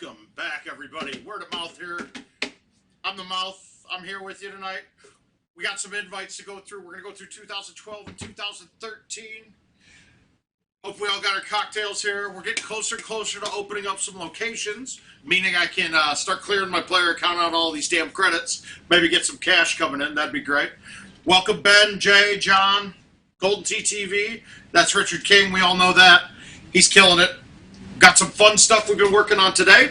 Welcome back, everybody. Word of mouth here. I'm the mouth. I'm here with you tonight. We got some invites to go through. We're going to go through 2012 and 2013. Hopefully, we all got our cocktails here. We're getting closer and closer to opening up some locations, meaning I can start clearing my player account out all these damn credits. Maybe get some cash coming in. That'd be great. Welcome, Ben, Jay, John, Golden TTV. That's Richard King. We all know that. He's killing it. Got some fun stuff we've been working on today.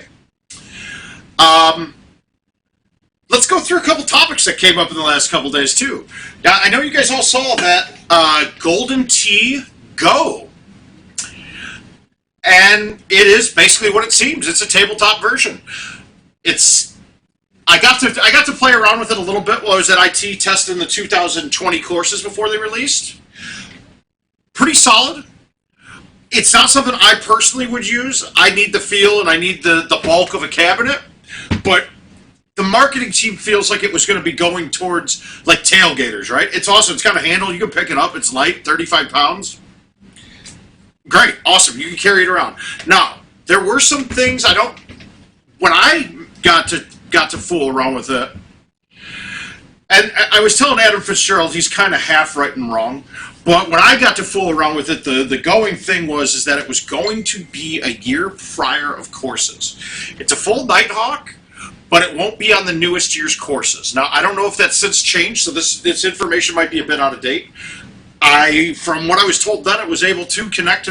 Let's go through a couple topics that came up in the last couple days, too. Now, I know you guys all saw that Golden T Go. And it is basically what it seems. It's a tabletop version. I got to play around with it a little bit while I was at IT testing the 2020 courses before they released. Pretty solid. It's not something I personally would use. I need the feel and I need the bulk of a cabinet. But the marketing team feels like it was going to be going towards like tailgaters, right? It's awesome. It's got a handle. You can pick it up. It's light, 35 pounds. Great. Awesome. You can carry it around. Now, there were some things when I got to fool around with it, and I was telling Adam Fitzgerald he's kind of half right and wrong. But when I got to fool around with it, the going thing was that it was going to be a year prior of courses. It's a full Nighthawk, but it won't be on the newest year's courses. Now, I don't know if that's since changed, so this information might be a bit out of date. From what I was told then, it was able to connect.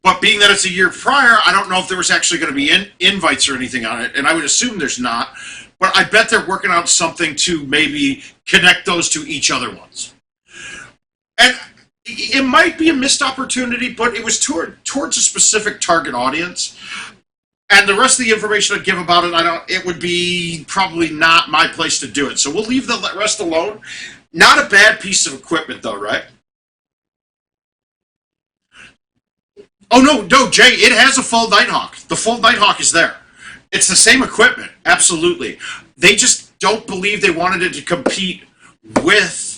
But being that it's a year prior, I don't know if there was actually going to be invites or anything on it, and I would assume there's not. But I bet they're working on something to maybe connect those to each other ones. And it might be a missed opportunity, but it was towards a specific target audience. And the rest of the information I'd give about it, it would be probably not my place to do it. So we'll leave the rest alone. Not a bad piece of equipment, though, right? Oh, no, Jay, it has a full Nighthawk. The full Nighthawk is there. It's the same equipment, absolutely. They just don't believe they wanted it to compete with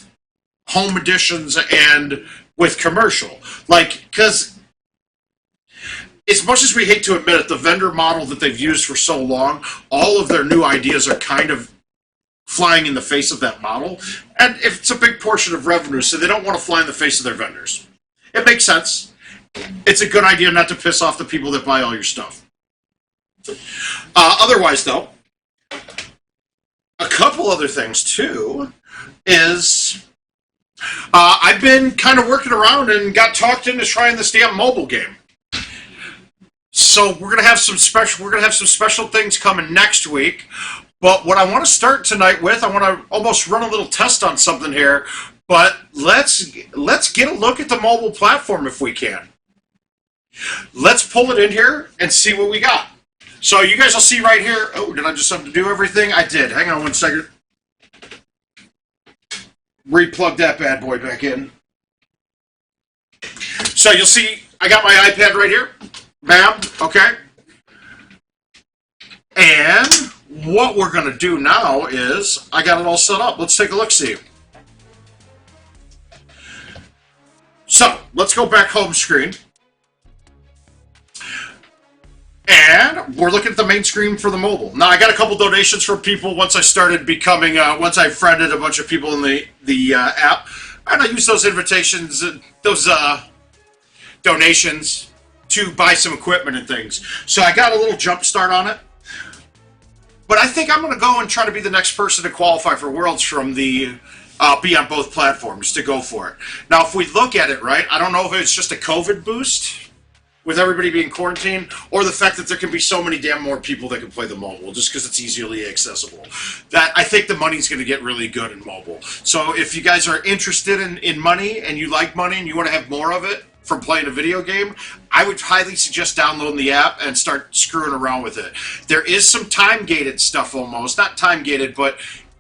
home editions and with commercial. Because as much as we hate to admit it, the vendor model that they've used for so long, all of their new ideas are kind of flying in the face of that model. And it's a big portion of revenue, so they don't want to fly in the face of their vendors. It makes sense. It's a good idea not to piss off the people that buy all your stuff. Otherwise, though, a couple other things, too, is I've been kind of working around and got talked into trying this damn mobile game. So we're gonna have some special things coming next week. But what I want to start tonight with, I want to almost run a little test on something here. But let's get a look at the mobile platform if we can. Let's pull it in here and see what we got. So you guys will see right here. Oh, did I just have to do everything? I did. Hang on one second. Replug that bad boy back in. So you'll see I got my iPad right here. Bam. Okay. And what we're going to do now is I got it all set up. Let's take a look-see. So let's go back home screen. And we're looking at the main screen for the mobile. Now, I got a couple donations from people once I started becoming, once I friended a bunch of people in the app. And I used those invitations, those donations to buy some equipment and things. So I got a little jump start on it. But I think I'm going to go and try to be the next person to qualify for Worlds from the be on both platforms to go for it. Now, if we look at it, right, I don't know if it's just a COVID boost with everybody being quarantined, or the fact that there can be so many damn more people that can play the mobile just because it's easily accessible. That I think the money's going to get really good in mobile. So if you guys are interested in money and you like money and you want to have more of it from playing a video game, I would highly suggest downloading the app and start screwing around with it. There is some time-gated stuff almost. Not time-gated, but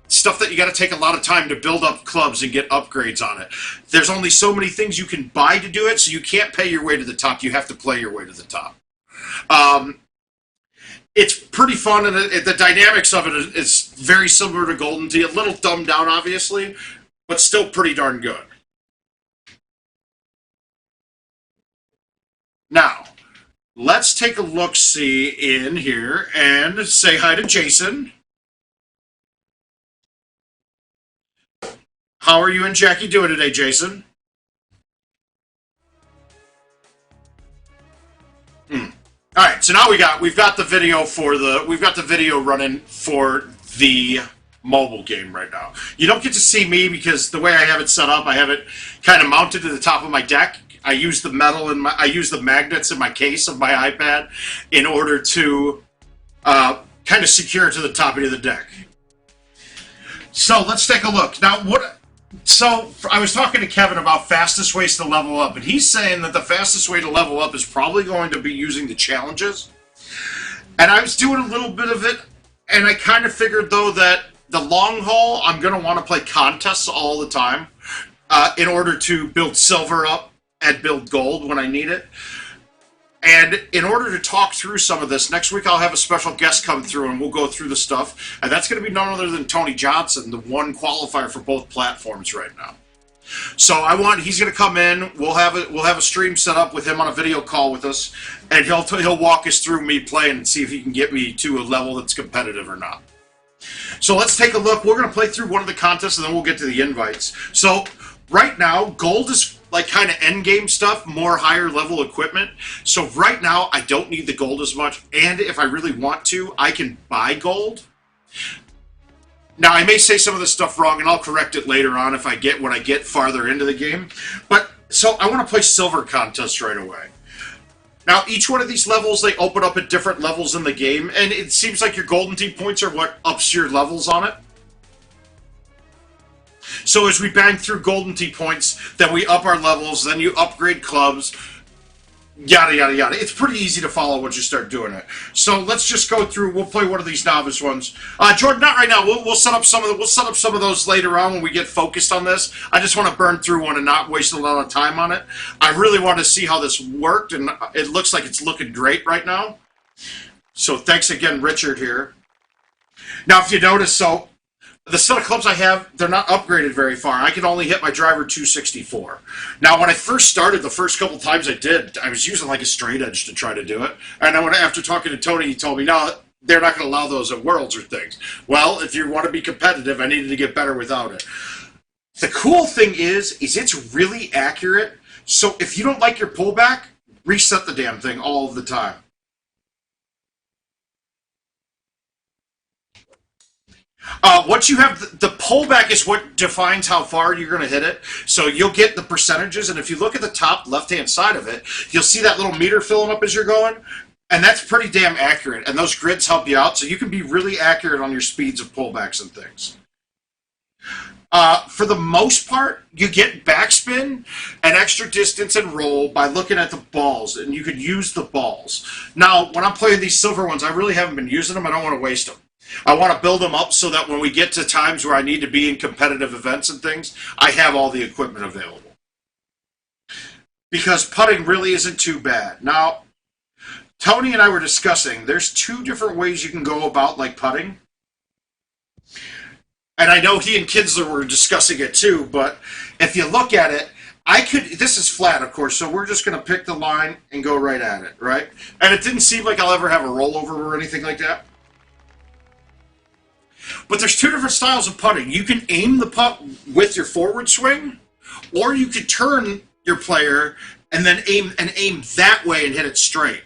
stuff that you got to take a lot of time to build up clubs and get upgrades on it. There's only so many things you can buy to do it, so you can't pay your way to the top. You have to play your way to the top. It's pretty fun, and the dynamics of it is very similar to Golden Tee. A little dumbed down, obviously, but still pretty darn good. Now, let's take a look-see in here and say hi to Jason. How are you and Jackie doing today, Jason? Hmm. All right, so now we've got the video running for the mobile game right now. You don't get to see me because the way I have it set up, I have it kind of mounted to the top of my deck. I use the magnets in my case of my iPad in order to kind of secure it to the top of the deck. So let's take a look now. So I was talking to Kevin about fastest ways to level up, and he's saying that the fastest way to level up is probably going to be using the challenges. And I was doing a little bit of it, and I kind of figured, though, that the long haul, I'm going to want to play contests all the time in order to build silver up and build gold when I need it. And in order to talk through some of this, next week I'll have a special guest come through and we'll go through the stuff. And that's going to be none other than Tony Johnson, the one qualifier for both platforms right now. So he's going to come in. We'll have a stream set up with him on a video call with us, and he'll walk us through me playing and see if he can get me to a level that's competitive or not. So let's take a look. We're going to play through one of the contests and then we'll get to the invites. So right now, gold is like kind of end game stuff, more higher level equipment. So right now, I don't need the gold as much. And if I really want to, I can buy gold. Now, I may say some of this stuff wrong, and I'll correct it later on when I get farther into the game. But so I want to play silver contests right away. Now, each one of these levels, they open up at different levels in the game, and it seems like your golden team points are what ups your levels on it. So as we bang through golden tee points, then we up our levels, then you upgrade clubs, yada, yada, yada. It's pretty easy to follow once you start doing it. So let's just go through. We'll play one of these novice ones. Jordan, not right now. We'll set up some of those later on when we get focused on this. I just want to burn through one and not waste a lot of time on it. I really want to see how this worked, and it looks like it's looking great right now. So thanks again, Richard, here. Now, if you notice, so the set of clubs I have, they're not upgraded very far. I can only hit my driver 264. Now, when I first started, the first couple times I was using like a straight edge to try to do it. And then after talking to Tony, he told me, no, they're not going to allow those at Worlds or things. Well, if you want to be competitive, I needed to get better without it. The cool thing is it's really accurate. So if you don't like your pullback, reset the damn thing all of the time. Once you have the pullback is what defines how far you're going to hit it. So you'll get the percentages, and if you look at the top left-hand side of it, you'll see that little meter filling up as you're going, and that's pretty damn accurate. And those grids help you out, so you can be really accurate on your speeds of pullbacks and things. For the most part, you get backspin and extra distance and roll by looking at the balls, and you could use the balls. Now, when I'm playing these silver ones, I really haven't been using them. I don't want to waste them. I want to build them up so that when we get to times where I need to be in competitive events and things, I have all the equipment available. Because putting really isn't too bad. Now, Tony and I were discussing, there's two different ways you can go about like putting. And I know he and Kinsler were discussing it too, but if you look at it, this is flat, of course, so we're just going to pick the line and go right at it, right? And it didn't seem like I'll ever have a rollover or anything like that. But there's two different styles of putting. You can aim the putt with your forward swing, or you could turn your player and then aim that way and hit it straight.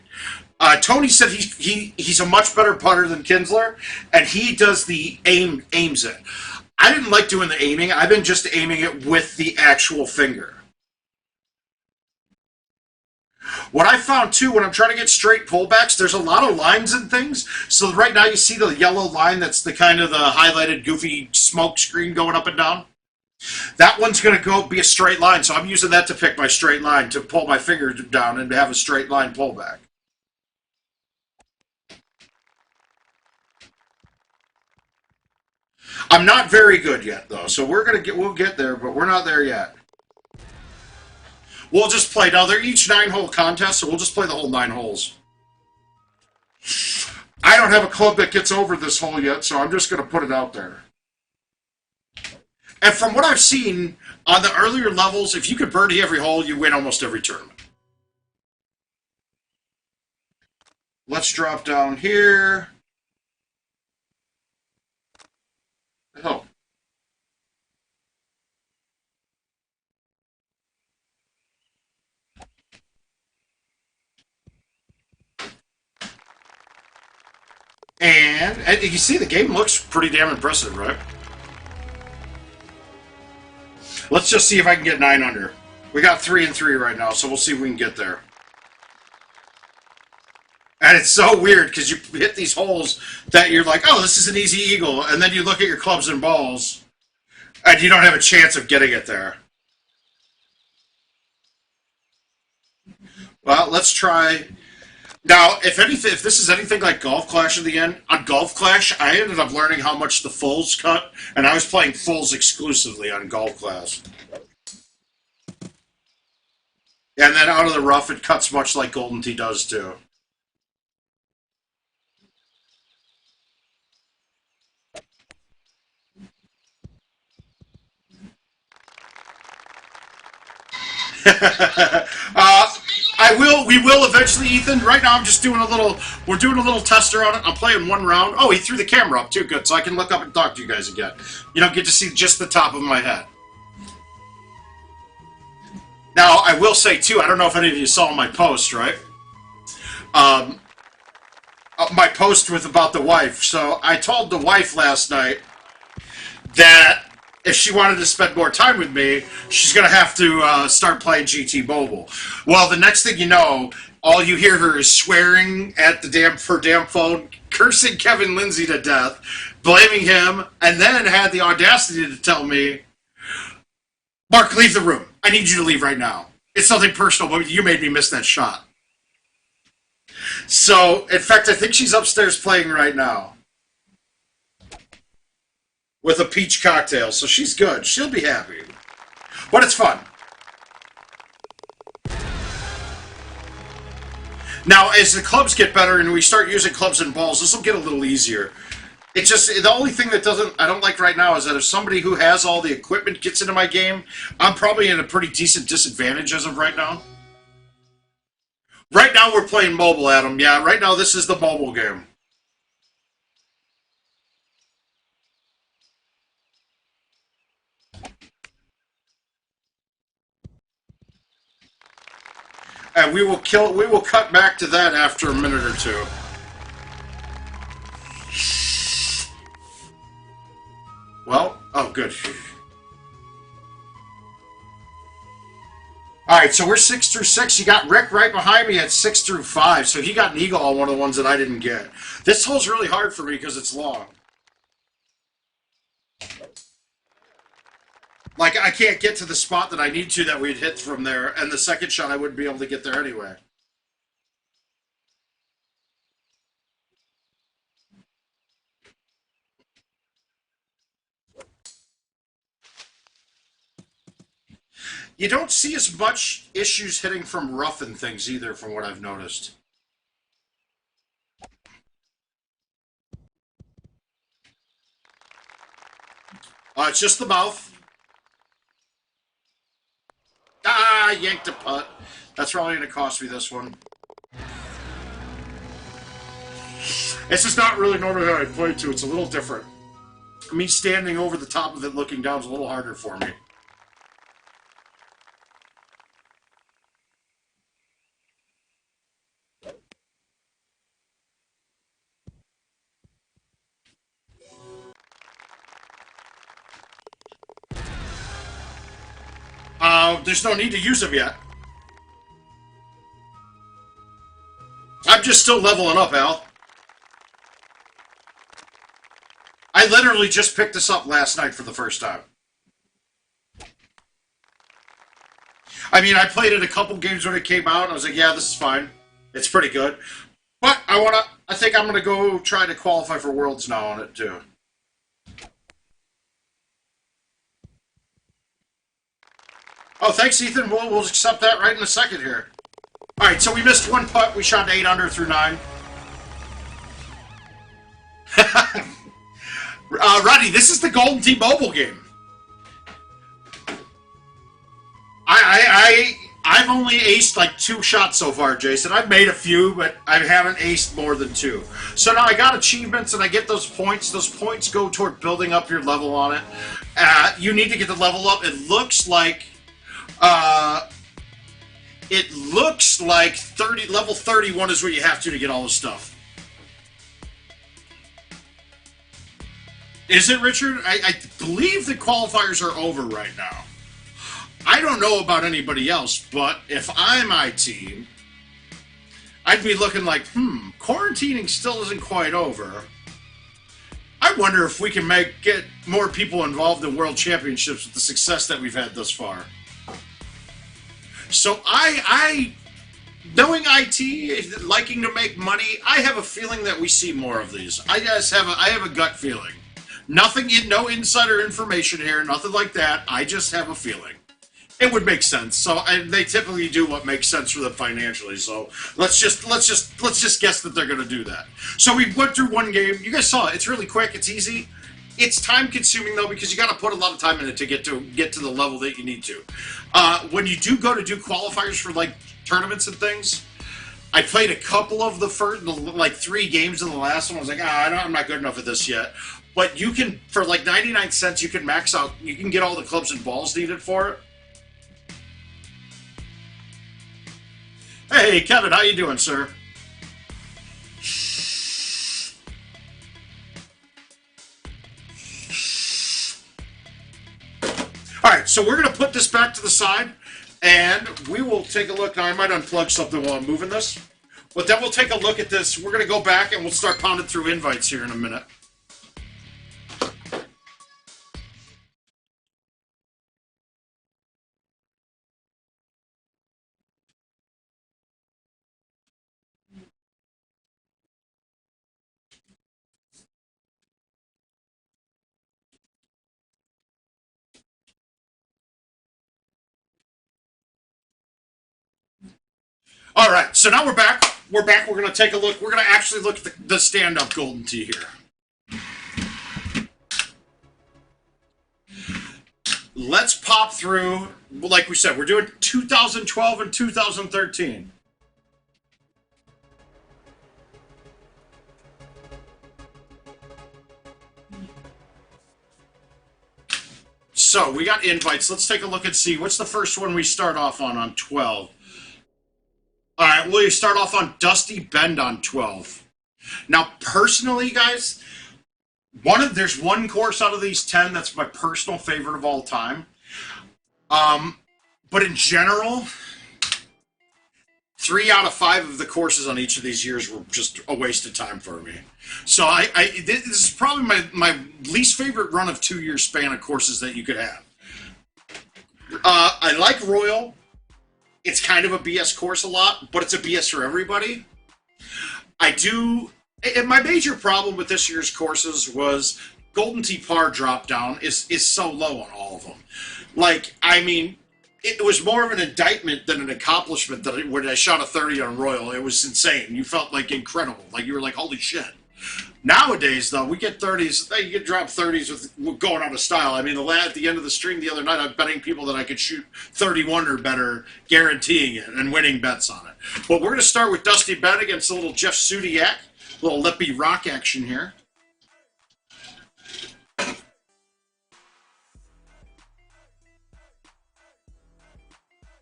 Tony said he's a much better putter than Kinsler, and he does the aims it. I didn't like doing the aiming. I've been just aiming it with the actual finger. What I found too, when I'm trying to get straight pullbacks, there's a lot of lines and things. So right now you see the yellow line that's the kind of the highlighted goofy smoke screen going up and down. That one's going to be a straight line, so I'm using that to pick my straight line, to pull my finger down and have a straight line pullback. I'm not very good yet though, so we'll get there, but we're not there yet. We'll just play. Now, they're each 9-hole contests, so we'll just play the whole 9 holes. I don't have a club that gets over this hole yet, so I'm just going to put it out there. And from what I've seen on the earlier levels, if you could birdie every hole, you win almost every tournament. Let's drop down here. Oh. And you see the game looks pretty damn impressive, right? Let's just see if I can get 9 under. We got 3 and 3 right now, so we'll see if we can get there. And it's so weird because you hit these holes that you're like, oh, this is an easy eagle, and then you look at your clubs and balls, and you don't have a chance of getting it there. Well, let's try. Now, if this is anything like Golf Clash in the end, on Golf Clash, I ended up learning how much the fulls cut, and I was playing fulls exclusively on Golf Clash. And then out of the rough, it cuts much like Golden Tee does too. We will eventually, Ethan. Right now, I'm just doing we're doing a little tester on it. I'm playing one round. Oh, he threw the camera up too. Good, so I can look up and talk to you guys again. You don't get to see just the top of my head. Now, I will say too, I don't know if any of you saw my post, right? My post with about the wife. So I told the wife last night that if she wanted to spend more time with me, she's going to have to start playing GT Mobile. Well, the next thing you know, all you hear her is swearing at her damn phone, cursing Kevin Lindsay to death, blaming him, and then had the audacity to tell me, Mark, leave the room. I need you to leave right now. It's nothing personal, but you made me miss that shot. So, in fact, I think she's upstairs playing right now. With a peach cocktail, so she's good. She'll be happy. But it's fun. Now, as the clubs get better and we start using clubs and balls, this will get a little easier. It's just, the only thing that I don't like right now is that if somebody who has all the equipment gets into my game, I'm probably in a pretty decent disadvantage as of right now. Right now we're playing mobile, Adam. Yeah, right now this is the mobile game. And we will cut back to that after a minute or two. Well, oh good. Alright, so we're 6 through 6. You got Rick right behind me at 6 through 5, so he got an eagle on one of the ones that I didn't get. This hole's really hard for me because it's long. Like, I can't get to the spot that I need to that we'd hit from there, and the second shot I wouldn't be able to get there anyway. You don't see as much issues hitting from rough and things either, from what I've noticed. It's just the mouth. Ah, yanked a putt. That's probably going to cost me this one. It's just not really normally how I play to. It's a little different. Me standing over the top of it looking down is a little harder for me. There's no need to use them yet. I'm just still leveling up, Al. I literally just picked this up last night for the first time. I mean, I played it a couple games when it came out, and I was like, yeah, this is fine. It's pretty good. But I think I'm gonna go try to qualify for Worlds now on it, too. Oh, thanks, Ethan. We'll accept that right in a second here. All right, so we missed one putt. We shot 8 under through 9. Roddy, this is the Golden Tee Mobile game. I've I've only aced like 2 shots so far, Jason. I've made a few, but I haven't aced more than 2. So now I got achievements and I get those points. Those points go toward building up your level on it. You need to get the level up. It looks like 30 level 31 is where you have to get all the stuff. Is it, Richard? I believe the qualifiers are over right now. I don't know about anybody else, but if I'm my team, I'd be looking like, quarantining still isn't quite over. I wonder if we can get more people involved in World Championships with the success that we've had thus far. So I knowing IT, liking to make money, I have a feeling that we see more of these. I have a gut feeling. No insider information here, nothing like that. I just have a feeling. It would make sense. So they typically do what makes sense for them financially. So let's just guess that they're going to do that. So we went through one game. You guys saw it. It's really quick. It's easy. It's time consuming though because you got to put a lot of time in it to get to the level that you need to. When you do go to do qualifiers for like tournaments and things, I played a couple of the first 3 games in the last one. I was like, I'm not good enough at this yet. But you can, for like 99 cents, you can max out. You can get all the clubs and balls needed for it. Hey, Kevin, how you doing, sir? All right, so we're going to put this back to the side, and we will take a look. Now, I might unplug something while I'm moving this, but then we'll take a look at this. We're going to go back, and we'll start pounding through invites here in a minute. All right, so now we're back. We're going to take a look. We're going to actually look at the stand-up Golden Tee here. Let's pop through. Like we said, we're doing 2012 and 2013. So we got invites. Let's take a look and see. What's the first one we start off on 12? All right, we'll start off on Dusty Bend on 12. Now, personally, guys, there's one course out of these 10 that's my personal favorite of all time. But in general, 3 out of 5 of the courses on each of these years were just a waste of time for me. So this is probably my least favorite run of 2-year span of courses that you could have. I like Royal. It's kind of a BS course a lot, but it's a BS for everybody. And my major problem with this year's courses was Golden Tee par drop down is so low on all of them. Like, I mean, it was more of an indictment than an accomplishment when I shot a 30 on Royal. It was insane. You felt like incredible. Like you were like, holy shit. Nowadays, though, we get 30s. You get drop 30s with going out of style. I mean, at the end of the stream the other night, I'm betting people that I could shoot 31 or better, guaranteeing it and winning bets on it. But we're going to start with Dusty Bend against a little Jeff Sudiak. A little lippy rock action here.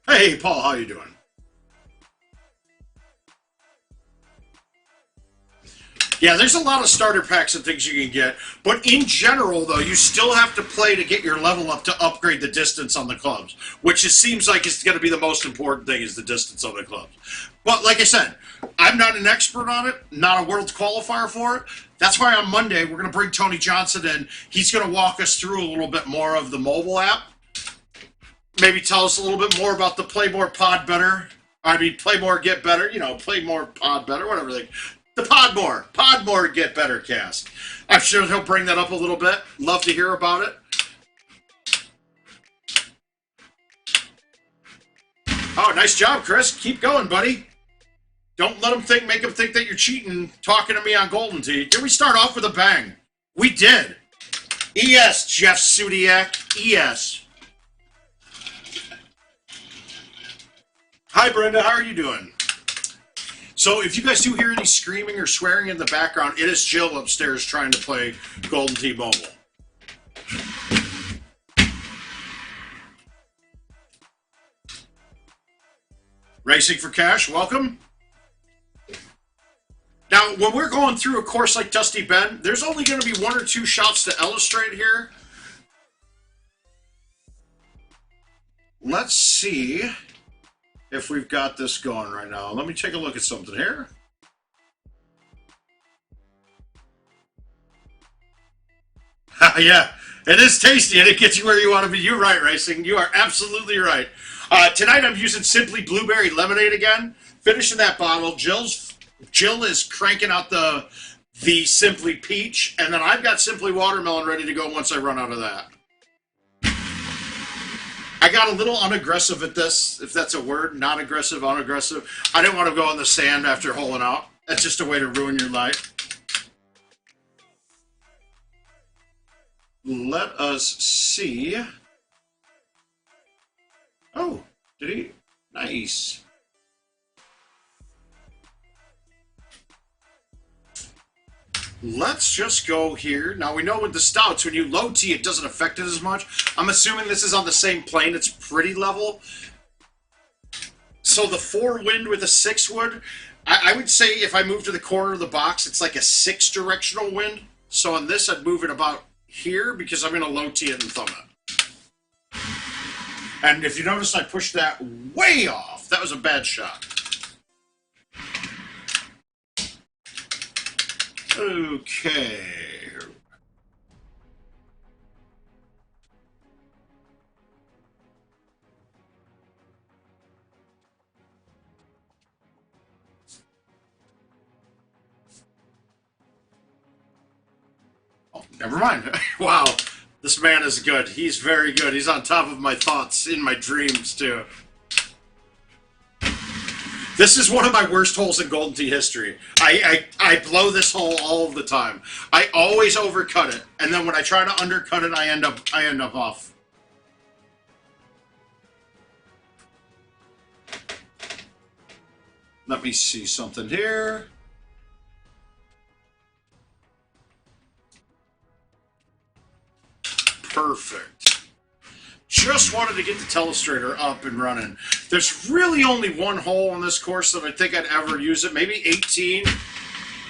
Hey, Paul, how you doing? Yeah, there's a lot of starter packs and things you can get. But in general, though, you still have to play to get your level up to upgrade the distance on the clubs, which it seems like is going to be the most important thing is the distance on the clubs. But like I said, I'm not an expert on it, not a world qualifier for it. That's why on Monday, we're going to bring Tony Johnson in. He's going to walk us through a little bit more of the mobile app. Maybe tell us a little bit more about the Play More Pod Better. I mean, Play More Get Better. Play More Pod Better, whatever they... The Podmore Get Better cast. I'm sure he'll bring that up a little bit. Love to hear about it. Oh, nice job, Chris. Keep going, buddy. Don't let them make them think that you're cheating, talking to me on Golden Tee. Did we start off with a bang? We did. ES, Jeff Sudiak. ES. Hi, Brenda. How are you doing? So, if you guys do hear any screaming or swearing in the background, it is Jill upstairs trying to play Golden Tee Mobile. Racing for Cash, welcome. Now, when we're going through a course like Dusty Bend, there's only going to be one or two shots to illustrate here. Let's see if we've got this going right now. Let me take a look at something here. Yeah, it is tasty and it gets you where you want to be. You're right, Racing. You are absolutely right. Tonight I'm using Simply Blueberry Lemonade again. Finishing that bottle. Jill is cranking out the Simply Peach, and then I've got Simply Watermelon ready to go once I run out of that. I got a little unaggressive at this, if that's a word. Not aggressive, unaggressive. I didn't want to go in the sand after holing out. That's just a way to ruin your life. Let us see. Oh, did he? Nice. Let's just go here. Now, we know with the stouts, when you low tee, it doesn't affect it as much. I'm assuming this is on the same plane. It's pretty level. So the 4 wind with a 6 wood, I would say if I move to the corner of the box, it's like a 6 directional wind. So on this, I'd move it about here because I'm going to low tee it and thumb it. And if you notice, I pushed that way off. That was a bad shot. Okay. Oh, never mind. Wow. This man is good. He's very good. He's on top of my thoughts in my dreams, too. This is one of my worst holes in Golden Tee history. I blow this hole all the time. I always overcut it, and then when I try to undercut it, I end up off. Let me see something here. Perfect. Just wanted to get the telestrator up and running. There's really only one hole on this course that I think I'd ever use it. Maybe 18.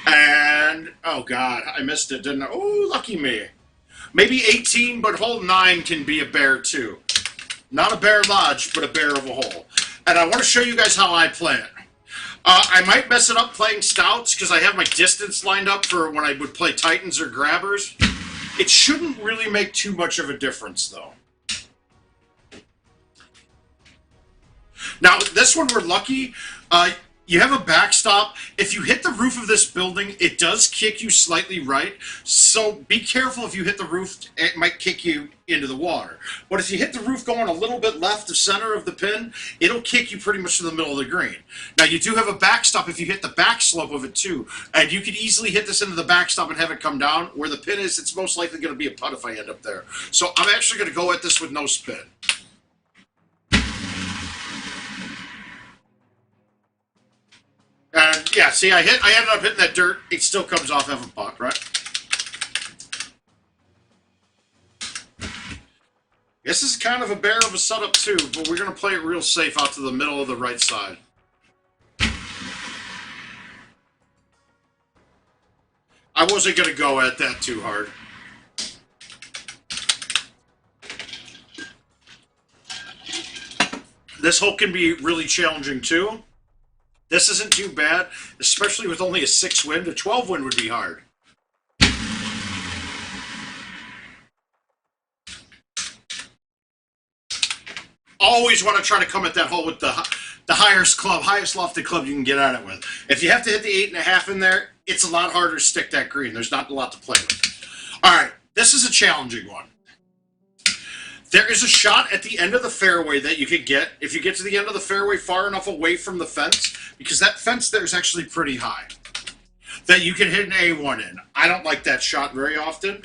And, oh God, I missed it, didn't I? Oh, lucky me. Maybe 18, but hole 9 can be a bear too. Not a bear lodge, but a bear of a hole. And I want to show you guys how I play it. I might mess it up playing stouts because I have my distance lined up for when I would play Titans or Grabbers. It shouldn't really make too much of a difference, though. Now, this one we're lucky. You have a backstop. If you hit the roof of this building, it does kick you slightly right. So be careful if you hit the roof. It might kick you into the water. But if you hit the roof going a little bit left of center of the pin, it'll kick you pretty much to the middle of the green. Now, you do have a backstop if you hit the back slope of it, too. And you could easily hit this into the backstop and have it come down. Where the pin is, it's most likely going to be a putt if I end up there. So I'm actually going to go at this with no spin. And yeah, see, I ended up hitting that dirt. It still comes off of a putt, right? This is kind of a bear of a setup too, but we're going to play it real safe out to the middle of the right side. I wasn't going to go at that too hard. This hole can be really challenging too. This isn't too bad, especially with only a 6 wind. A 12 wind would be hard. Always want to try to come at that hole with the highest lofted club you can get at it with. If you have to hit the 8.5 in there, it's a lot harder to stick that green. There's not a lot to play with. All right, this is a challenging one. There is a shot at the end of the fairway that you could get if you get to the end of the fairway far enough away from the fence, because that fence there is actually pretty high, that you can hit an A1 in. I don't like that shot very often.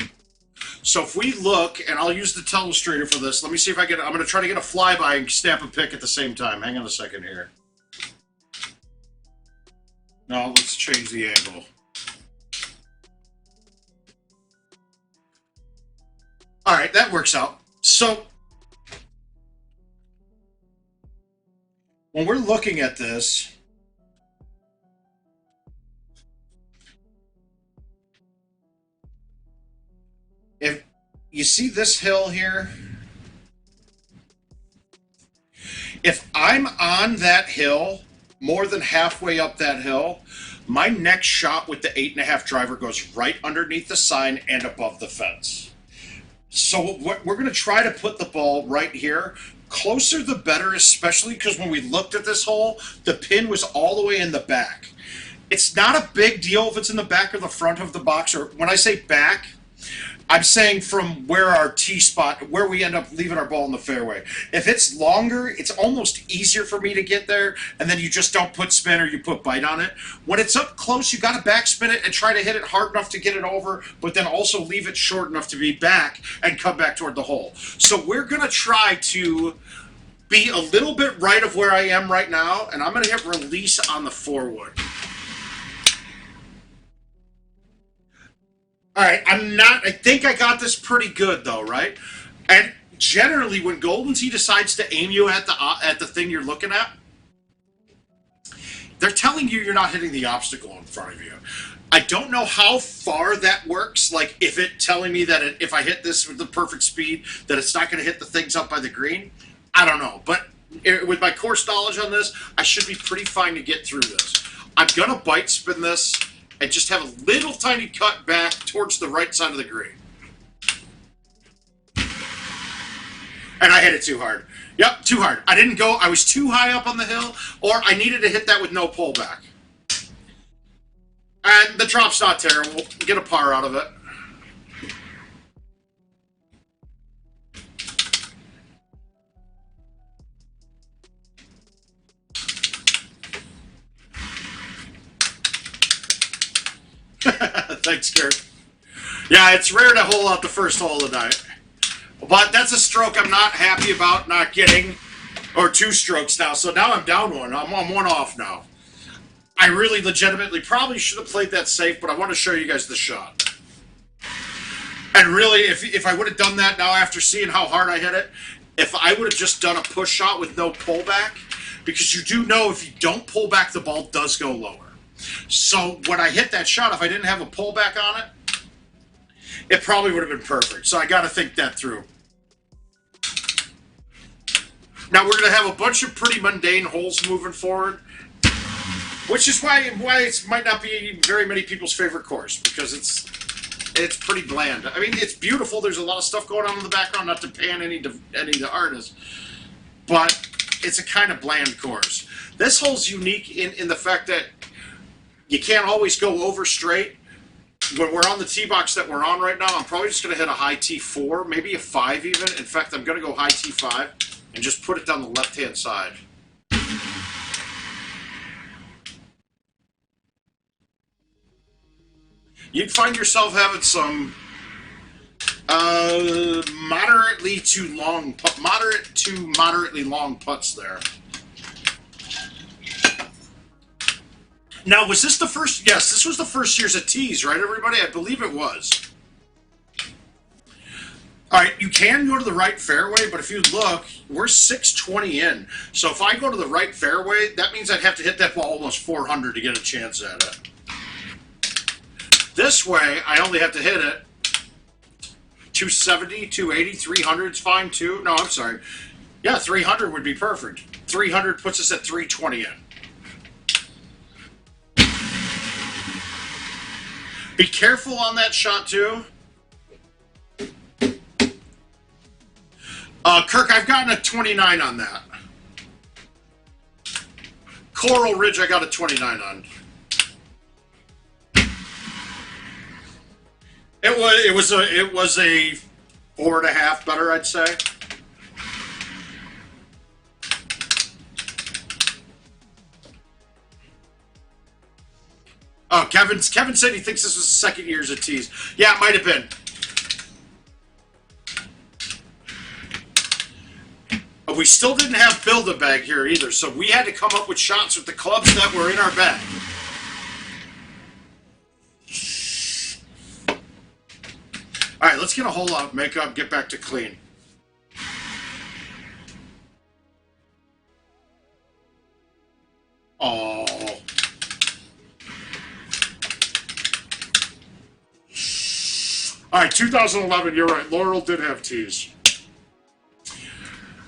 So if we look, and I'll use the telestrator for this. Let me see if I get, I'm going to try to get a flyby and snap a pic at the same time. Hang on a second here. No, let's change the angle. All right, that works out. So when we're looking at this, if you see this hill here, if I'm on that hill, more than halfway up that hill, my next shot with the 8.5 driver goes right underneath the sign and above the fence. So we're going to try to put the ball right here. Closer the better, especially because when we looked at this hole, the pin was all the way in the back. It's not a big deal if it's in the back or the front of the box, or when I say back, I'm saying from where our tee spot, where we end up leaving our ball in the fairway. If it's longer, it's almost easier for me to get there, and then you just don't put spin or you put bite on it. When it's up close, you got to backspin it and try to hit it hard enough to get it over, but then also leave it short enough to be back and come back toward the hole. So we're going to try to be a little bit right of where I am right now, and I'm going to hit release on the 4-wood. All right, I think I got this pretty good though, right? And generally when Golden Tee decides to aim you at the thing you're looking at, they're telling you you're not hitting the obstacle in front of you. I don't know how far that works, like if it telling me that if I hit this with the perfect speed, that it's not going to hit the things up by the green. I don't know, but with my course knowledge on this, I should be pretty fine to get through this. I'm going to bite spin this and just have a little tiny cut back towards the right side of the green. And I hit it too hard. Yep, too hard. I was too high up on the hill, or I needed to hit that with no pullback. And the drop's not terrible. Get a par out of it. Thanks, Kurt. Yeah, it's rare to hole out the first hole of the night. But that's a stroke I'm not happy about not getting, or 2 strokes now. So now I'm down one. I'm 1 off now. I really legitimately probably should have played that safe, but I want to show you guys the shot. And really, if I would have done that now after seeing how hard I hit it, if I would have just done a push shot with no pullback, because you do know if you don't pull back, the ball does go lower. So when I hit that shot, if I didn't have a pullback on it, it probably would have been perfect. So I got to think that through. Now we're going to have a bunch of pretty mundane holes moving forward, which is why it might not be very many people's favorite course, because it's pretty bland. I mean, it's beautiful. There's a lot of stuff going on in the background, not to pan any of the artists, but it's a kind of bland course. This hole's unique in the fact that you can't always go over straight. When we're on the tee box that we're on right now, I'm probably just going to hit a high T4, maybe a 5 even. In fact, I'm going to go high T5 and just put it down the left-hand side. You'd find yourself having some moderate to moderately long putts there. Now, was this the first? Yes, this was the first year's of tees, right, everybody? I believe it was. All right, you can go to the right fairway, but if you look, we're 620 in. So if I go to the right fairway, that means I'd have to hit that ball almost 400 to get a chance at it. This way, I only have to hit it 270, 280, 300 is fine too. No, I'm sorry. Yeah, 300 would be perfect. 300 puts us at 320 in. Be careful on that shot, too. Kirk, I've gotten a 29 on that. Coral Ridge, I got a 29 on. It was a 4.5 better, I'd say. Oh, Kevin said he thinks this was the second year's of tees. Yeah, it might have been. We still didn't have Build-A-Bag here either, so we had to come up with shots with the clubs that were in our bag. let's get a hole out, make up, get back to clean. Oh. All right, 2011, you're right. Laurel did have tees.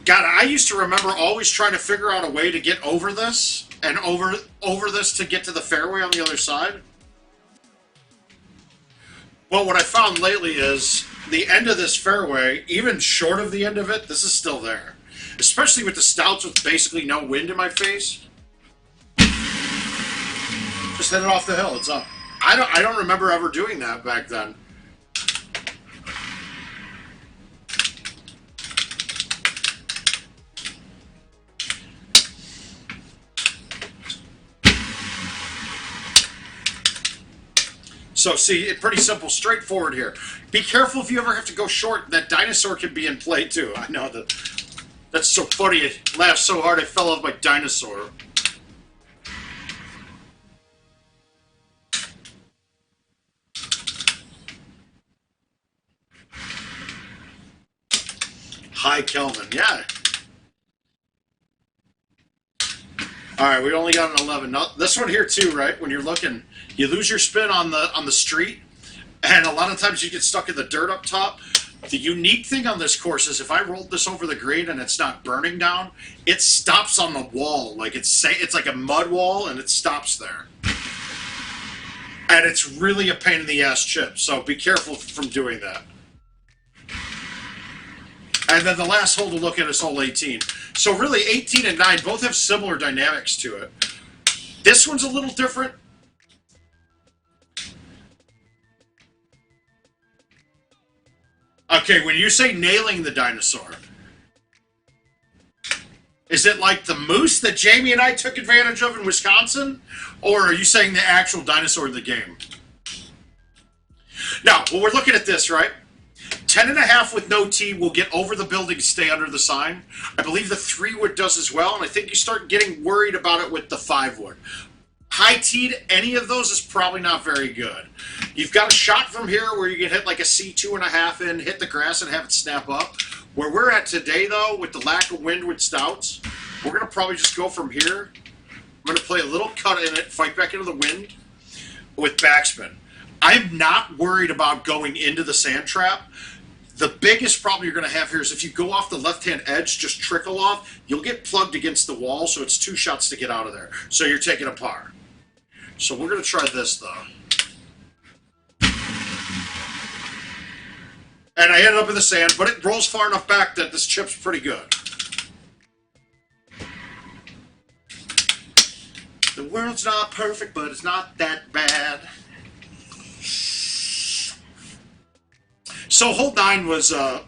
God, I used to remember always trying to figure out a way to get over this and over this to get to the fairway on the other side. Well, what I found lately is the end of this fairway, even short of the end of it, this is still there. Especially with the stouts with basically no wind in my face. Just hit it off the hill, it's up. I don't remember ever doing that back then. So see, it's pretty simple, straightforward here. Be careful if you ever have to go short. That dinosaur can be in play too. I know that. That's so funny. I laughed so hard I fell off my dinosaur. Hi, Kelvin. Yeah. All right, we only got an 11. Now, this one here too, right? When you're looking, you lose your spin on the street, and a lot of times you get stuck in the dirt up top. The unique thing on this course is if I rolled this over the green and it's not burning down, it stops on the wall. Like it's like a mud wall, and it stops there. And it's really a pain in the ass chip, so be careful from doing that. And then the last hole to look at is hole 18. So really, 18 and 9 both have similar dynamics to it. This one's a little different. Okay, when you say nailing the dinosaur, is it like the moose that Jamie and I took advantage of in Wisconsin? Or are you saying the actual dinosaur in the game? Now, well, we're looking at this, right? 10.5 with no tee will get over the building, stay under the sign. I believe the 3-wood does as well, and I think you start getting worried about it with the 5-wood. High teed, any of those is probably not very good. You've got a shot from here where you can hit like a C2.5 in, hit the grass and have it snap up. Where we're at today, though, with the lack of wind with stouts, we're going to probably just go from here. I'm going to play a little cut in it, fight back into the wind with backspin. I'm not worried about going into the sand trap. The biggest problem you're going to have here is if you go off the left-hand edge, just trickle off, you'll get plugged against the wall, so it's 2 shots to get out of there. So you're taking a par. So we're going to try this, though. And I ended up in the sand, but it rolls far enough back that this chip's pretty good. The world's not perfect, but it's not that bad. So hole 9 was a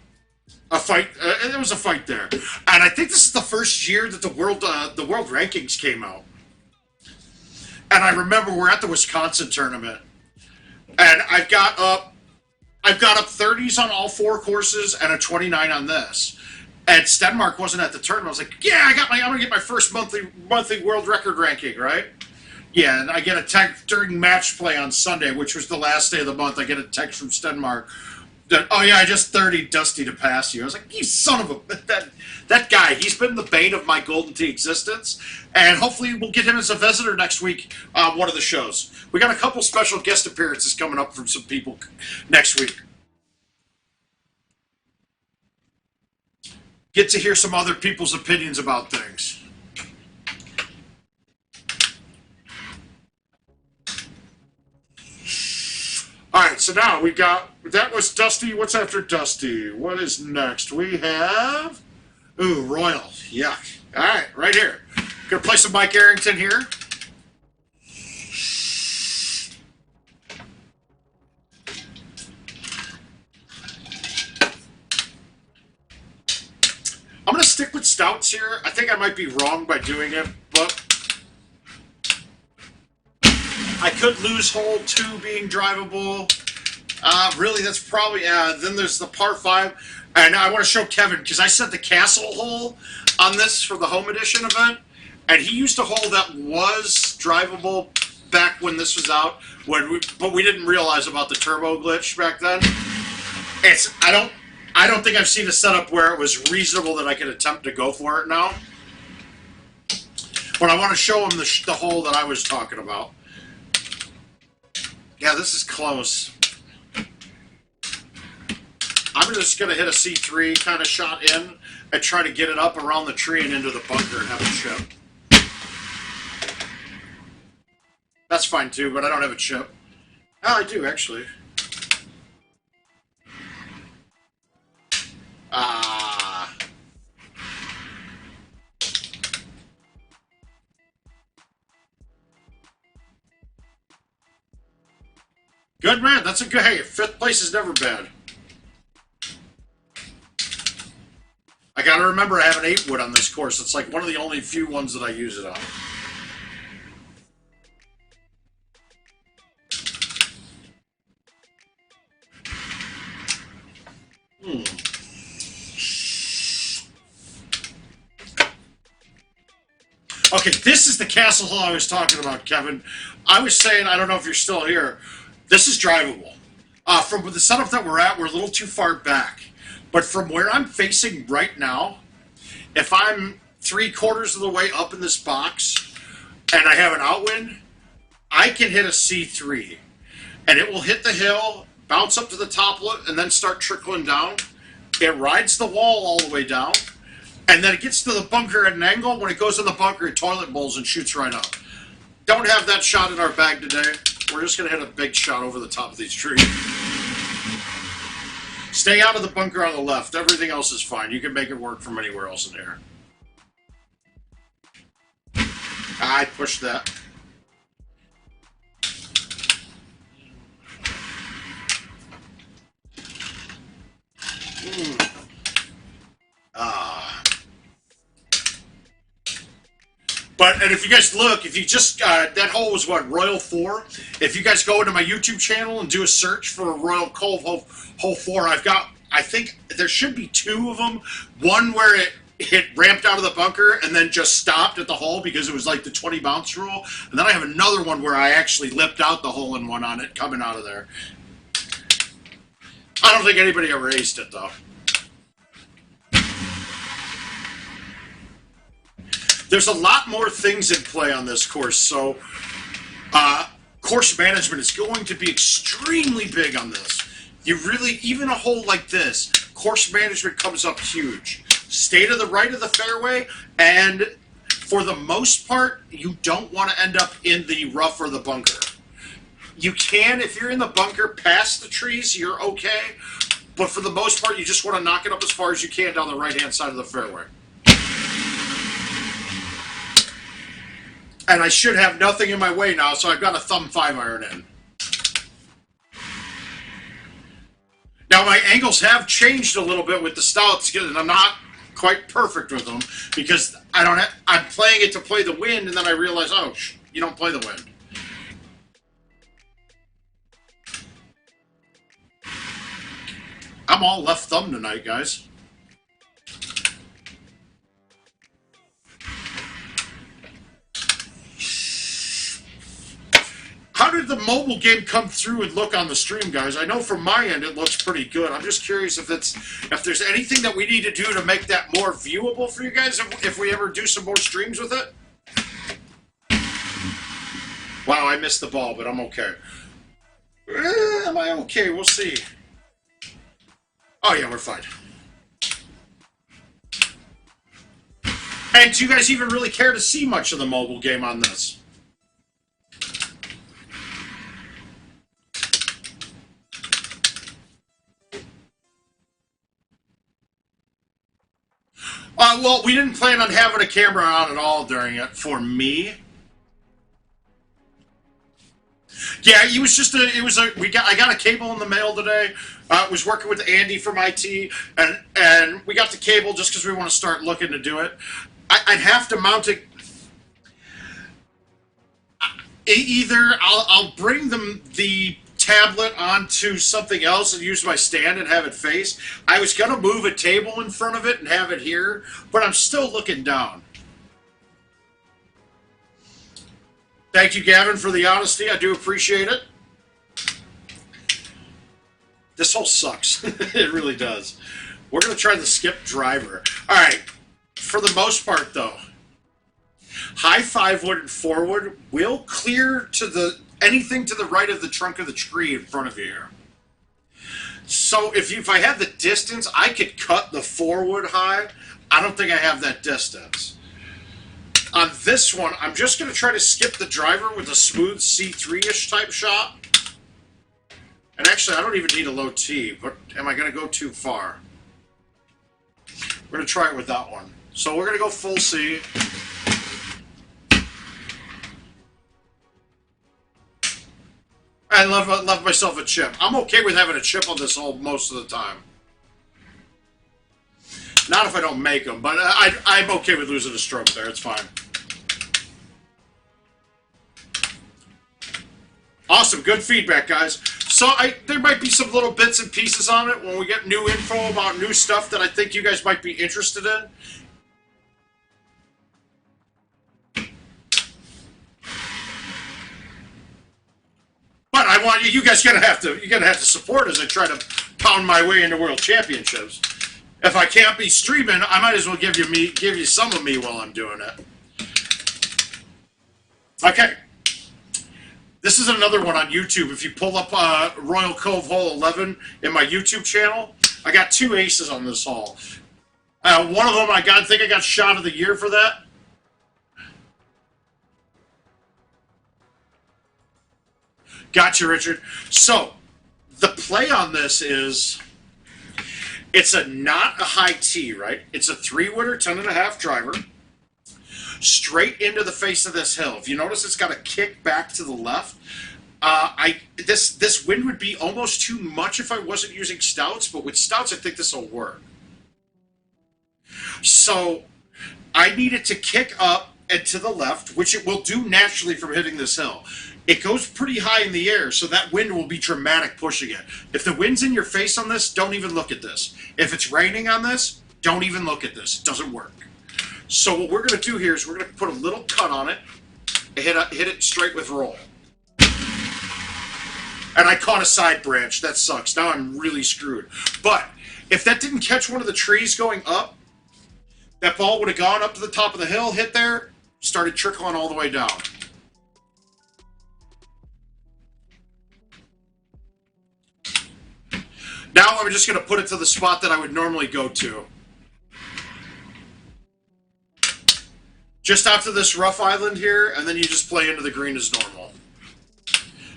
fight. There was a fight there, and I think this is the first year that the world rankings came out. And I remember we're at the Wisconsin tournament, and I've got up 30s on all 4 courses and a 29 on this. And Stenmark wasn't at the tournament. I was like, yeah, I'm gonna get my first monthly world record ranking, right? Yeah, and I get a text during match play on Sunday, which was the last day of the month. I get a text from Stenmark. Oh yeah, I just 30 Dusty to pass you. I was like, you son of a... That guy, he's been the bane of my Golden Tee existence, and hopefully we'll get him as a visitor next week on one of the shows. We got a couple special guest appearances coming up from some people next week. Get to hear some other people's opinions about things. All right, so now we got, that was Dusty. What's after Dusty? What is next? We have, ooh, Royal. Yuck. All right, right here. Gonna play some Mike Arrington here. I'm gonna stick with stouts here. I think I might be wrong by doing it, but I could lose hole 2 being drivable. Really, that's probably... then there's the par 5. And I want to show Kevin, because I set the castle hole on this for the home edition event. And he used a hole that was drivable back when this was out. But we didn't realize about the turbo glitch back then. It's I don't think I've seen a setup where it was reasonable that I could attempt to go for it now. But I want to show them the hole that I was talking about. Yeah, this is close. I'm just going to hit a C3 kind of shot in and try to get it up around the tree and into the bunker and have it chip. That's fine too, but I don't have a chip. Oh, I do actually. Good man, that's a good, hey, fifth place is never bad. I gotta remember I have an 8-wood on this course. It's like one of the only few ones that I use it on. Okay, this is the castle hole I was talking about, Kevin. I was saying, I don't know if you're still here, this is drivable. From the setup that we're at, we're a little too far back. But from where I'm facing right now, if I'm 3/4 of the way up in this box and I have an outwind, I can hit a C3. And it will hit the hill, bounce up to the toplet, and then start trickling down. It rides the wall all the way down. And then it gets to the bunker at an angle. When it goes in the bunker, it toilet bowls and shoots right up. Don't have that shot in our bag today. We're just going to hit a big shot over the top of these trees. Stay out of the bunker on the left. Everything else is fine. You can make it work from anywhere else in here. I pushed that. And if you guys look, if you just, that hole was what, Royal 4? If you guys go into my YouTube channel and do a search for Royal Cove hole 4, I think there should be 2 of them. One where it ramped out of the bunker and then just stopped at the hole because it was like the 20 bounce rule. And then I have another one where I actually lipped out the hole in one on it coming out of there. I don't think anybody ever aced it though. There's a lot more things in play on this course, so course management is going to be extremely big on this. You really, even a hole like this, course management comes up huge. Stay to the right of the fairway, and for the most part, you don't want to end up in the rough or the bunker. You can, if you're in the bunker past the trees, you're okay, but for the most part, you just want to knock it up as far as you can down the right-hand side of the fairway. And I should have nothing in my way now, so I've got a thumb 5-iron in. Now, my angles have changed a little bit with the stouts, and I'm not quite perfect with them, because I'm playing it to play the wind, and then I realize, oh, you don't play the wind. I'm all left thumb tonight, guys. How did the mobile game come through and look on the stream, guys? I know from my end it looks pretty good. I'm just curious if there's anything that we need to do to make that more viewable for you guys if we ever do some more streams with it. Wow, I missed the ball, but I'm okay. Am I okay? We'll see. Oh yeah, we're fine. And do you guys even really care to see much of the mobile game on this? Well, we didn't plan on having a camera on at all during it for me. Yeah, it was just I got a cable in the mail today. Was working with Andy from IT, and we got the cable just because we want to start looking to do it. I'd have to mount it. Either I'll bring the tablet onto something else and use my stand and have it face. I was going to move a table in front of it and have it here, but I'm still looking down. Thank you, Gavin, for the honesty. I do appreciate it. This hole sucks. It really does. We're going to try the skip driver. All right. For the most part, though, high 5-wood and 4-wood will clear to the anything to the right of the trunk of the tree in front of you here. So if I had the distance, I could cut the 4-wood high. I don't think I have that distance. On this one, I'm just going to try to skip the driver with a smooth C3-ish type shot. And actually, I don't even need a low T, but am I going to go too far? We're going to try it with that one. So we're going to go full C. I love myself a chip. I'm okay with having a chip on this hole most of the time. Not if I don't make them, but I'm okay with losing a stroke there. It's fine. Awesome. Good feedback, guys. So there might be some little bits and pieces on it when we get new info about new stuff that I think you guys might be interested in. But I want you guys gonna have to support as I try to pound my way into World Championships. If I can't be streaming, I might as well give you some of me while I'm doing it. Okay. This is another one on YouTube. If you pull up Royal Cove Hole 11 in my YouTube channel, I got 2 aces on this hole. One of them, I think I got shot of the year for that. Gotcha, Richard. So, the play on this is, it's not a high T, right? It's a 3-wooder, 10.5 driver, straight into the face of this hill. If you notice, it's got a kick back to the left. This wind would be almost too much if I wasn't using stouts, but with stouts, I think this will work. So, I need it to kick up and to the left, which it will do naturally from hitting this hill. It goes pretty high in the air, so that wind will be dramatic pushing it. If the wind's in your face on this, don't even look at this. If it's raining on this, don't even look at this. It doesn't work. So what we're going to do here is we're going to put a little cut on it and hit it straight with roll. And I caught a side branch. That sucks. Now I'm really screwed. But if that didn't catch one of the trees going up, that ball would have gone up to the top of the hill, hit there, started trickling all the way down. Now I'm just going to put it to the spot that I would normally go to. Just after this rough island here, and then you just play into the green as normal.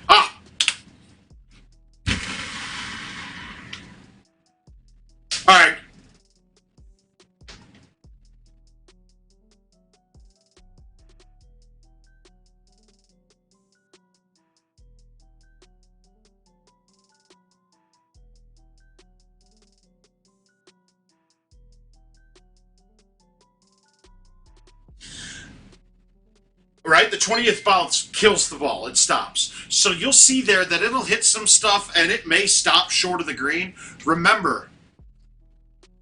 Ah! Alright. Right? The 20th bounce kills the ball. It stops. So you'll see there that it'll hit some stuff and it may stop short of the green. Remember,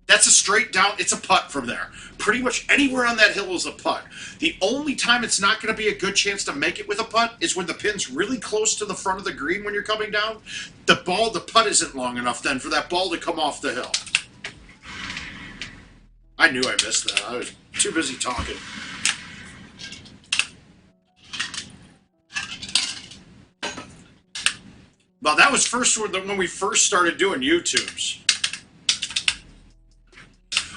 that's a straight down. It's a putt from there. Pretty much anywhere on that hill is a putt. The only time it's not going to be a good chance to make it with a putt is when the pin's really close to the front of the green when you're coming down. The putt isn't long enough then for that ball to come off the hill. I knew I missed that. I was too busy talking. Well, that was when we first started doing YouTubes.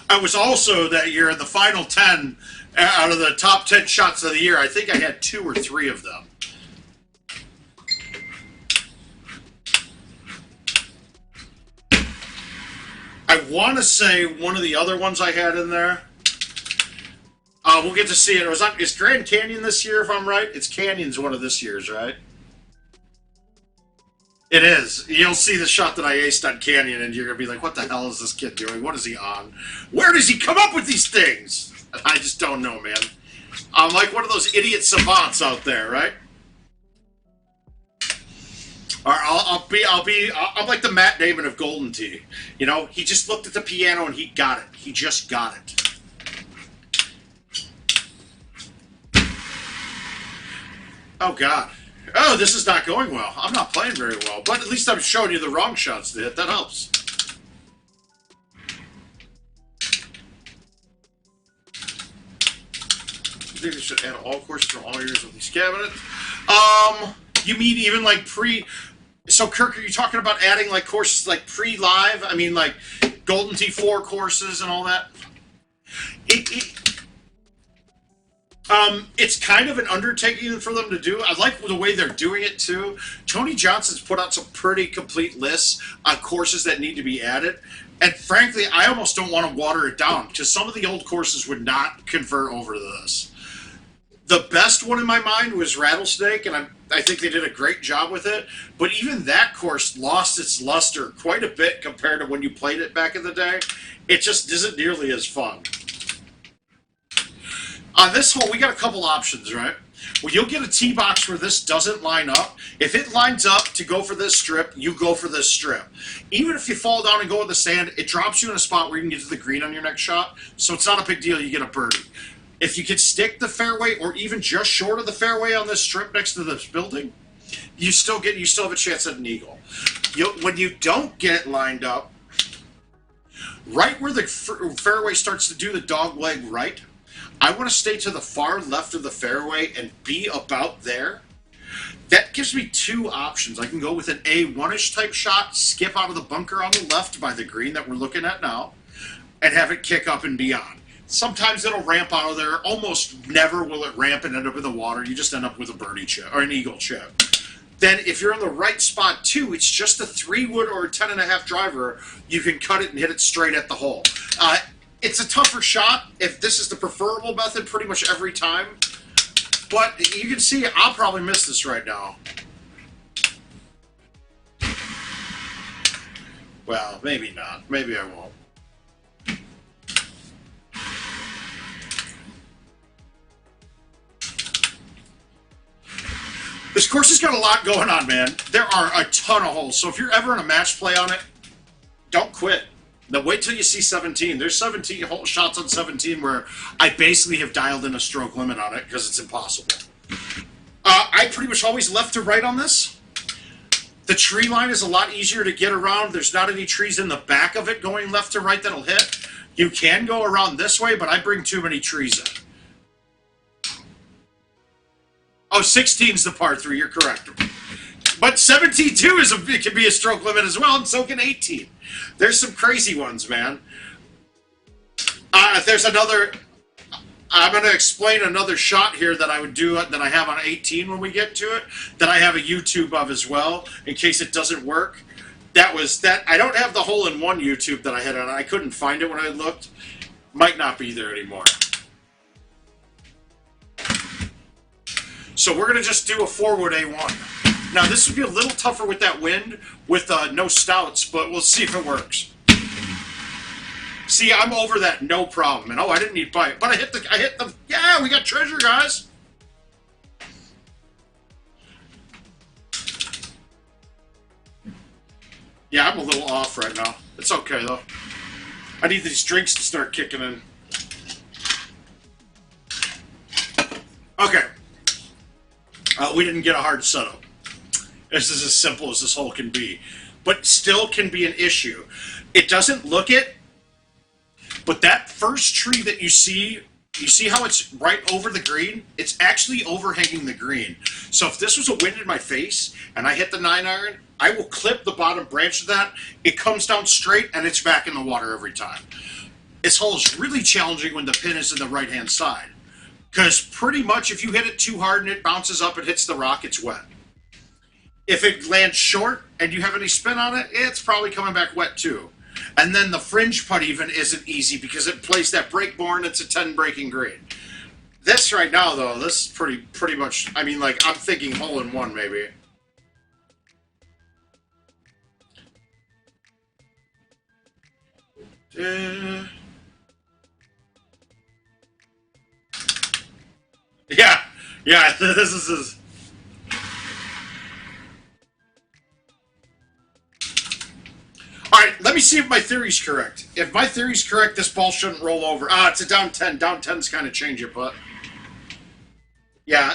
I was also that year in the final 10 out of the top 10 shots of the year. I think I had 2 or 3 of them. I want to say one of the other ones I had in there. We'll get to see it. It's Grand Canyon this year, if I'm right. It's Canyon's one of this year's, right? It is. You'll see the shot that I aced on Canyon, and you're going to be like, what the hell is this kid doing? What is he on? Where does he come up with these things? I just don't know, man. I'm like one of those idiot savants out there, right? Or I'm like the Matt Damon of Golden Tee. You know, he just looked at the piano and he got it. He just got it. Oh, God. Oh, this is not going well. I'm not playing very well, but at least I'm showing you the wrong shots to hit. That helps. I think they should add all courses from all years of these cabinets. You mean even like pre? So, Kirk, are you talking about adding like courses like pre-live? I mean, like Golden T4 courses and all that. It's kind of an undertaking for them to do. I like the way they're doing it too. Tony Johnson's put out some pretty complete lists on courses that need to be added. And frankly, I almost don't want to water it down because some of the old courses would not convert over to this. The best one in my mind was Rattlesnake, and I think they did a great job with it. But even that course lost its luster quite a bit compared to when you played it back in the day. It just isn't nearly as fun. On this hole, we got a couple options, right? Well, you'll get a tee box where this doesn't line up. If it lines up to go for this strip, you go for this strip. Even if you fall down and go in the sand, it drops you in a spot where you can get to the green on your next shot, so it's not a big deal. You get a birdie. If you can stick the fairway or even just short of the fairway on this strip next to this building, you still have a chance at an eagle. When you don't get it lined up, right where the fairway starts to do the dog leg right, I want to stay to the far left of the fairway and be about there. That gives me two options. I can go with an A1-ish type shot, skip out of the bunker on the left by the green that we're looking at now, and have it kick up and beyond. Sometimes it'll ramp out of there. Almost never will it ramp and end up in the water. You just end up with a birdie chip or an eagle chip. Then if you're in the right spot too, it's just a 3-wood or a 10.5 driver. You can cut it and hit it straight at the hole. It's a tougher shot. If this is the preferable method pretty much every time. But you can see I'll probably miss this right now. Well, maybe not. Maybe I won't. This course has got a lot going on, man. There are a ton of holes. So if you're ever in a match play on it, don't quit. Now wait till you see 17. There's 17 hole shots on 17 where I basically have dialed in a stroke limit on it because it's impossible. I pretty much always left to right on this. The tree line is a lot easier to get around. There's not any trees in the back of it going left to right that'll hit. You can go around this way, but I bring too many trees in. Oh, 16 is the par 3, you're correct. But 17 too it can be a stroke limit as well, and so can 18. There's some crazy ones, man. There's another... I'm going to explain another shot here that I would do that I have on 18 when we get to it, that I have a YouTube of as well, in case it doesn't work. I don't have the hole-in-one YouTube that I had on. I couldn't find it when I looked. Might not be there anymore. So we're going to just do a 4-wood A1. Now this would be a little tougher with that wind, with no stouts, but we'll see if it works. See, I'm over that no problem. And oh, I didn't need bite, but I hit the, yeah, we got treasure, guys. Yeah, I'm a little off right now. It's okay though. I need these drinks to start kicking in. Okay. We didn't get a hard setup. This is as simple as this hole can be. But still can be an issue. It doesn't look it, but that first tree that you see how it's right over the green? It's actually overhanging the green. So if this was a wind in my face and I hit the 9-iron, I will clip the bottom branch of that. It comes down straight and it's back in the water every time. This hole is really challenging when the pin is in the right-hand side. Because pretty much if you hit it too hard and it bounces up and hits the rock, it's wet. If it lands short and you have any spin on it, it's probably coming back wet too. And then the fringe putt even isn't easy because it plays that break born. It's a 10 breaking green. This right now though, this is pretty much, I mean, like I'm thinking hole-in-one maybe. Yeah, this is... Alright, let me see if my theory's correct. If my theory's correct, this ball shouldn't roll over. It's a down 10. Down 10's kind of change it, but... Yeah,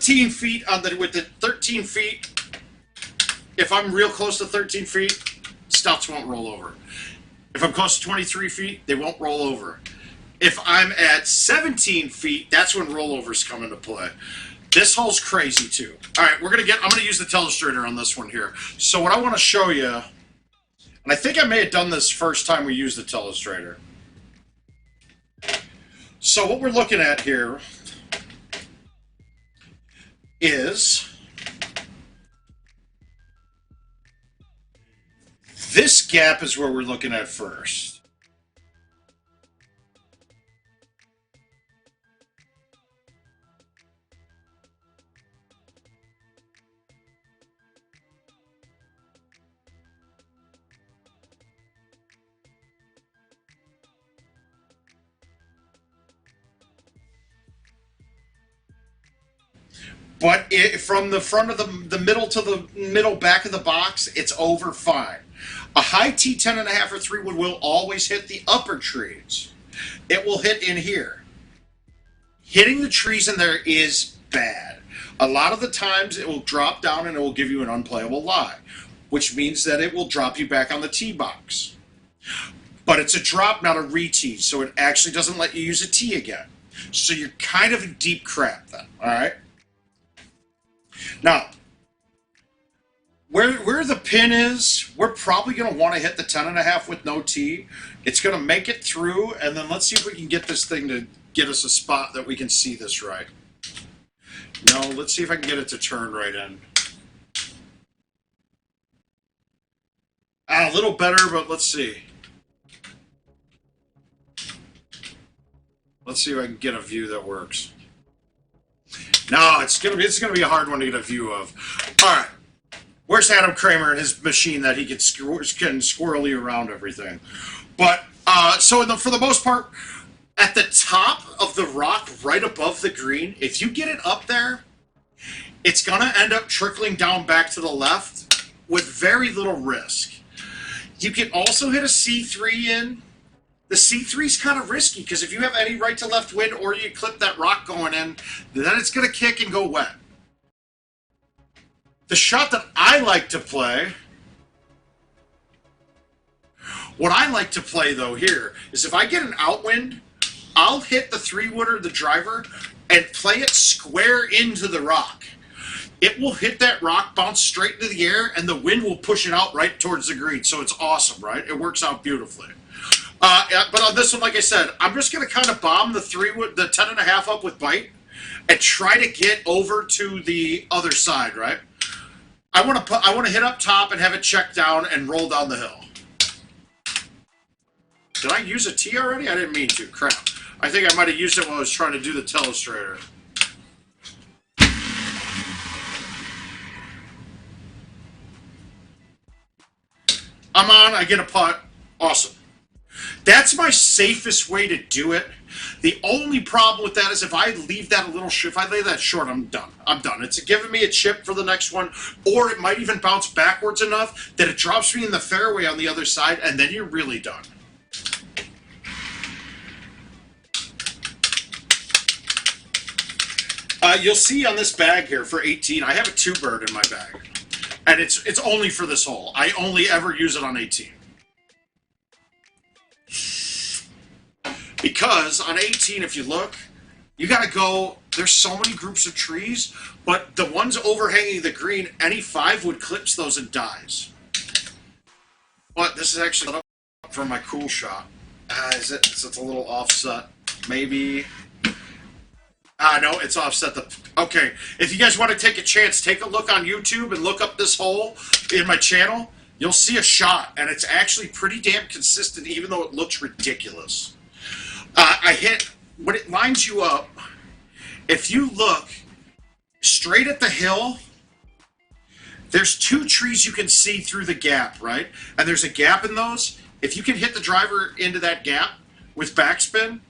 13 feet on the with the 13 feet. If I'm real close to 13 feet, stouts won't roll over. If I'm close to 23 feet, they won't roll over. If I'm at 17 feet, that's when rollovers come into play. This hole's crazy too. All right, I'm gonna use the telestrator on this one here. So what I want to show you, and I think I may have done this first time we used the telestrator. So what we're looking at here is this gap is where we're looking at first. But from the front of the middle to the middle back of the box, it's over fine. A high T 10.5 or 3 wood will always hit the upper trees. It will hit in here. Hitting the trees in there is bad. A lot of the times it will drop down and it will give you an unplayable lie, which means that it will drop you back on the tee box. But it's a drop, not a re-tee, so it actually doesn't let you use a tee again. So you're kind of in deep crap then, all right? Now, where the pin is, we're probably going to want to hit the 10.5 with no tee. It's going to make it through, and then let's see if we can get this thing to get us a spot that we can see this right. No, let's see if I can get it to turn right in. A little better, but let's see. Let's see if I can get a view that works. No, it's gonna be a hard one to get a view of. All right, where's Adam Kramer and his machine that he can squirrel you around everything? But so for the most part, at the top of the rock, right above the green, if you get it up there, it's gonna end up trickling down back to the left with very little risk. You can also hit a C3 in. The C3 is kind of risky because if you have any right to left wind or you clip that rock going in, then it's going to kick and go wet. The shot that I like to play, what I like to play though here is if I get an outwind, I'll hit the 3-wooder, the driver, and play it square into the rock. It will hit that rock, bounce straight into the air, and the wind will push it out right towards the green. So it's awesome, right? It works out beautifully. But on this one, like I said, I'm just going to kind of bomb the 10.5 up with bite and try to get over to the other side, right? I want to hit up top and have it check down and roll down the hill. Did I use a T already? I didn't mean to. Crap. I think I might have used it while I was trying to do the telestrator. I'm on. I get a putt. Awesome. That's my safest way to do it. The only problem with that is if I leave that a little short, if I lay that short, I'm done. I'm done. It's giving me a chip for the next one, or it might even bounce backwards enough that it drops me in the fairway on the other side, and then you're really done. You'll see on this bag here for 18, I have a 2-bird in my bag, and it's only for this hole. I only ever use it on 18. Because on 18, if you look, you got to go, there's so many groups of trees, but the ones overhanging the green, any 5-wood clips those and dies. But this is actually up for my cool shot. Is it? It's a little offset. Maybe. No, it's offset. Okay, if you guys want to take a chance, take a look on YouTube and look up this hole in my channel. You'll see a shot, and it's actually pretty damn consistent, even though it looks ridiculous. I hit, when it lines you up, if you look straight at the hill, there's 2 trees you can see through the gap, right? And there's a gap in those. If you can hit the driver into that gap with backspin,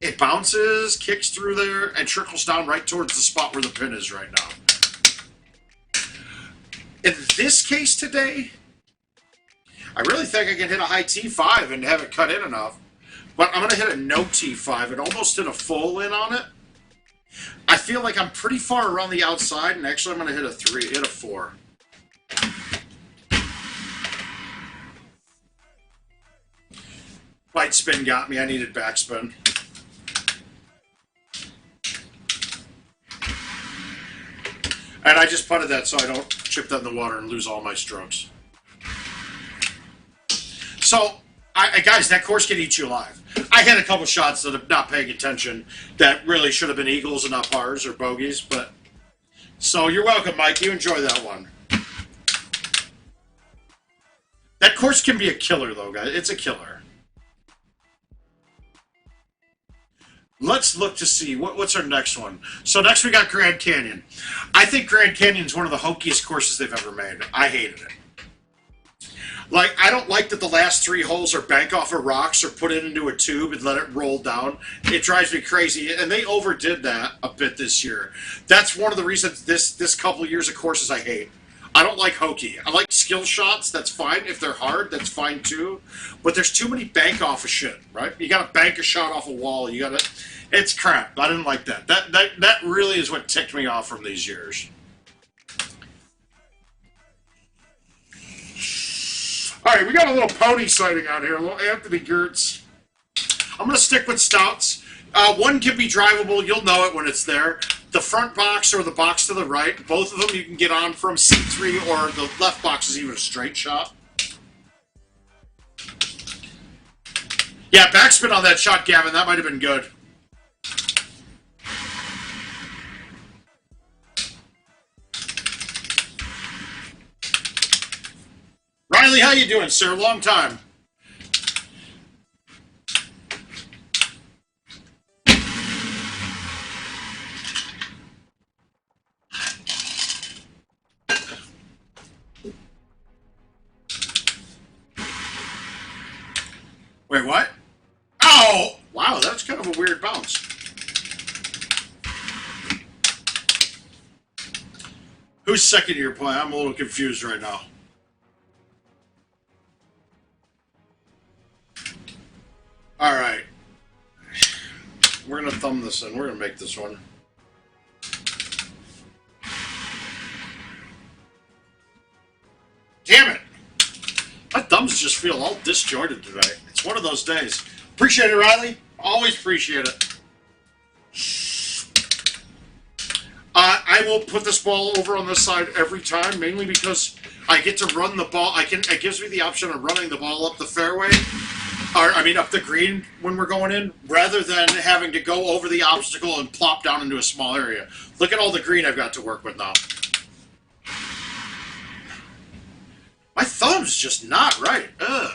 it bounces, kicks through there, and trickles down right towards the spot where the pin is right now. In this case today, I really think I can hit a high T5 and have it cut in enough. But I'm going to hit a no T5 and almost hit a full in on it. I feel like I'm pretty far around the outside, and actually I'm going to hit a 3, hit a 4. Right spin got me. I needed backspin. And I just putted that so I don't chip that in the water and lose all my strokes. So, guys, that course can eat you alive. I had a couple shots that I'm not paying attention that really should have been eagles and not pars or bogeys, but... So, you're welcome, Mike. You enjoy that one. That course can be a killer, though, guys. It's a killer. Let's look to see what's our next one. So next we got Grand Canyon. I think Grand Canyon is one of the hokiest courses they've ever made. I hated it. Like, I don't like that the last 3 holes are bank off of rocks or put it into a tube and let it roll down. It drives me crazy, and they overdid that a bit this year. That's one of the reasons this couple of years of courses I hate. I don't like hokey. I like skill shots. That's fine. If they're hard, that's fine too. But there's too many bank off of shit, right? You got to bank a shot off a wall. You got to... It's crap. I didn't like that. That really is what ticked me off from these years. All right, we got a little pony sighting out here. A little Anthony Gertz. I'm going to stick with stouts. One can be drivable. You'll know it when it's there. The front box or the box to the right, both of them you can get on from C3, or the left box is even a straight shot. Yeah, backspin on that shot, Gavin. That might have been good. Riley, how you doing, sir? Long time. Wait, what? Oh! Wow, that's kind of a weird bounce. Who's second year play? I'm a little confused right now. Alright. We're going to thumb this in. We're going to make this one. Damn it! My thumbs just feel all disjointed today. It's one of those days. Appreciate it, Riley. Always appreciate it. I will put this ball over on this side every time, mainly because I get to run the ball. It gives me the option of running the ball up the fairway, or I mean up the green when we're going in, rather than having to go over the obstacle and plop down into a small area. Look at all the green I've got to work with now. My thumb's just not right. Ugh.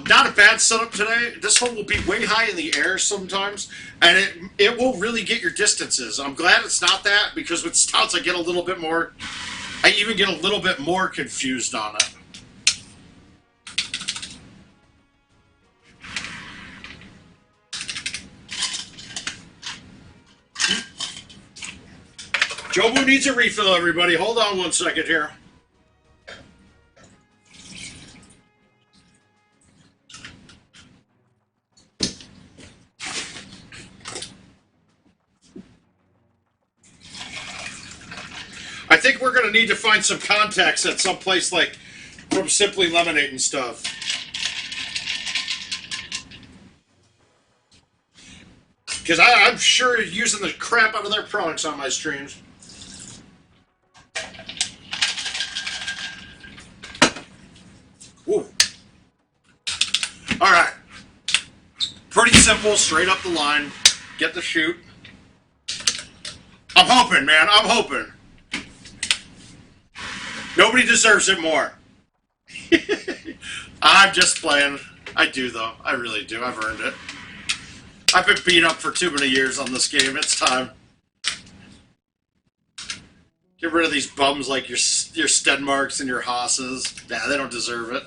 Not a bad setup today. This one will be way high in the air sometimes, and it will really get your distances. I'm glad it's not that, because with stouts I get a little bit more, I even get a little bit more confused on it. Jobu needs a refill, everybody. Hold on one second here. I think we're going to need to find some contacts at some place like from Simply Lemonade and stuff. Because I'm sure using the crap out of their products on my streams. Woo. All right. Pretty simple, straight up the line. Get the shoot. I'm hoping, man. I'm hoping. Nobody deserves it more. I'm just playing. I do, though. I really do. I've earned it. I've been beat up for too many years on this game. It's time. Get rid of these bums like your Stenmarks and your Haas's. Nah, they don't deserve it.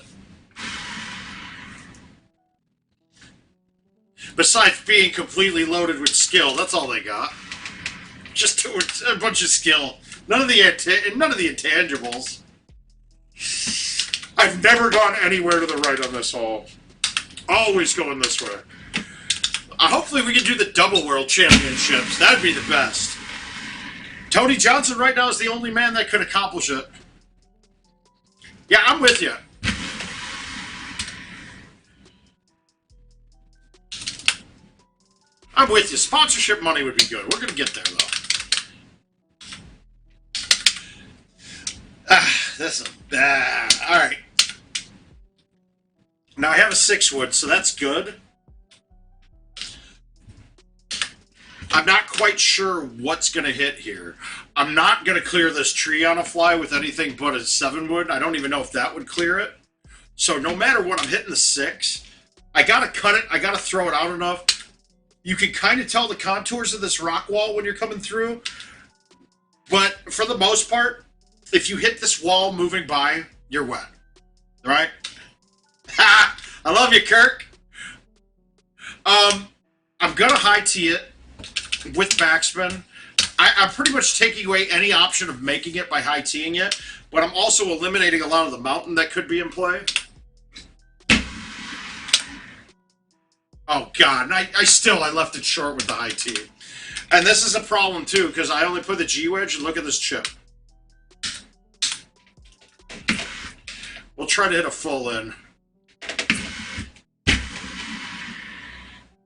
Besides being completely loaded with skill, that's all they got. Just a bunch of skill. None of the intangibles. I've never gone anywhere to the right on this hole. Always going this way. Hopefully we can do the double world championships. That'd be the best. Tony Johnson right now is the only man that could accomplish it. Yeah, I'm with you. I'm with you. Sponsorship money would be good. We're going to get there, though. All right. Now I have a 6-wood, so that's good. I'm not quite sure what's going to hit here. I'm not going to clear this tree on a fly with anything but a 7-wood. I don't even know if that would clear it. So no matter what, I'm hitting the 6. I got to cut it. I got to throw it out enough. You can kind of tell the contours of this rock wall when you're coming through. But for the most part, if you hit this wall moving by, you're wet. All right? Ha! I love you, Kirk. I'm going to high tee it with backspin. I'm pretty much taking away any option of making it by high teeing it, but I'm also eliminating a lot of the mountain that could be in play. Oh, God. And I left it short with the high tee. And this is a problem, too, because I only put the G-wedge, and look at this chip. We'll try to hit a full in.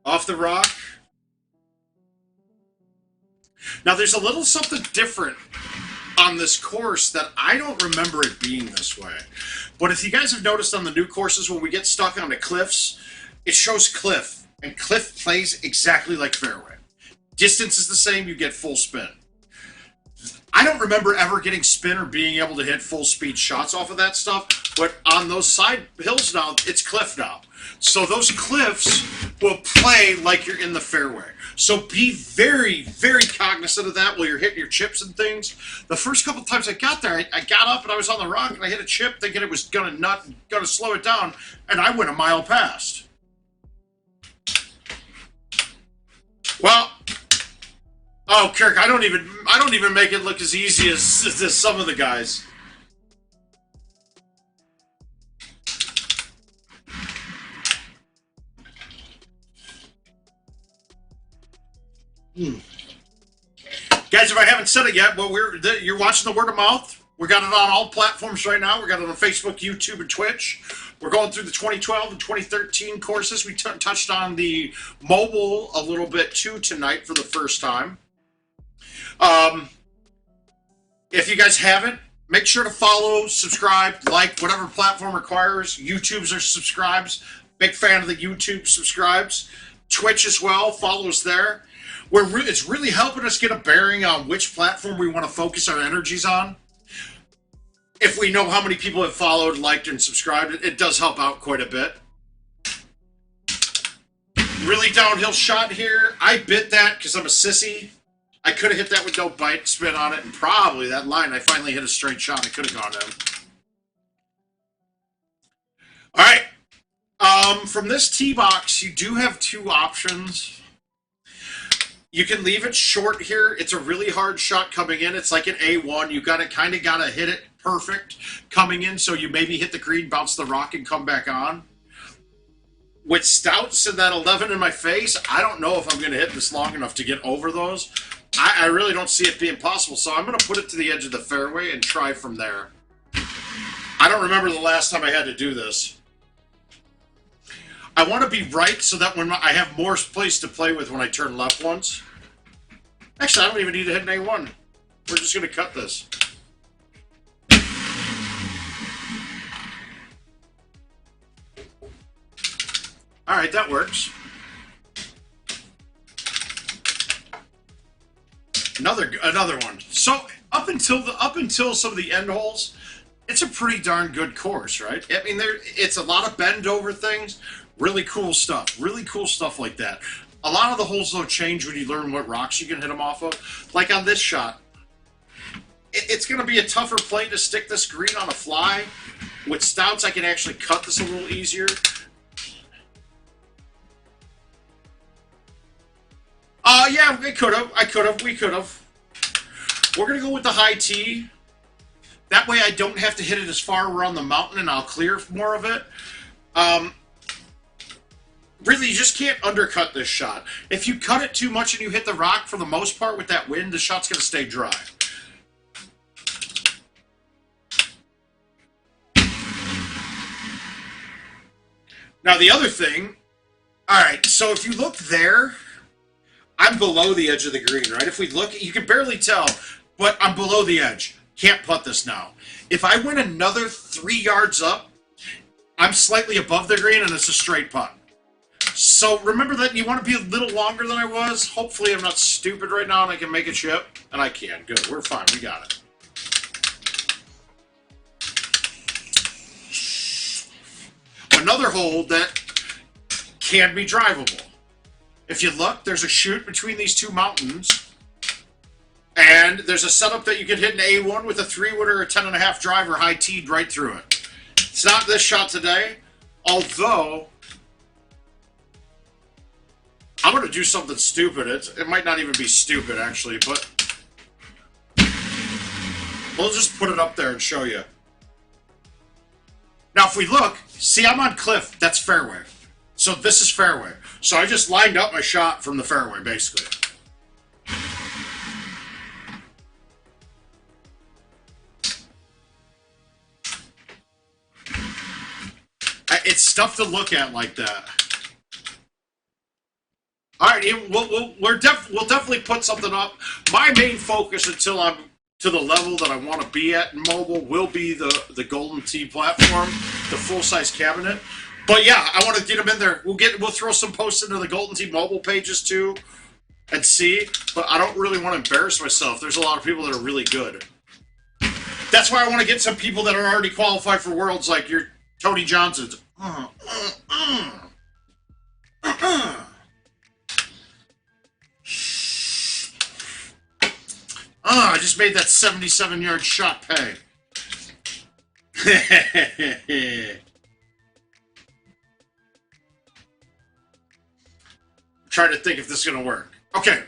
Off the rock. Now, there's a little something different on this course that I don't remember it being this way. But if you guys have noticed on the new courses, when we get stuck on the cliffs, it shows cliff, and cliff plays exactly like fairway. Distance is the same, you get full spin. I don't remember ever getting spin or being able to hit full speed shots off of that stuff, but on those side hills now, it's cliff now. So those cliffs will play like you're in the fairway. So be very, very cognizant of that while you're hitting your chips and things. The first couple times I got there, I got up and I was on the rock and I hit a chip thinking it was gonna slow it down, and I went a mile past. Well, oh, Kirk, I don't even make it look as easy as some of the guys. Guys, if I haven't said it yet, well, you're watching the word of mouth. We got it on all platforms right now. We got it on Facebook, YouTube, and Twitch. We're going through the 2012 and 2013 courses. We touched on the mobile a little bit too tonight for the first time. If you guys haven't, make sure to follow, subscribe, like, whatever platform requires. YouTube's are subscribes. Big fan of the YouTube subscribes. Twitch as well, follows there. It's really helping us get a bearing on which platform we want to focus our energies on. If we know how many people have followed, liked, and subscribed, it does help out quite a bit. Really downhill shot here. I bit that because I'm a sissy. I could have hit that with no bite spin on it, and probably that line, I finally hit a straight shot. I could have gone in. All right. From this tee box, you do have 2 options. You can leave it short here. It's a really hard shot coming in. It's like an A1. You kind of got to hit it perfect coming in, so you maybe hit the green, bounce the rock, and come back on. With stouts and that 11 in my face, I don't know if I'm going to hit this long enough to get over those. I really don't see it being possible, so I'm going to put it to the edge of the fairway and try from there. I don't remember the last time I had to do this. I want to be right so that when I have more place to play with when I turn left once. Actually, I don't even need to hit an A1. We're just going to cut this. All right, that works. Another one. So up until some of the end holes, it's a pretty darn good course, right? I mean, it's a lot of bend over things. Really cool stuff. Really cool stuff like that. A lot of the holes, though, change when you learn what rocks you can hit them off of. Like on this shot, it's going to be a tougher play to stick this green on a fly. With stouts, I can actually cut this a little easier. Yeah, we could have. We could have. We're going to go with the high tee. That way I don't have to hit it as far around the mountain and I'll clear more of it. Um, really, you just can't undercut this shot. If you cut it too much and you hit the rock, for the most part, with that wind, the shot's going to stay dry. Now, the other thing, all right, so if you look there, I'm below the edge of the green, right? If we look, you can barely tell, but I'm below the edge. Can't putt this now. If I went another 3 yards up, I'm slightly above the green, and it's a straight putt. So remember that you want to be a little longer than I was. Hopefully I'm not stupid right now and I can make a chip. And I can. Good. We're fine. We got it. Another hole that can be drivable. If you look, there's a chute between these two mountains. And there's a setup that you can hit an A1 with a 3-wood or a 10.5 driver high teed right through it. It's not this shot today, although I'm going to do something stupid. It might not even be stupid, actually, but we'll just put it up there and show you. Now, if we look, see, I'm on cliff. That's fairway. So this is fairway. So I just lined up my shot from the fairway, basically. It's tough to look at like that. All right, we'll definitely put something up. My main focus until I'm to the level that I want to be at in mobile will be the Golden Tee platform, the full-size cabinet. But yeah, I want to get them in there. We'll throw some posts into the Golden Tee mobile pages too, and see. But I don't really want to embarrass myself. There's a lot of people that are really good. That's why I want to get some people that are already qualified for Worlds, like your Tony Johnsons. I just made that 77-yard shot pay. Trying to think if this is going to work. Okay.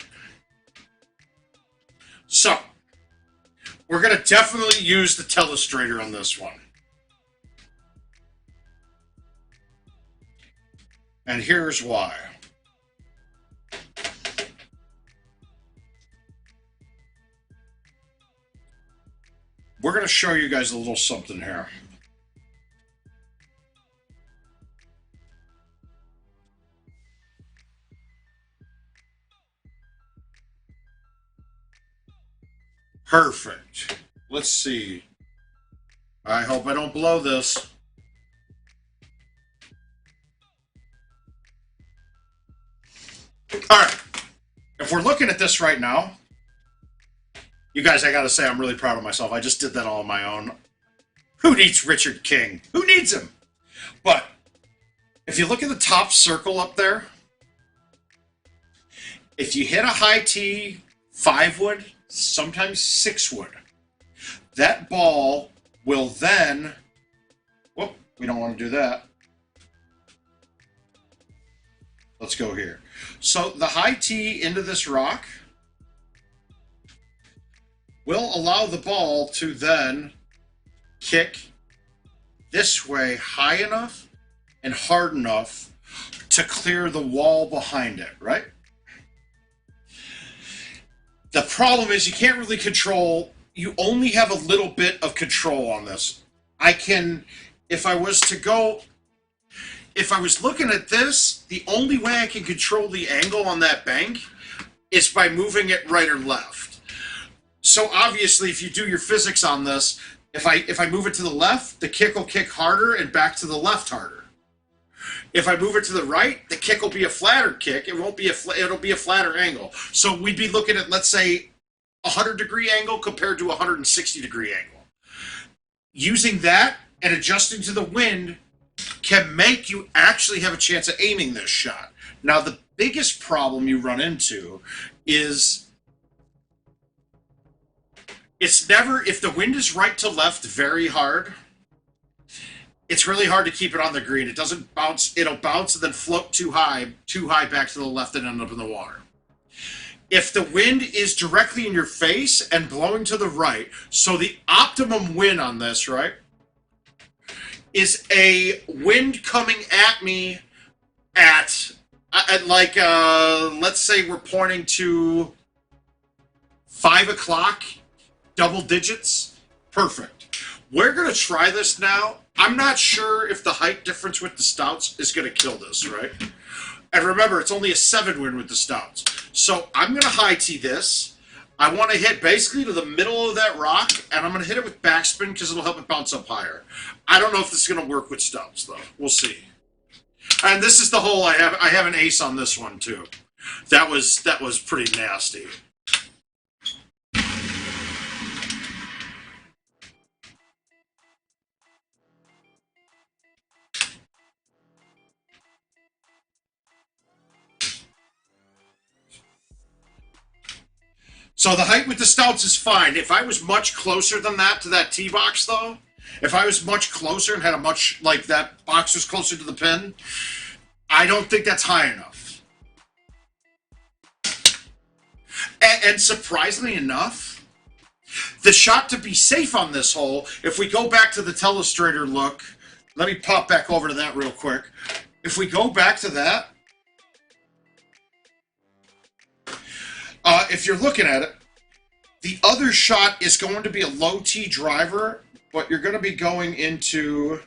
So, we're going to definitely use the telestrator on this one. And here's why. We're going to show you guys a little something here. Perfect. Let's see. I hope I don't blow this. All right. If we're looking at this right now, you guys, I gotta say, I'm really proud of myself. I just did that all on my own. Who needs Richard King? Who needs him? But if you look at the top circle up there, if you hit a high tee 5-wood, sometimes 6-wood, that ball will then, whoop, we don't want to do that. Let's go here. So the high tee into this rock will allow the ball to then kick this way high enough and hard enough to clear the wall behind it, right? The problem is you can't really control, you only have a little bit of control on this. I can, if I was looking at this, the only way I can control the angle on that bank is by moving it right or left. So obviously, if you do your physics on this, if I move it to the left, the kick will kick harder and back to the left harder. If I move it to the right, the kick will be a flatter kick. It won't be it'll be a flatter angle. So we'd be looking at, let's say, a 100-degree angle compared to a 160-degree angle. Using that and adjusting to the wind can make you actually have a chance of aiming this shot. Now, the biggest problem you run into is it's never, if the wind is right to left very hard, it's really hard to keep it on the green. It doesn't bounce, it'll bounce and then float too high back to the left and end up in the water. If the wind is directly in your face and blowing to the right, so the optimum wind on this, right, is a wind coming at me at like, let's say we're pointing to 5 o'clock, double digits. Perfect. We're going to try this now. I'm not sure if the height difference with the stouts is going to kill this, right? And remember, it's only a 7 wind with the stouts. So I'm going to high tee this. I want to hit basically to the middle of that rock, and I'm going to hit it with backspin because it'll help it bounce up higher. I don't know if this is going to work with stouts, though. We'll see. And this is the hole I have an ace on this one, too. That was pretty nasty. So the height with the stouts is fine. If I was much closer than that to that tee box, though, if I was much closer and had a much, like that box was closer to the pin, I don't think that's high enough. And surprisingly enough, the shot to be safe on this hole, if we go back to the telestrator look, let me pop back over to that real quick. If we go back to that, if you're looking at it, the other shot is going to be a low tee driver, but you're going to be going into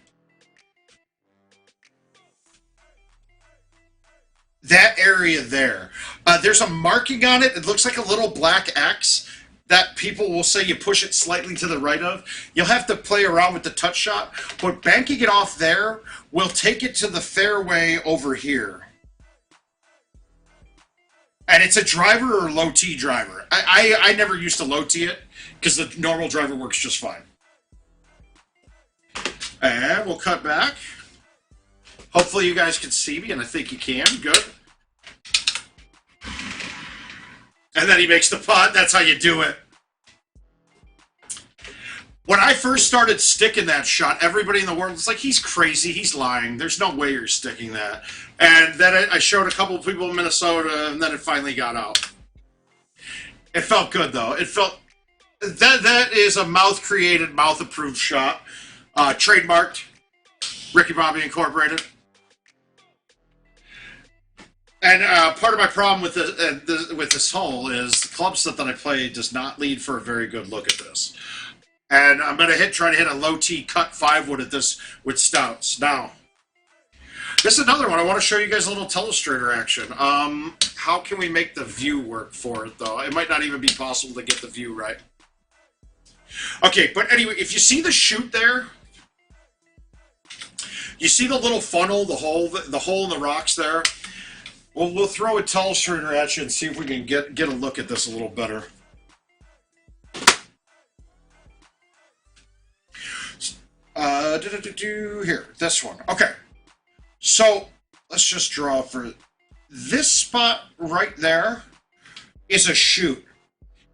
that area there. There's a marking on it. It looks like a little black X that people will say you push it slightly to the right of. You'll have to play around with the touch shot, but banking it off there will take it to the fairway over here. And it's a driver or low tee driver. I never used to low tee it because the normal driver works just fine. And we'll cut back. Hopefully you guys can see me, and I think you can. Good. And then he makes the putt. That's how you do it. When I first started sticking that shot, everybody in the world was like, he's crazy, he's lying. There's no way you're sticking that. And then I showed a couple of people in Minnesota, and then it finally got out. It felt good, though. It felt... That is a mouth-created, mouth-approved shot. Trademarked. Ricky Bobby Incorporated. And part of my problem with with this hole is the club set that I play does not lead for a very good look at this. And I'm going to try to hit a low tee cut 5-wood at this with stouts. Now, this is another one. I want to show you guys a little telestrator action. How can we make the view work for it, though? It might not even be possible to get the view right. Okay, but anyway, if you see the chute there, you see the little funnel, the hole in the rocks there? Well, we'll throw a telestrator at you and see if we can get a look at this a little better. Here, this one. Okay, so let's just draw for this spot right there is a chute.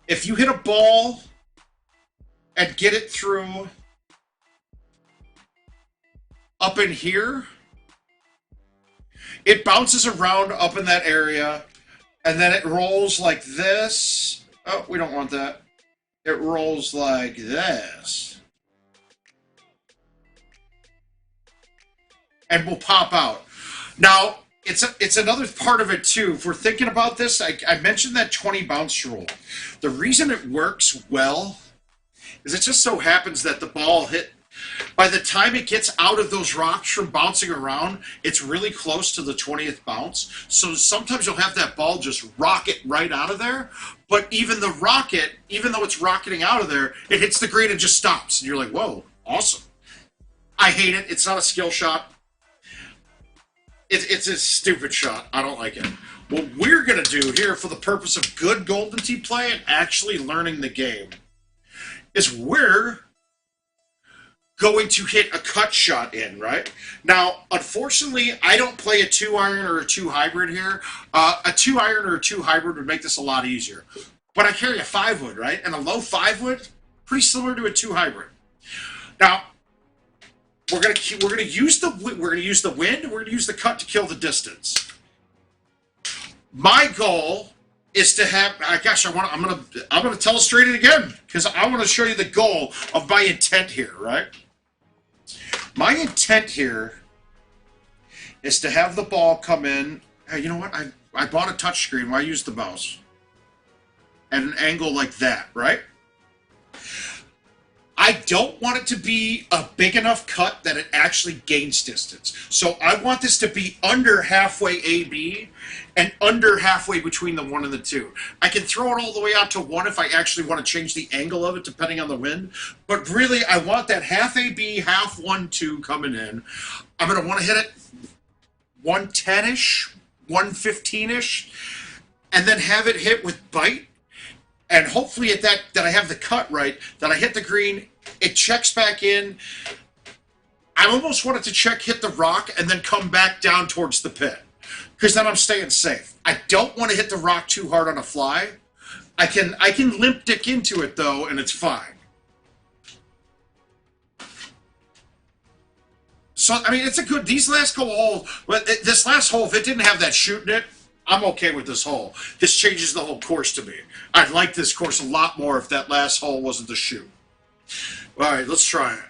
If you hit a ball and get it through up in here, it bounces around up in that area, and then it rolls like this. Oh, we don't want that. It rolls like this. And will pop out. Now, it's another part of it, too. If we're thinking about this, I mentioned that 20 bounce rule. The reason it works well is it just so happens that the ball hit... By the time it gets out of those rocks from bouncing around, it's really close to the 20th bounce. So sometimes you'll have that ball just rocket right out of there. But even the rocket, even though it's rocketing out of there, it hits the green and just stops. And you're like, whoa, awesome. I hate it. It's not a skill shot. It's a stupid shot. I don't like it. What we're going to do here for the purpose of good Golden Tee play and actually learning the game is we're going to hit a cut shot in, right? Now, unfortunately, I don't play a 2-iron or a 2 hybrid here. A 2-iron or a 2 hybrid would make this a lot easier. But I carry a 5-wood, right? And a low 5-wood, pretty similar to a 2 hybrid. Now, we're gonna use the wind. We're gonna use the cut to kill the distance. My goal is to have. Gosh, I'm gonna illustrate it again because I want to show you the goal of my intent here. Right. My intent here is to have the ball come in. Hey, you know what? I bought a touchscreen. Why use the mouse? At an angle like that, right? I don't want it to be a big enough cut that it actually gains distance. So I want this to be under halfway AB and under halfway between the 1 and the 2. I can throw it all the way out to 1 if I actually want to change the angle of it depending on the wind. But really, I want that half AB, half 1, 2 coming in. I'm going to want to hit it 110-ish, 115-ish, and then have it hit with bite. And hopefully at that I have the cut right, that I hit the green, it checks back in. I almost want it to hit the rock, and then come back down towards the pit. Because then I'm staying safe. I don't want to hit the rock too hard on a fly. I can limp dick into it, though, and it's fine. So, I mean, it's a good... These last couple holes... This last hole, if it didn't have that shoot in it, I'm okay with this hole. This changes the whole course to me. I'd like this course a lot more if that last hole wasn't the shoot. All right, let's try it.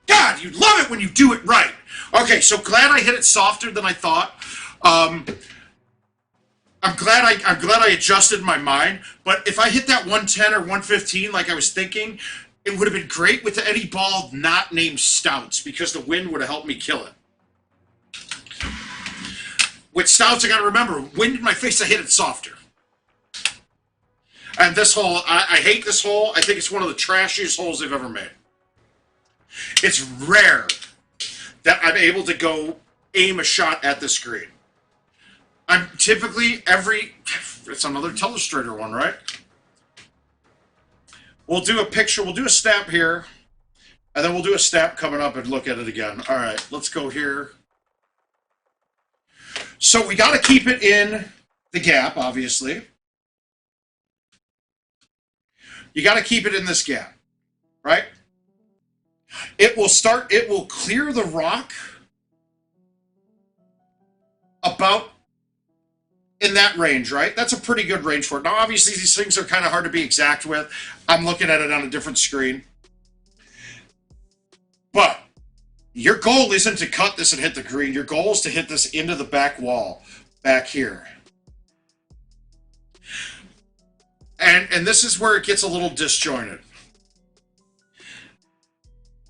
God, you love it when you do it right. Okay, so glad I hit it softer than I thought. I'm glad I adjusted my mind. But if I hit that 110 or 115 like I was thinking, it would have been great with any ball not named Stouts because the wind would have helped me kill it. With Stouts, I got to remember, wind in my face, I hit it softer. And this hole, I hate this hole. I think it's one of the trashiest holes they've ever made. It's rare that I'm able to go aim a shot at this green. I'm typically it's another telestrator one, right? We'll do a picture, we'll do a snap here, and then we'll do a snap coming up and look at it again. All right, let's go here. So we got to keep it in the gap, obviously. You got to keep it in this gap, right? It will clear the rock about in that range, right? That's a pretty good range for it. Now, obviously, these things are kind of hard to be exact with. I'm looking at it on a different screen. But your goal isn't to cut this and hit the green. Your goal is to hit this into the back wall, back here. And this is where it gets a little disjointed.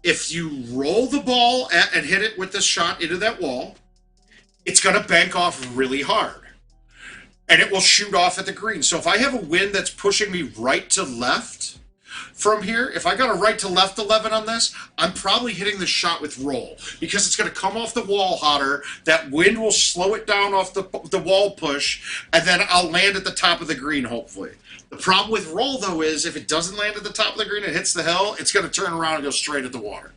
If you roll the ball and hit it with this shot into that wall, it's going to bank off really hard. And it will shoot off at the green. So if I have a wind that's pushing me right to left from here, if I got a right to left 11 on this, I'm probably hitting the shot with roll because it's going to come off the wall hotter. That wind will slow it down off the wall push, and then I'll land at the top of the green, hopefully. The problem with roll, though, is if it doesn't land at the top of the green and hits the hill, it's going to turn around and go straight at the water.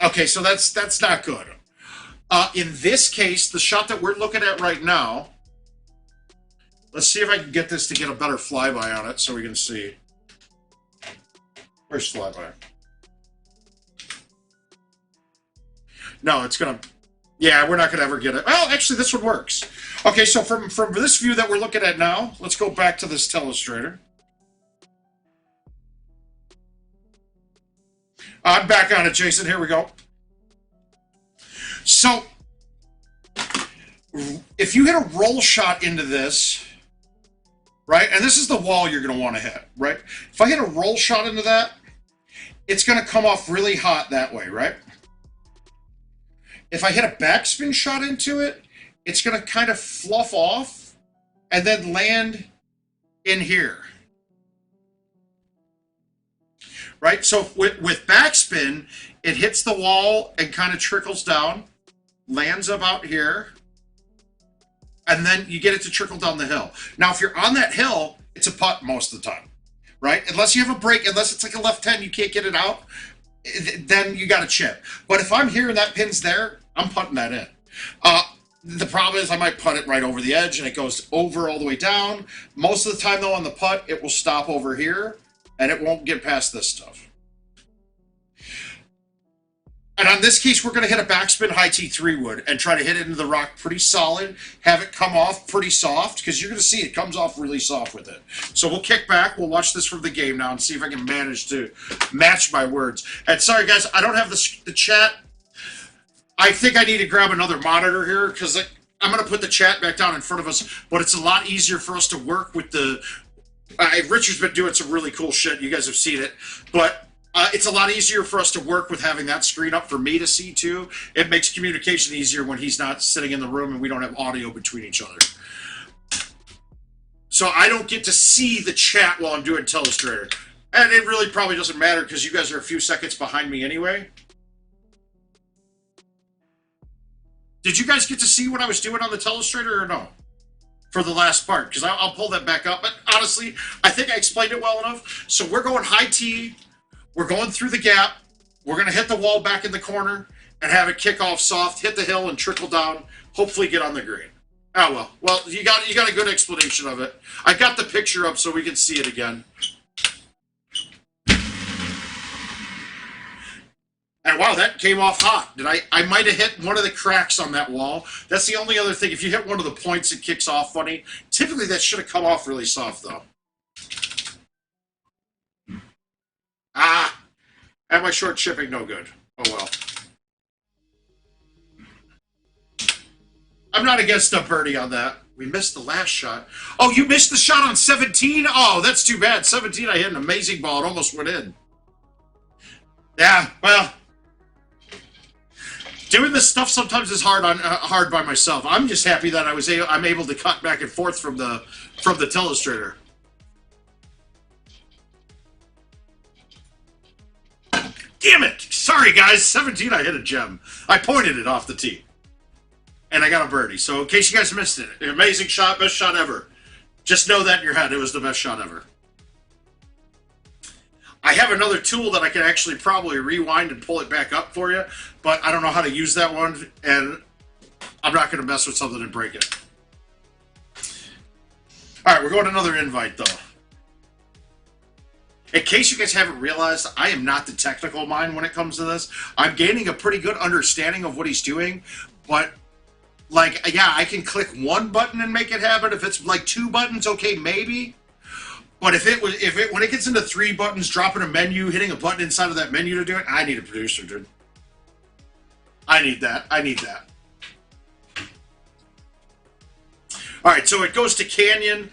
Okay, so that's not good. In this case, the shot that we're looking at right now, let's see if I can get this to get a better flyby on it so we can see. Where's flyby? No, it's going to... Yeah, we're not going to ever get it. Well, actually, this one works. Okay, so from this view that we're looking at now, let's go back to this telestrator. I'm back on it, Jason. Here we go. So, if you hit a roll shot into this, right, and this is the wall you're going to want to hit, right? If I hit a roll shot into that, it's going to come off really hot that way, right? If I hit a backspin shot into it, it's going to kind of fluff off and then land in here. Right? So with backspin, it hits the wall and kind of trickles down, lands about here, and then you get it to trickle down the hill. Now, if you're on that hill, it's a putt most of the time, right? Unless you have a break, unless it's like a left 10, you can't get it out, then you got to chip. But if I'm here and that pin's there, I'm putting that in. The problem is I might putt it right over the edge and it goes over all the way down. Most of the time, though, on the putt, it will stop over here and it won't get past this stuff. And on this case, we're going to hit a backspin high T3 wood and try to hit it into the rock pretty solid, have it come off pretty soft, because you're going to see it comes off really soft with it. So we'll kick back, we'll watch this from the game now and see if I can manage to match my words. And sorry guys, I don't have the chat. I think I need to grab another monitor here, because I'm going to put the chat back down in front of us, but it's a lot easier for us to work with the... Richard's been doing some really cool shit, you guys have seen it, but... it's a lot easier for us to work with having that screen up for me to see too. It makes communication easier when he's not sitting in the room and we don't have audio between each other. So I don't get to see the chat while I'm doing Telestrator. And it really probably doesn't matter because you guys are a few seconds behind me anyway. Did you guys get to see what I was doing on the Telestrator or no? For the last part, because I'll pull that back up. But honestly, I think I explained it well enough. So we're going high T. We're going through the gap. We're going to hit the wall back in the corner and have it kick off soft, hit the hill, and trickle down. Hopefully get on the green. Oh, well. Well, you got a good explanation of it. I got the picture up so we can see it again. And wow, that came off hot. I might have hit one of the cracks on that wall. That's the only other thing. If you hit one of the points, it kicks off funny. Typically, that should have come off really soft, though. Ah! And my short shipping, no good. Oh, well. I'm not against a birdie on that. We missed the last shot. Oh, you missed the shot on 17? Oh, that's too bad. 17, I hit an amazing ball. It almost went in. Yeah, well... Doing this stuff sometimes is hard by myself. I'm just happy that I'm able to cut back and forth from the Telestrator. Damn it! Sorry guys, 17 I hit a gem. I pointed it off the tee. And I got a birdie. So in case you guys missed it, an amazing shot, best shot ever. Just know that in your head, it was the best shot ever. I have another tool that I can actually probably rewind and pull it back up for you, but I don't know how to use that one, and I'm not going to mess with something and break it. Alright, we're going to another invite, though. In case you guys haven't realized, I am not the technical mind when it comes to this. I'm gaining a pretty good understanding of what he's doing, but, like, yeah, I can click one button and make it happen. If it's, like, 2 buttons, okay, maybe. But when it gets into 3 buttons, dropping a menu, hitting a button inside of that menu to do it, I need a producer, dude. I need that. I need that. All right, so it goes to Canyon.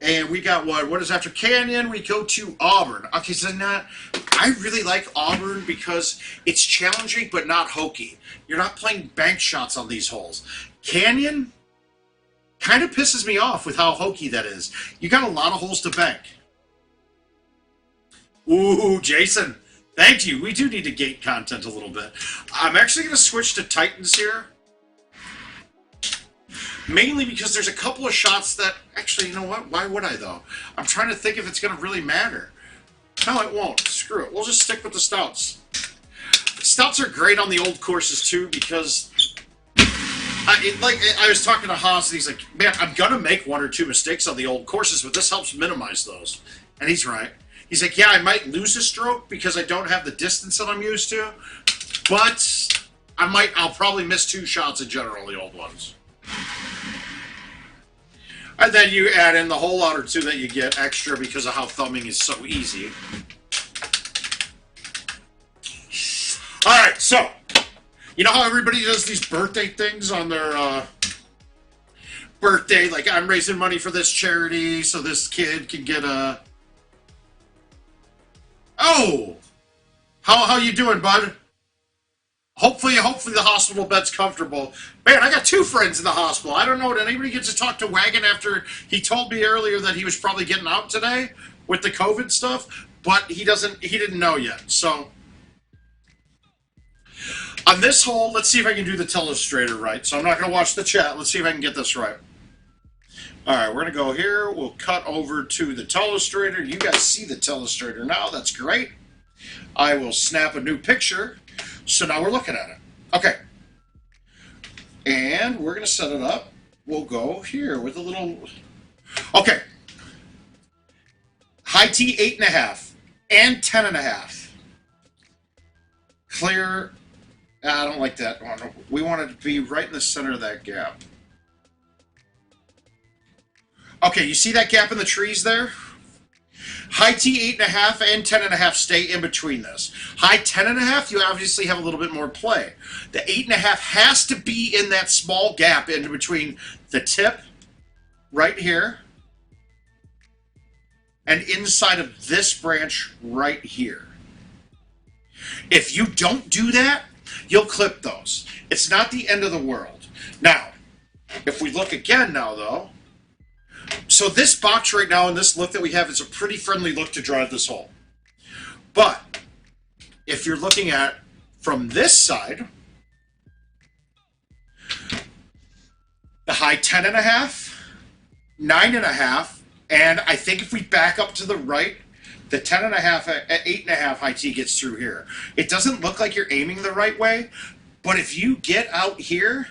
And we got what? What is after Canyon? We go to Auburn. Okay, so I really like Auburn because it's challenging but not hokey. You're not playing bank shots on these holes. Canyon kind of pisses me off with how hokey that is. You got a lot of holes to bank. Ooh, Jason. Thank you. We do need to gate content a little bit. I'm actually going to switch to Titans here. Mainly because there's a couple of shots that... Actually, you know what? Why would I, though? I'm trying to think if it's going to really matter. No, it won't. Screw it. We'll just stick with the Stouts. Stouts are great on the old courses, too, because... I was talking to Haas, and he's like, man, I'm going to make 1 or 2 mistakes on the old courses, but this helps minimize those. And he's right. He's like, yeah, I might lose a stroke because I don't have the distance that I'm used to, but I'll probably miss 2 shots in general, the old ones. And then you add in the whole lot or 2 that you get extra because of how thumbing is so easy. Alright, so, you know how everybody does these birthday things on their birthday? Like, I'm raising money for this charity so this kid can get a... Oh! How you doing, bud? Hopefully the hospital bed's comfortable. Man, I got 2 friends in the hospital. I don't know, did anybody get to talk to Wagon after he told me earlier that he was probably getting out today with the COVID stuff? But he didn't know yet, so... On this hole, let's see if I can do the Telestrator right. So I'm not going to watch the chat. Let's see if I can get this right. Alright, we're going to go here. We'll cut over to the Telestrator. You guys see the Telestrator now. That's great. I will snap a new picture. So now we're looking at it. Okay. And we're going to set it up. We'll go here with a little... Okay. High T 8.5 and 10.5. clear. I don't like that one. We want it to be right in the center of that gap. Okay, you see that gap in the trees there? High T 8.5 and 10.5 stay in between this. High 10.5, you obviously have a little bit more play. The 8.5 has to be in that small gap in between the tip right here and inside of this branch right here. If you don't do that, you'll clip those. It's not the end of the world. Now, if we look again now, though, so this box right now and this look that we have is a pretty friendly look to drive this hole. But if you're looking at from this side, the high 10.5, 9.5, and I think if we back up to the right, the 10.5, 8.5 high T gets through here. It doesn't look like you're aiming the right way, but if you get out here,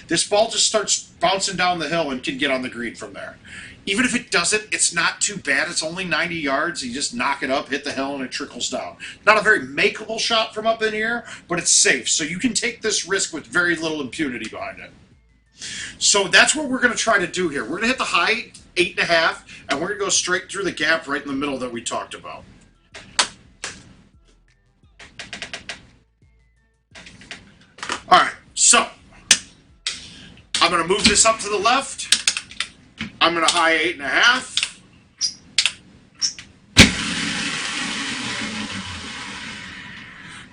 this ball just starts bouncing down the hill and can get on the green from there. Even if it doesn't, it's not too bad. It's only 90 yards. You just knock it up, hit the hill, and it trickles down. Not a very makeable shot from up in here, but it's safe. So you can take this risk with very little impunity behind it. So that's what we're going to try to do here. We're going to hit the high 8.5, and we're going to go straight through the gap right in the middle that we talked about. All right, so I'm going to move this up to the left. I'm going to high 8.5.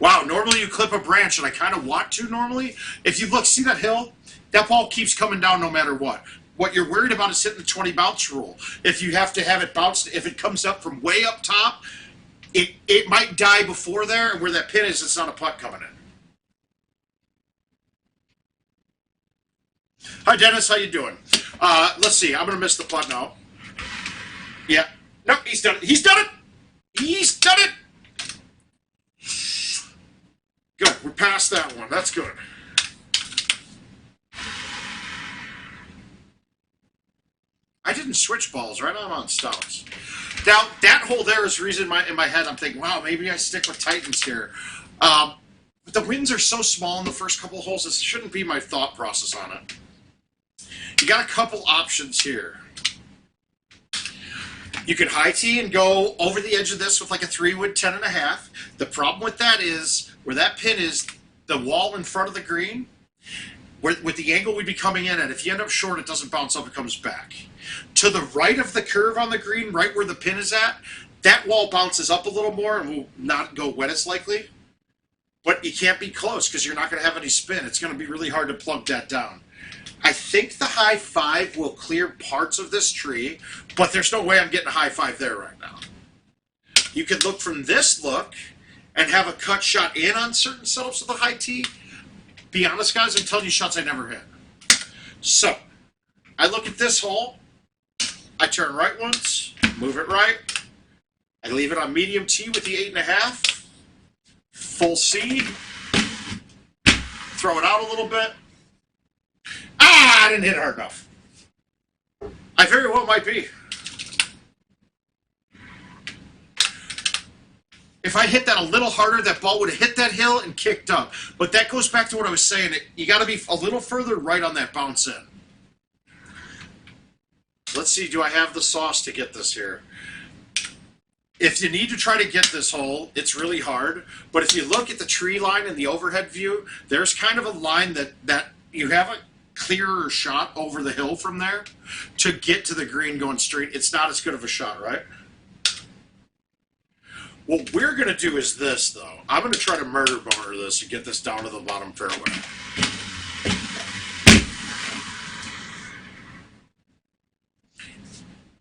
Wow, normally you clip a branch, and I kind of want to normally. If you look, see that hill? That ball keeps coming down no matter what. What you're worried about is hitting the 20 bounce rule. If you have to have it bounce, if it comes up from way up top, it might die before there, and where that pin is, it's not a putt coming in. Hi, Dennis. How you doing? Let's see. I'm going to miss the putt now. Yeah. Nope, he's done it. He's done it! He's done it! Good. We're past that one. That's good. I didn't switch balls, right? I'm on stouts. Now, that hole there is the reason in my head I'm thinking, wow, maybe I stick with Titans here. But the wins are so small in the first couple of holes, this shouldn't be my thought process on it. You got a couple options here. You could high tee and go over the edge of this with like a 3-wood 10.5. The problem with that is, where that pin is, the wall in front of the green, with the angle we'd be coming in at, if you end up short, it doesn't bounce up, it comes back. To the right of the curve on the green, right where the pin is at, that wall bounces up a little more and will not go wet as likely. But you can't be close because you're not going to have any spin. It's going to be really hard to plug that down. I think the high 5 will clear parts of this tree, but there's no way I'm getting a high 5 there right now. You could look from this look and have a cut shot in on certain setups of the high tee. Be honest, guys, I'm telling you shots I never hit. So, I look at this hole, I turn right once, move it right, I leave it on medium tee with the 8.5, full seed, throw it out a little bit. I didn't hit it hard enough. I very well might be. If I hit that a little harder, that ball would have hit that hill and kicked up. But that goes back to what I was saying. You got to be a little further right on that bounce in. Let's see, do I have the sauce to get this here? If you need to try to get this hole, it's really hard. But if you look at the tree line in the overhead view, there's kind of a line that you have a clearer shot over the hill from there to get to the green going straight. It's not as good of a shot, right? What we're going to do is this, though. I'm going to try to murder boner this and get this down to the bottom fairway.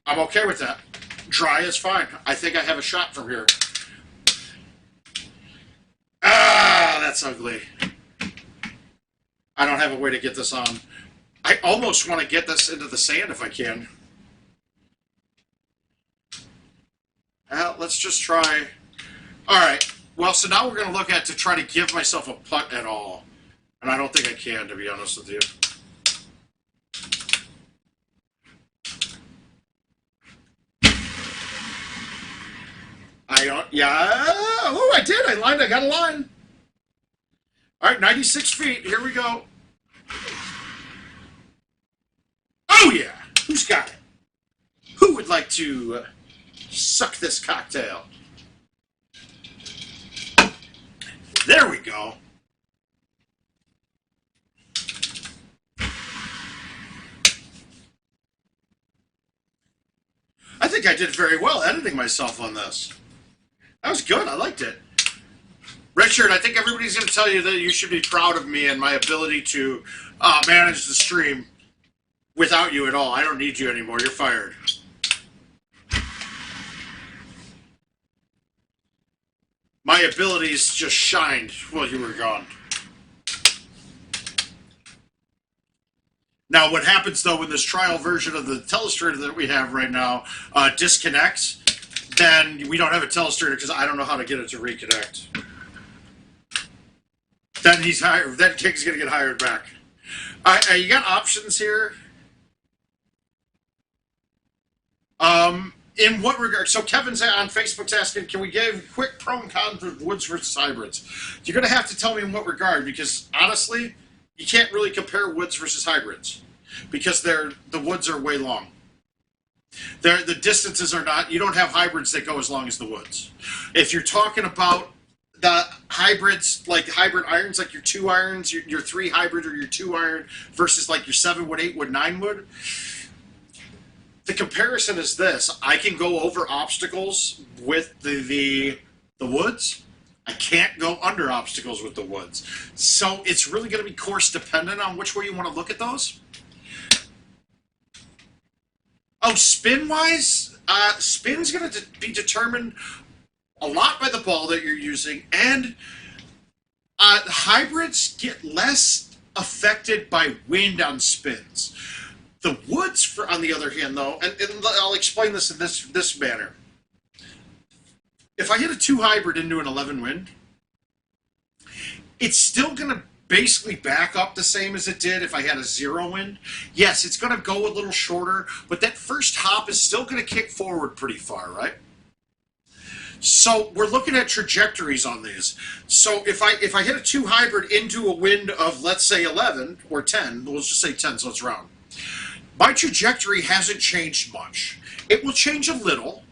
I'm okay with that. Dry is fine. I think I have a shot from here. Ah, that's ugly. I don't have a way to get this on. I almost want to get this into the sand if I can. Well, let's just try. All right. Well, so now we're going to look at to try to give myself a putt at all. And I don't think I can, to be honest with you. I don't, yeah. Oh, I did. I got a line. All right, 96 feet. Here we go. Oh, yeah. Who's got it? Who would like to suck this cocktail? There we go. I think I did very well editing myself on this. That was good. I liked it. Richard, I think everybody's going to tell you that you should be proud of me and my ability to manage the stream without you at all. I don't need you anymore. You're fired. My abilities just shined while you were gone. Now, what happens, though, when this trial version of the telestrator that we have right now disconnects, then we don't have a telestrator because I don't know how to get it to reconnect. Then he's hired. Then King's going to get hired back. You got options here? In what regard? So Kevin's on Facebook's asking, can we give quick pro and con for woods versus hybrids? You're going to have to tell me in what regard, because honestly, you can't really compare woods versus hybrids because the woods are way long. The distances are not. You don't have hybrids that go as long as the woods. If you're talking about the hybrids, like hybrid irons, like your 2 irons, your 3 hybrid or your 2 iron versus like your 7 wood, 8 wood, 9 wood. The comparison is this: I can go over obstacles with the woods. I can't go under obstacles with the woods. So it's really going to be course dependent on which way you want to look at those. Oh, spin-wise, spin's going to be determined a lot by the ball that you're using, and hybrids get less affected by wind on spins. The woods, on the other hand, though, and I'll explain this in this manner. If I hit a 2 hybrid into an 11 wind, it's still going to basically back up the same as it did if I had a 0 wind. Yes, it's going to go a little shorter, but that first hop is still going to kick forward pretty far, right? So we're looking at trajectories on these. So if I hit a 2 hybrid into a wind of, let's say, 11 or 10, we'll just say 10, so it's round. My trajectory hasn't changed much. It will change a little,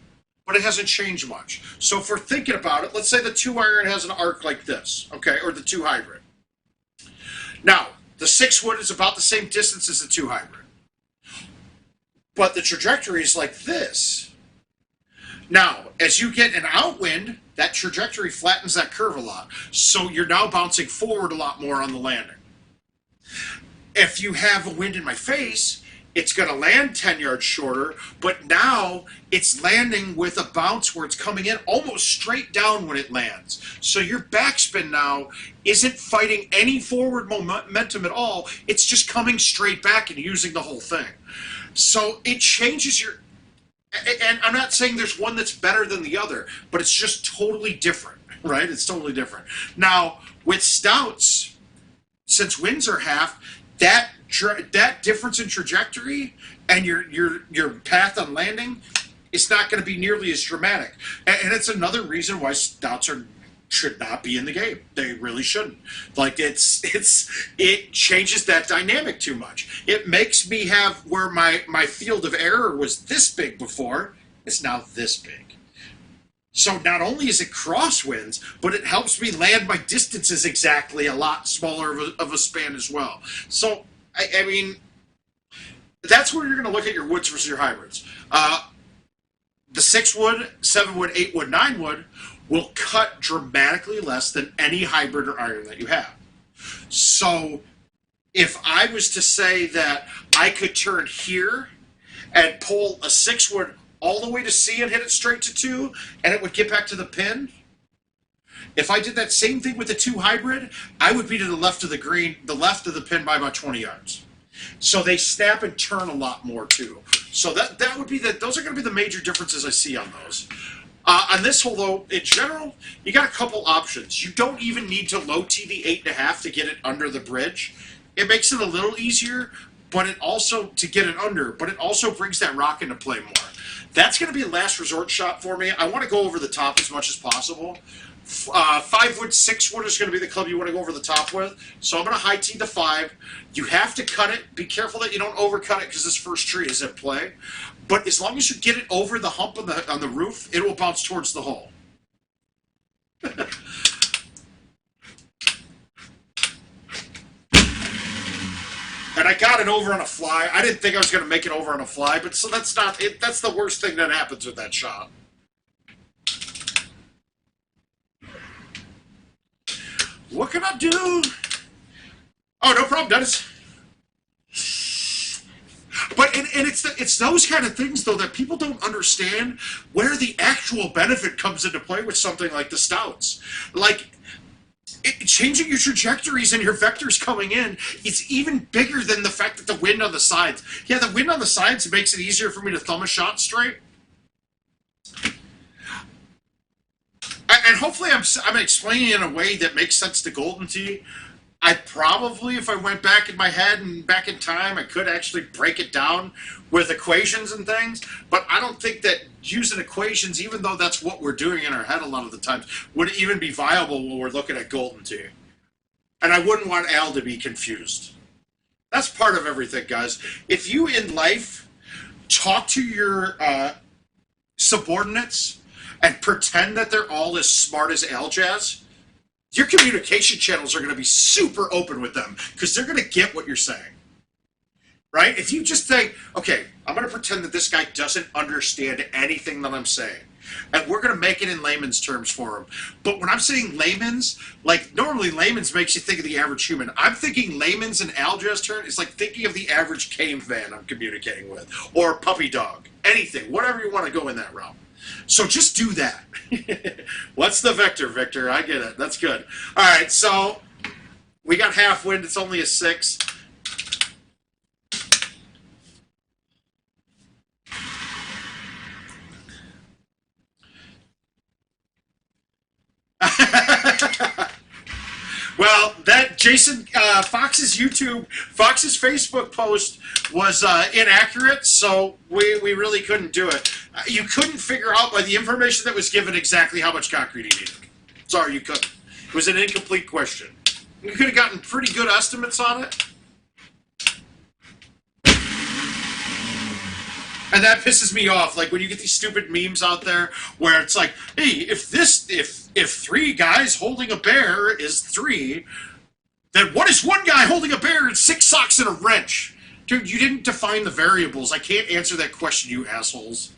but it hasn't changed much. So if we're thinking about it, let's say the 2 iron has an arc like this, okay, or the 2 hybrid. Now, the 6 wood is about the same distance as the 2 hybrid. But the trajectory is like this. Now, as you get an outwind, that trajectory flattens that curve a lot. So you're now bouncing forward a lot more on the landing. If you have a wind in my face, it's going to land 10 yards shorter, but now it's landing with a bounce where it's coming in almost straight down when it lands. So your backspin now isn't fighting any forward momentum at all. It's just coming straight back and using the whole thing. So it changes your... And I'm not saying there's one that's better than the other, but it's just totally different, right? It's totally different. Now, with stouts, since winds are half, that difference in trajectory and your path on landing is not going to be nearly as dramatic. And it's another reason why stouts should not be in the game. They really shouldn't. Like it changes that dynamic too much. It makes me have where my field of error was this big before, it's now this big. So not only is it crosswinds, but it helps me land my distances exactly a lot smaller of a span as well. So I mean, that's where you're going to look at your woods versus your hybrids. The 6 wood, 7 wood, 8 wood, 9 wood will cut dramatically less than any hybrid or iron that you have. So if I was to say that I could turn here and pull a 6 wood all the way to C and hit it straight to 2, and it would get back to the pin, if I did that same thing with the 2 hybrid, I would be to the left of the green, the left of the pin by about 20 yards. So they snap and turn a lot more too. So that would be those are going to be the major differences I see on those. On this hole, though, in general, you got a couple options. You don't even need to low T the 8.5 to get it under the bridge. It makes it a little easier, but it also, to get it under, but it also brings that rock into play more. That's going to be a last resort shot for me. I want to go over the top as much as possible. 5 wood, 6 wood is going to be the club you want to go over the top with. So I'm going to high tee the 5. You have to cut it. Be careful that you don't overcut it because this first tree is at play. But as long as you get it over the hump on the roof, it will bounce towards the hole. And I got it over on a fly. I didn't think I was going to make it over on a fly, but so that's not it. That's the worst thing that happens with that shot. What can I do? Oh, no problem, Dennis. But and it's those kind of things though that people don't understand where the actual benefit comes into play with something like the stouts. Like changing your trajectories and your vectors coming in, it's even bigger than the fact that the wind on the sides. Yeah, the wind on the sides makes it easier for me to thumb a shot straight. And hopefully I'm explaining it in a way that makes sense to Golden Tee. I probably, if I went back in my head and back in time, I could actually break it down with equations and things. But I don't think that using equations, even though that's what we're doing in our head a lot of the times, would even be viable when we're looking at Golden Tee. And I wouldn't want Al to be confused. That's part of everything, guys. If you in life talk to your subordinates and pretend that they're all as smart as Al Jazz, your communication channels are going to be super open with them because they're going to get what you're saying, right? If you just think, okay, I'm going to pretend that this guy doesn't understand anything that I'm saying, and we're going to make it in layman's terms for him. But when I'm saying layman's, like normally layman's makes you think of the average human. I'm thinking layman's in Al Jazz term is like thinking of the average caveman I'm communicating with, or puppy dog, anything, whatever you want to go in that realm. So just do that. What's the vector, Victor? I get it. That's good. All right, so we got half wind. It's only a 6. Well, that Jason Fox's Facebook post was inaccurate, so we really couldn't do it. You couldn't figure out by the information that was given exactly how much concrete he needed. Sorry, you couldn't. It was an incomplete question. You could have gotten pretty good estimates on it. And that pisses me off. Like when you get these stupid memes out there where it's like, hey, if 3 guys holding a bear is 3, then what is 1 guy holding a bear and 6 socks and a wrench? Dude, you didn't define the variables. I can't answer that question, you assholes.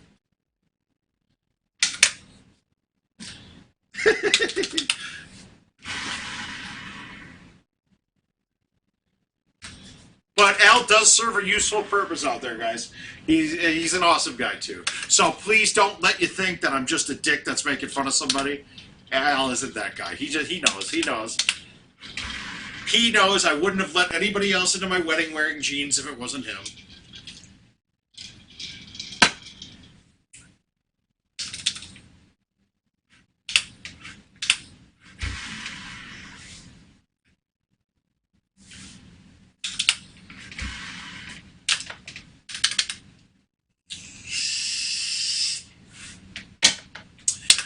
But Al does serve a useful purpose out there, guys. He's an awesome guy, too. So please don't let you think that I'm just a dick that's making fun of somebody. Al isn't that guy. He knows. He knows I wouldn't have let anybody else into my wedding wearing jeans if it wasn't him.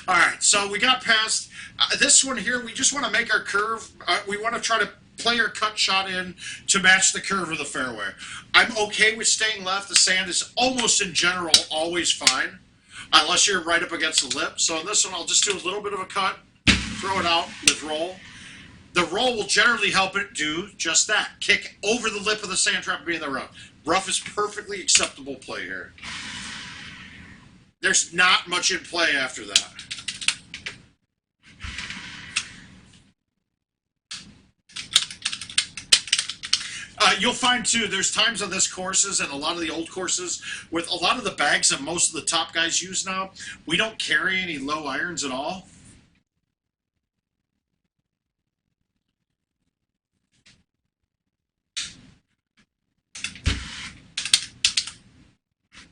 All right, so we got past this one here. We just want to make our curve. We want to try to play our cut shot in to match the curve of the fairway. I'm okay with staying left. The sand is almost in general always fine, unless you're right up against the lip. So on this one, I'll just do a little bit of a cut, throw it out with roll. The roll will generally help it do just that. Kick over the lip of the sand trap and be in the rough. Rough is perfectly acceptable play here. There's not much in play after that. You'll find, too, there's times on this courses and a lot of the old courses with a lot of the bags that most of the top guys use now, we don't carry any low irons at all.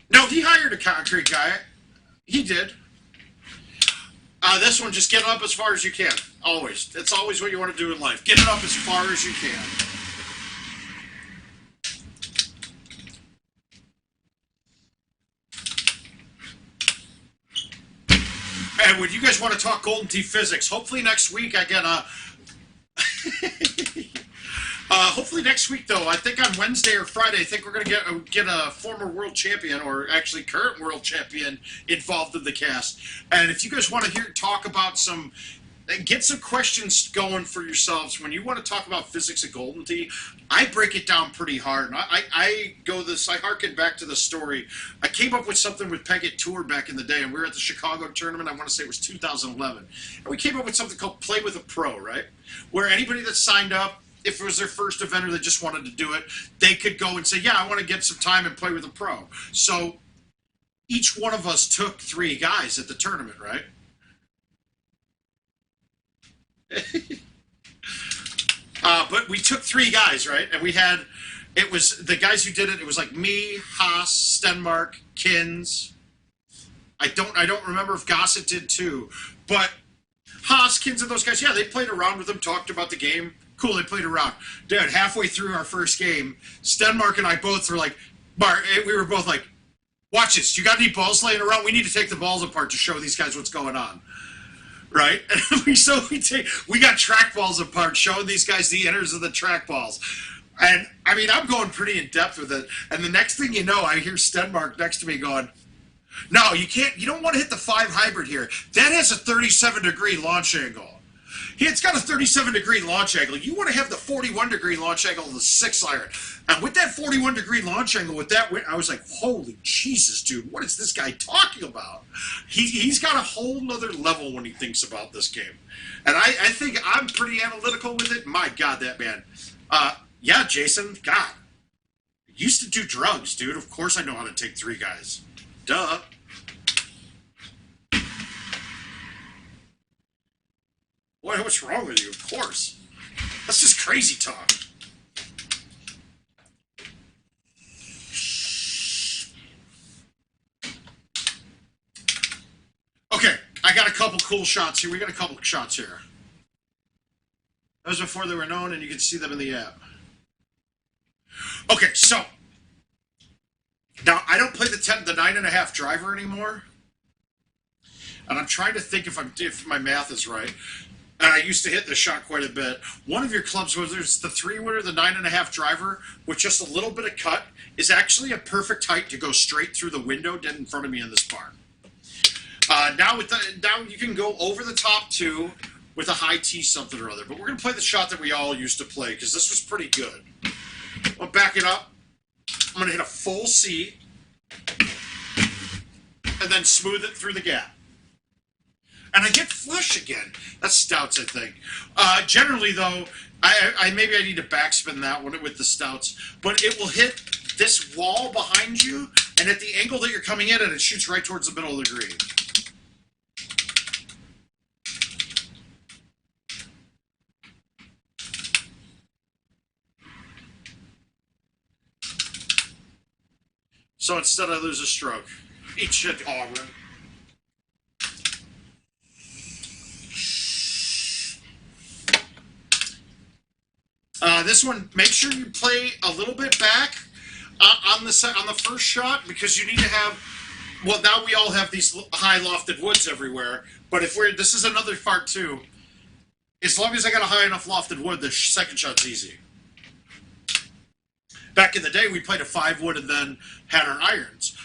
No, he hired a concrete guy. He did. This one, just get up as far as you can. Always. It's always what you want to do in life. Get it up as far as you can. And when you guys want to talk Golden Tee physics, hopefully next week I get a. Hopefully next week, though, I think on Wednesday or Friday, I think we're going to get a former world champion, or actually current world champion, involved in the cast. And if you guys want to talk about get some questions going for yourselves when you want to talk about physics of Golden Tee. I break it down pretty hard. And I harken back to the story. I came up with something with Peggett Tour back in the day, and we were at the Chicago tournament. I want to say it was 2011. And we came up with something called Play with a Pro, right? Where anybody that signed up, if it was their first event or they just wanted to do it, they could go and say, yeah, I want to get some time and play with a pro. So each one of us took 3 guys at the tournament, right? But we took 3 guys, right? And it was the guys who did it. It was like me, Haas, Stenmark, Kins. I don't remember if Gossett did too, but Haas, Kins, and those guys, yeah, they played around with them, talked about the game. Cool, they played around. Dude, halfway through our first game, Stenmark and I both were like, we were both like, watch this. You got any balls laying around? We need to take the balls apart to show these guys what's going on. Right? And we got track balls apart, showing these guys the inners of the track balls. And, I mean, I'm going pretty in-depth with it. And the next thing you know, I hear Stenmark next to me going, no, you don't want to hit the 5 hybrid here. That has a 37-degree launch angle. It's got a 37-degree launch angle. You want to have the 41-degree launch angle of the 6-iron. And with that 41-degree launch angle, with that, I was like, holy Jesus, dude, what is this guy talking about? He's got a whole nother level when he thinks about this game. And I think I'm pretty analytical with it. My God, that man. Yeah, Jason, God. I used to do drugs, dude. Of course I know how to take 3 guys. Duh. Boy, what's wrong with you? Of course. That's just crazy talk. Okay, I got a couple cool shots here. We got a couple shots here. That was before they were known, and you can see them in the app. Okay, so now I don't play the 9.5 driver anymore, and I'm trying to think if my math is right. And I used to hit this shot quite a bit. One of your clubs, whether it's the 3-wooter, the 9.5 driver, with just a little bit of cut, is actually a perfect height to go straight through the window dead in front of me in this barn. Now you can go over the top too with a high T something or other. But we're going to play the shot that we all used to play because this was pretty good. I'll back it up. I'm going to hit a full C and then smooth it through the gap. And I get flush again. That's stouts, I think. Generally, though, I maybe I need to backspin that one with the stouts. But it will hit this wall behind you, and at the angle that you're coming in at, it shoots right towards the middle of the green. So instead I lose a stroke. Eat shit, Auburn. This one, make sure you play a little bit back on the first shot because you need to have. Well, now we all have these high lofted woods everywhere. But this is another part too. As long as I got a high enough lofted wood, the second shot's easy. Back in the day, we played a 5-wood and then had our irons.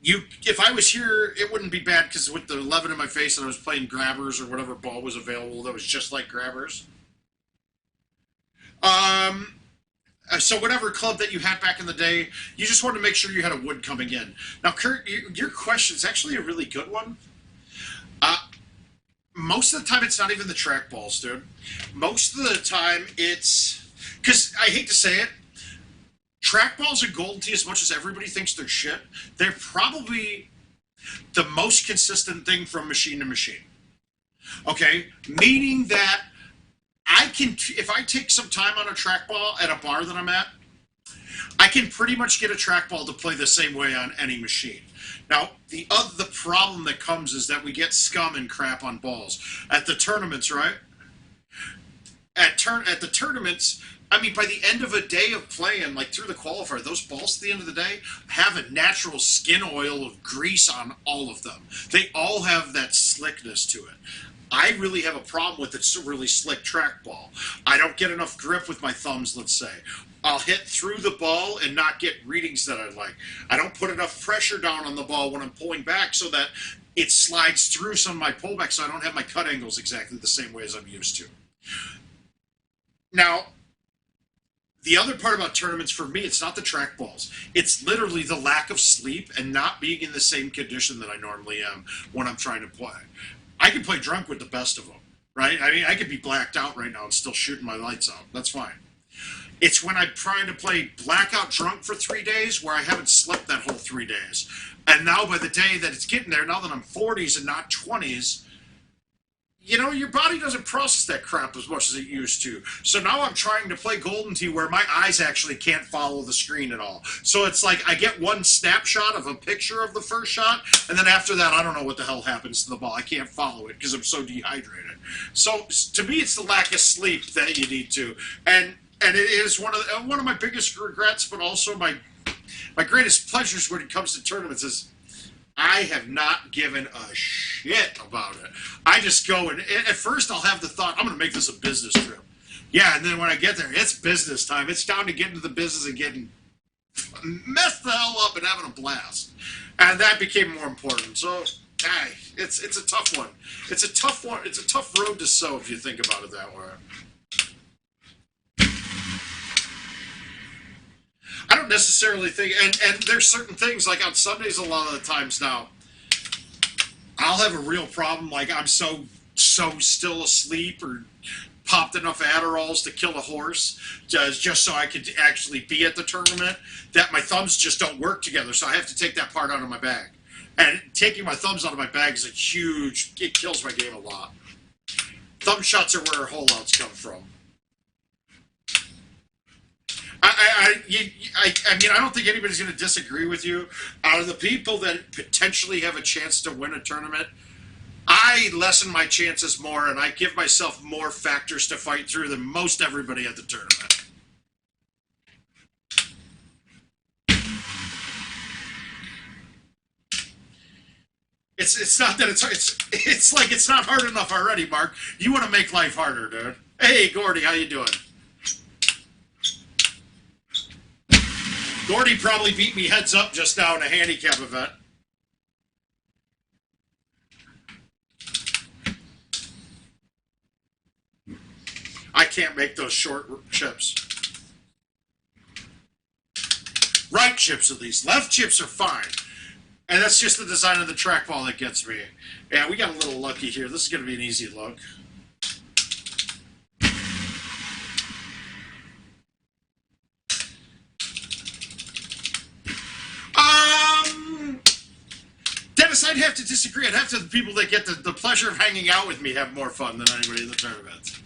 If I was here, it wouldn't be bad because with the 11 in my face and I was playing grabbers or whatever ball was available that was just like grabbers. So whatever club that you had back in the day, you just wanted to make sure you had a wood coming in. Now, Kurt, your question is actually a really good one. Most of the time, it's not even the track balls, dude. Most of the time, it's... Because I hate to say it, track balls and Golden Tee, as much as everybody thinks they're shit, they're probably the most consistent thing from machine to machine. Okay? Meaning that if I take some time on a trackball at a bar that I'm at, I can pretty much get a trackball to play the same way on any machine. Now, the problem that comes is that we get scum and crap on balls. At the tournaments, right? at the tournaments, I mean, by the end of a day of playing, like through the qualifier, those balls at the end of the day have a natural skin oil of grease on all of them. They all have that slickness to it. I really have a problem with it's a really slick trackball. I don't get enough grip with my thumbs, let's say. I'll hit through the ball and not get readings that I like. I don't put enough pressure down on the ball when I'm pulling back so that it slides through some of my pullback so I don't have my cut angles exactly the same way as I'm used to. Now, the other part about tournaments for me, it's not the track balls. It's literally the lack of sleep and not being in the same condition that I normally am when I'm trying to play. I can play drunk with the best of them, right? I mean, I could be blacked out right now and still shooting my lights out. That's fine. It's when I'm trying to play blackout drunk for 3 days where I haven't slept that whole 3 days. And now by the day that it's getting there, now that I'm 40s and not 20s, you know, your body doesn't process that crap as much as it used to. So now I'm trying to play Golden Tee where my eyes actually can't follow the screen at all. So it's like I get one snapshot of a picture of the first shot, and then after that, I don't know what the hell happens to the ball. I can't follow it because I'm so dehydrated. So to me, it's the lack of sleep that you need to. And it is one of my biggest regrets, but also my greatest pleasures when it comes to tournaments is I have not given a shit about it. I just go and at first I'll have the thought, I'm going to make this a business trip. Yeah, and then when I get there, it's business time. It's time to get into the business and getting messed the hell up and having a blast. And that became more important. So, it's a tough one. It's a tough one. It's a tough road to sow if you think about it that way. I don't necessarily think, and there's certain things, like on Sundays a lot of the times now, I'll have a real problem, like I'm so still asleep or popped enough Adderalls to kill a horse just so I could actually be at the tournament, that my thumbs just don't work together, so I have to take that part out of my bag. And taking my thumbs out of my bag is it kills my game a lot. Thumb shots are where holdouts come from. I mean, I don't think anybody's going to disagree with you. Out of the people that potentially have a chance to win a tournament, I lessen my chances more, and I give myself more factors to fight through than most everybody at the tournament. It's not that it's like it's not hard enough already, Mark. You want to make life harder, dude. Hey, Gordy, how you doing? Gordy probably beat me heads up just now in a handicap event. I can't make those short chips. Right chips, at least. Left chips are fine. And that's just the design of the trackball that gets me. Yeah, we got a little lucky here. This is going to be an easy look. Dennis, I'd have to disagree. I'd have to, the people that get the pleasure of hanging out with me have more fun than anybody in the tournament.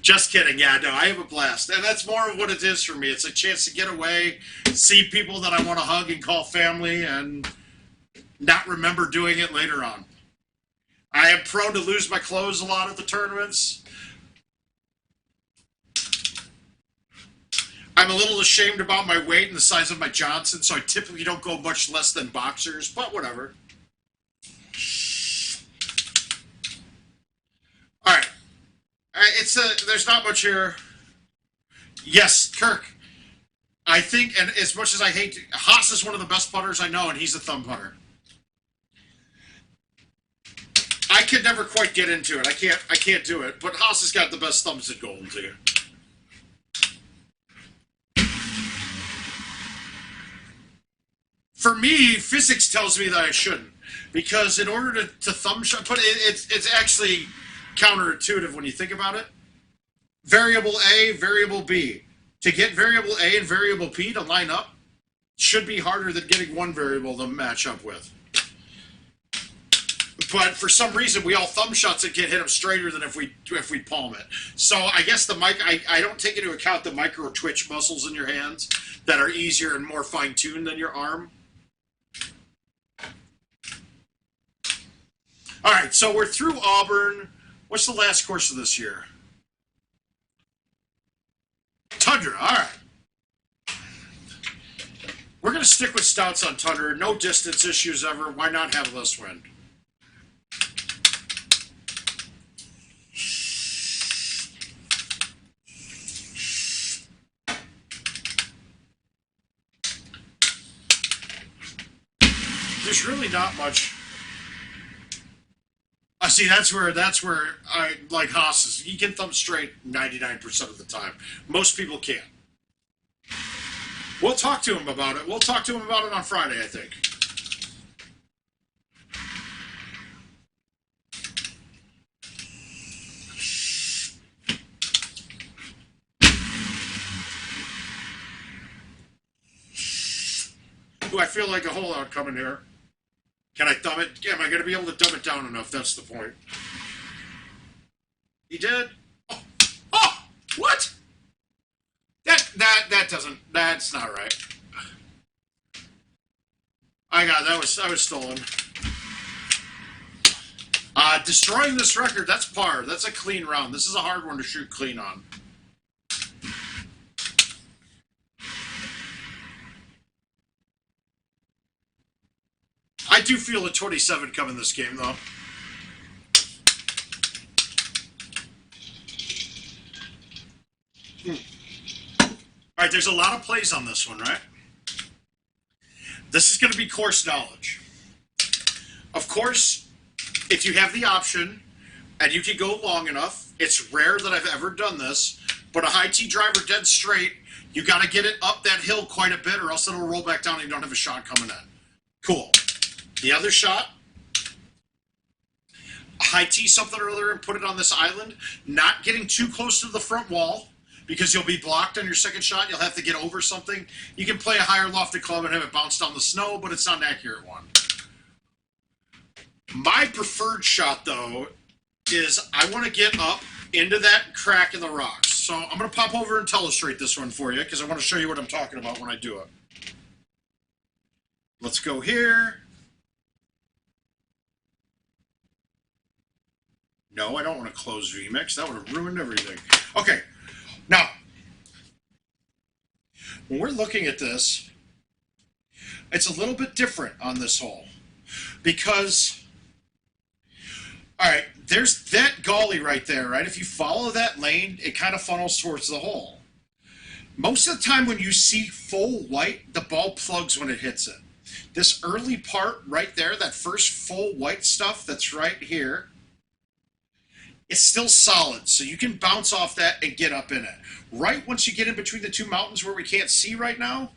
Just kidding. Yeah, no, I have a blast. And that's more of what it is for me. It's a chance to get away, see people that I want to hug and call family, and not remember doing it later on. I am prone to lose my clothes a lot at the tournaments. I'm a little ashamed about my weight and the size of my Johnson, so I typically don't go much less than boxers, but whatever. All right. There's not much here. Yes, Kirk. I think, and as much as I hate, Haas is one of the best putters I know, and he's a thumb putter. I could never quite get into it. I can't do it. But Haas has got the best thumbs at Golden Tee. For me, physics tells me that I shouldn't, because in order to thumb shot, but it's actually counterintuitive when you think about it. Variable A, variable B. To get variable A and variable B to line up should be harder than getting one variable to match up with. But for some reason, we all thumb shots that can hit them straighter than if we palm it. So I guess I don't take into account the micro twitch muscles in your hands that are easier and more fine-tuned than your arm. All right, so we're through Auburn. What's the last course of this year? Tundra, all right. We're going to stick with stouts on Tundra. No distance issues ever. Why not have less wind? There's really not much. I see. That's where I like Haas's. You can thumb straight 99% of the time. Most people can't. We'll talk to him about it. We'll talk to him about it on Friday, I think. Ooh, I feel like a holdout coming here. Can I thumb it? Am I going to be able to dumb it down enough? That's the point. He did? Oh, oh what? That doesn't. That's not right. I was stolen. Destroying this record. That's par. That's a clean round. This is a hard one to shoot clean on. I do feel a 27 coming this game, though. All right, there's a lot of plays on this one, right? This is going to be course knowledge. Of course, if you have the option and you can go long enough, it's rare that I've ever done this, but a high tee driver dead straight, you got to get it up that hill quite a bit or else it'll roll back down and you don't have a shot coming in. Cool. The other shot, high tee something or other and put it on this island, not getting too close to the front wall because you'll be blocked on your second shot. You'll have to get over something. You can play a higher lofted club and have it bounce down the snow, but it's not an accurate one. My preferred shot, though, is I want to get up into that crack in the rocks. So I'm going to pop over and illustrate this one for you because I want to show you what I'm talking about when I do it. Let's go here. No, I don't want to close VMix. That would have ruined everything. Okay, now, when we're looking at this, it's a little bit different on this hole because, all right, there's that gully right there, right? If you follow that lane, it kind of funnels towards the hole. Most of the time when you see full white, the ball plugs when it hits it. This early part right there, that first full white stuff that's right here, it's still solid, so you can bounce off that and get up in it. Right once you get in between the two mountains where we can't see right now,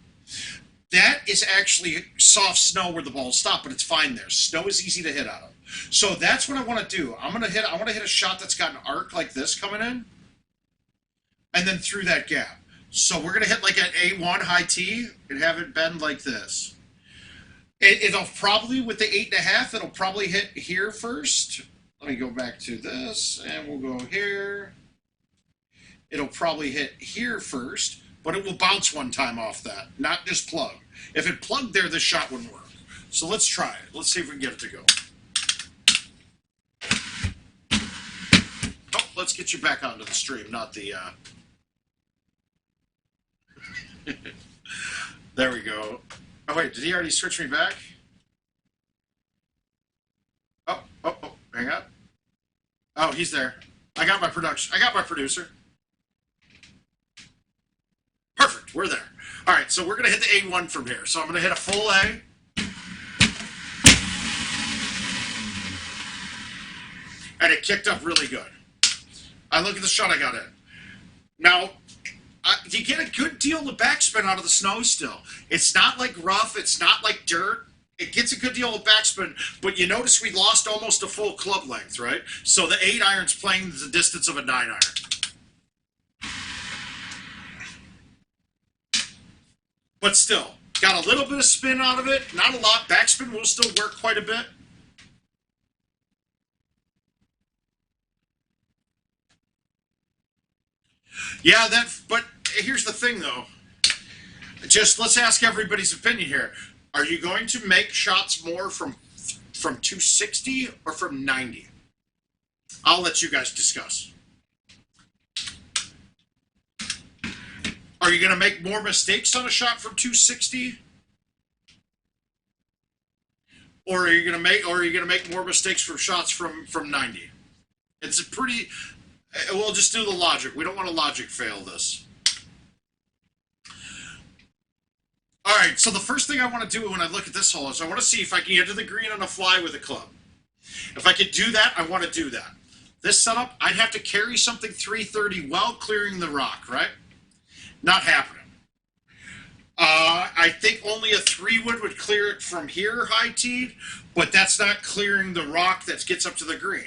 that is actually soft snow where the balls stop, but it's fine there. Snow is easy to hit out of. So that's what I want to do. I want to hit a shot that's got an arc like this coming in, and then through that gap. So we're going to hit like an A1 high tee and have it bend like this. It'll probably, with the 8.5, it'll probably hit here first. Let me go back to this, and we'll go here. It'll probably hit here first, but it will bounce one time off that, not just plug. If it plugged there, this shot wouldn't work. So let's try it. Let's see if we can get it to go. Oh, let's get you back onto the stream, not the... There we go. Oh, wait, did he already switch me back? Oh, hang on. Oh, he's there. I got my producer. Perfect, we're there. All right, so we're going to hit the A1 from here. So I'm going to hit a full A. And it kicked up really good. I look at the shot I got in. Now, you get a good deal of backspin out of the snow still. It's not like rough. It's not like dirt. It gets a good deal of backspin, but you notice we lost almost a full club length, right? So the 8-iron's playing the distance of a 9-iron. But still, got a little bit of spin out of it. Not a lot. Backspin will still work quite a bit. Yeah, but here's the thing, though. Just let's ask everybody's opinion here. Are you going to make shots more from 260 or from 90? I'll let you guys discuss. Are you going to make more mistakes on a shot from 260? Or are you going to make more mistakes from shots from 90? It's a pretty. We'll just do the logic. We don't want to logic fail this. All right. So the first thing I want to do when I look at this hole is I want to see if I can get to the green on a fly with a club. If I could do that, I want to do that. This setup, I'd have to carry something 330 while clearing the rock, right? Not happening. I think only a 3-wood would clear it from here, high teed, but that's not clearing the rock that gets up to the green.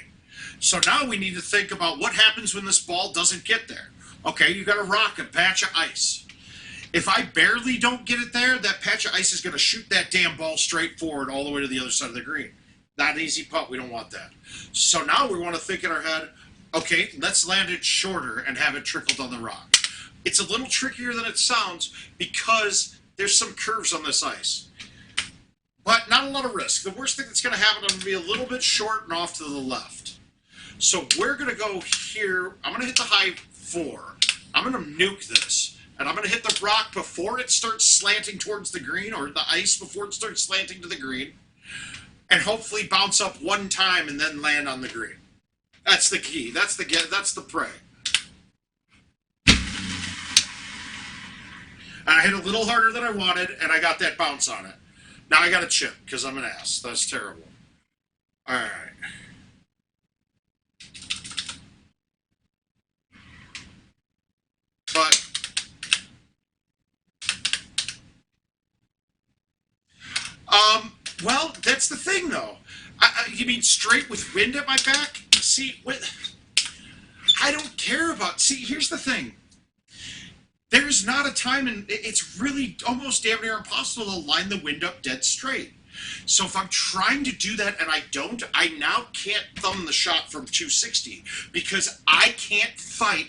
So now we need to think about what happens when this ball doesn't get there. Okay, you got a rock, a patch of ice. If I barely don't get it there, that patch of ice is going to shoot that damn ball straight forward all the way to the other side of the green. Not an easy putt. We don't want that. So now we want to think in our head, okay, let's land it shorter and have it trickle down the rock. It's a little trickier than it sounds because there's some curves on this ice. But not a lot of risk. The worst thing that's going to happen, I'm going to be a little bit short and off to the left. So we're going to go here. I'm going to hit the high 4. I'm going to nuke this. And I'm going to hit the rock before it starts slanting towards the green, or the ice before it starts slanting to the green. And hopefully bounce up one time and then land on the green. That's the key. That's the prey. And I hit a little harder than I wanted, and I got that bounce on it. Now I got a chip, because I'm an ass. That's terrible. All right. But well, that's the thing, though. You mean straight with wind at my back? See, I don't care about. See, here's the thing. There's not a time, and it's really almost damn near impossible to line the wind up dead straight. So if I'm trying to do that and I don't, I now can't thumb the shot from 260 because I can't fight